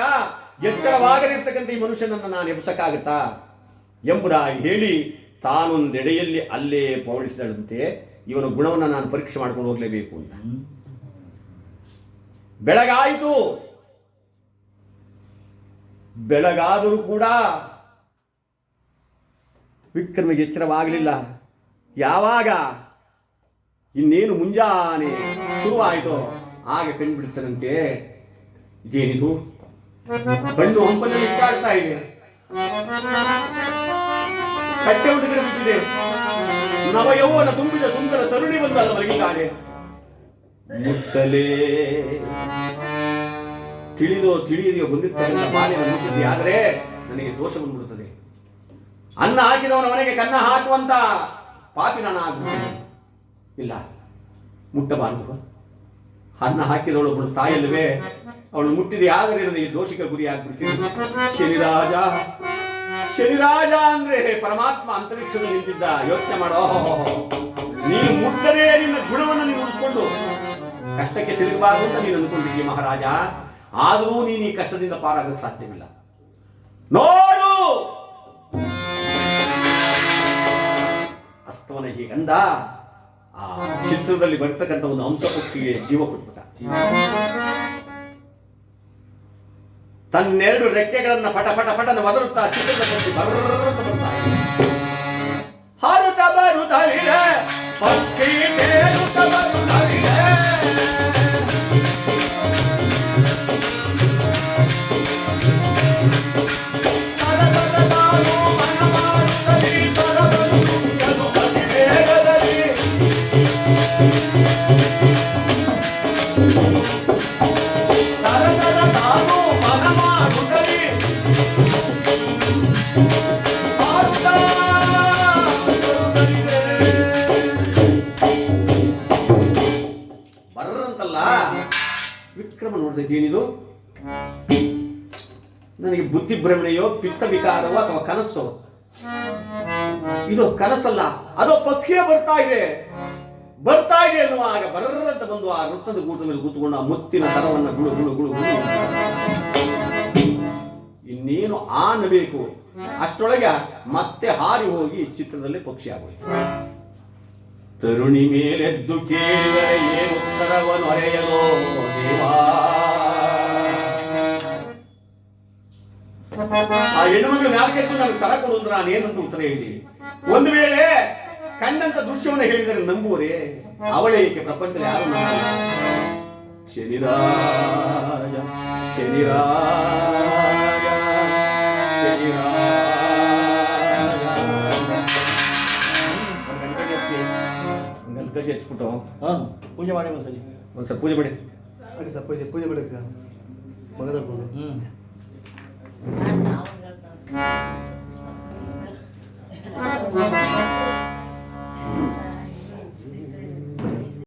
ಎಚ್ಚರವಾಗದಿರ್ತಕ್ಕಂಥ ಈ ಮನುಷ್ಯನನ್ನು ನಾನು ಎಬ್ಸಕ್ಕಾಗತ್ತಾ ಎಂಬುದಾಗಿ ಹೇಳಿ ತಾನೊಂದೆಡೆಯಲ್ಲಿ ಅಲ್ಲೇ ಪೌಳಿಸಿದಂತೆ ಇವನ ಗುಣವನ್ನು ನಾನು ಪರೀಕ್ಷೆ ಮಾಡ್ಕೊಂಡು ಹೋಗಲೇಬೇಕು ಅಂತ. ಬೆಳಗಾಯಿತು. ಬೆಳಗಾದರೂ ಕೂಡ ವಿಕ್ರಮಿಗೆ ಎಚ್ಚರವಾಗಲಿಲ್ಲ. ಯಾವಾಗ ಇನ್ನೇನು ಮುಂಜಾನೆ ಶುರುವಾಯಿತೋ ಆಗ ಕಂಡುಬಿಡ್ತಾರಂತೆ. ಜೇನಿದು ಕಣ್ಣು ಹಂಪಲ್ಲಿ ಇಟ್ಟಾಡ್ತಾ ಇದೆ, ಕಟ್ಟೆ ಹುಡುಗರ ಬಿಟ್ಟಿದೆ, ನವಯೌವನ ತುಂಬಿದ ಸುಂದರ ತರುಣಿ ಬಂದಲ್ಲ ಮಲಗಿದ್ದಾಳೆ. ಮುತ್ತಲೇ ತಿಳಿಯದೆಯೋ ಬಂದಿರ್ತಕ್ಕಂಥ ಬಾಲ್ಯ ಮುಟ್ಟಿದ್ದೆ, ಆದರೆ ನನಗೆ ದೋಷ ಬಂದ್ಬಿಡುತ್ತದೆ. ಅನ್ನ ಹಾಕಿದವನ ಮನೆಗೆ ಕನ್ನ ಹಾಕುವಂತ ಪಾಪಿ ನಾನು ಆಗ್ಬಿಡ್ತೀನಿ. ಇಲ್ಲ, ಮುಟ್ಟಬಾರದು. ಅನ್ನ ಹಾಕಿದವಳೊಬ್ಬಳು ತಾಯಲ್ವೇ, ಅವಳು ಮುಟ್ಟಿದೆ, ಆದರೆ ನನಗೆ ದೋಷಿಕ ಗುರಿ ಆಗ್ಬಿಡ್ತೀನಿ. ಶನಿರಾಜ, ಶನಿರಾಜ ಅಂದ್ರೆ ಪರಮಾತ್ಮ ಅಂತರಿಕ್ಷದಲ್ಲಿ ನಿಂತಿದ್ದ. ಯೋಚನೆ ಮಾಡೋ, ನೀನು ಮುಟ್ಟದೇ ನಿನ್ನ ಗುಣವನ್ನು ನೀನು ಉಳಿಸ್ಕೊಂಡು ಕಷ್ಟಕ್ಕೆ ಸಿಲುಕಬಾರದು ಅಂತ ನೀನು ಅನ್ಕೊಂಡಿದ್ದೀಯ ಮಹಾರಾಜ. ಆದರೂ ನೀನು ಈ ಕಷ್ಟದಿಂದ ಪಾರಾಗಕ್ಕೆ ಸಾಧ್ಯವಿಲ್ಲ. ನೋಡು, ಅಸ್ತವನ ಹೀಗಂದ. ಆ ಚಿತ್ರದಲ್ಲಿ ಬರ್ತಕ್ಕಂಥ ಒಂದು ಹಂಸ ಪಕ್ಷಿಗೆ ಜೀವ ಕೊಟ್ಬಿಟ್ಟ. ತನ್ನೆರಡು ರೆಕ್ಕೆಗಳನ್ನ ಪಟ ಪಟ ಪಟನ ಒದರುತ್ತಾ ಚಿತ್ರದ ಪಕ್ಷಿ ಬರ್ತಾ ಹಾರುತ್ತಾ ಬರುತ್ತಲಿದೆ, ಪಕ್ಷಿ ತೇಲುತ್ತಾ ಬರುತ್ತಲಿದೆ. ವಿಕ್ರಮ ನೋಡಿದೈತಿ, ಏನಿದು? ನನಗೆ ಬುದ್ಧಿ ಭ್ರಮಣೆಯೋ ಪಿತ್ತ ವಿಕಾರವೋ ಅಥವಾ ಕನಸೋ? ಇದು ಕನಸಲ್ಲ, ಅದು ಪಕ್ಷಿಯೇ ಬರ್ತಾ ಇದೆ ಎನ್ನುವಾಗ ಬರ್ರಂತ ಬಂದು ಆ ವೃತ್ತದ ಗೂಟದ ಮೇಲೆ ಕೂತ್ಕೊಂಡು ಆ ಮುತ್ತಿನ ಸರವನ್ನ ಗುಳು ಗುಳು ಗುಳು ಗುಳು. ಇನ್ನೇನು ಆನಬೇಕು, ಅಷ್ಟರೊಳಗೆ ಮತ್ತೆ ಹಾರಿ ಹೋಗಿ ಚಿತ್ರದಲ್ಲಿ ಪಕ್ಷಿ ಆಗೋಯ್ತು. ತರುಣಿ ಮೇಲೆದ್ದು ಕೇಳಿದರೆ ಏನು ಉತ್ತರವನ್ನು ಅರೆಯಲೋ ದೇವಾ. ಆ ಹೆಣ್ಣುಮಗಳು ಮ್ಯಾಲ್ಕೆದ್ದು ನನಗೆ ಸರ ಕೊಡುವುದು, ನಾನೇನಂತ ಉತ್ತರ ಹೇಳಿ? ಒಂದು ವೇಳೆ ಕಂಡಂತ ದೃಶ್ಯವನ್ನು ಹೇಳಿದರೆ ನಂಬುವರೇ? ಅವಳೇ ಏಕೆ ಪ್ರಪಂಚದಲ್ಲಿ ಯಾರು ನಂಬಲ್ಲ? ಶನಿರಾಜ ಶನಿರಾಜ ಗಂಟೆ ಹಚ್ಬಿಟ್ಟು ಪೂಜೆ ಮಾಡಿ ಒಂದ್ಸಲಿ ಒಂದ್ಸಲ ಪೂಜೆ ಮಾಡಿ. ಪೂಜೆ ಮಾಡಕ್ಕ ಮಗದ ನಾವು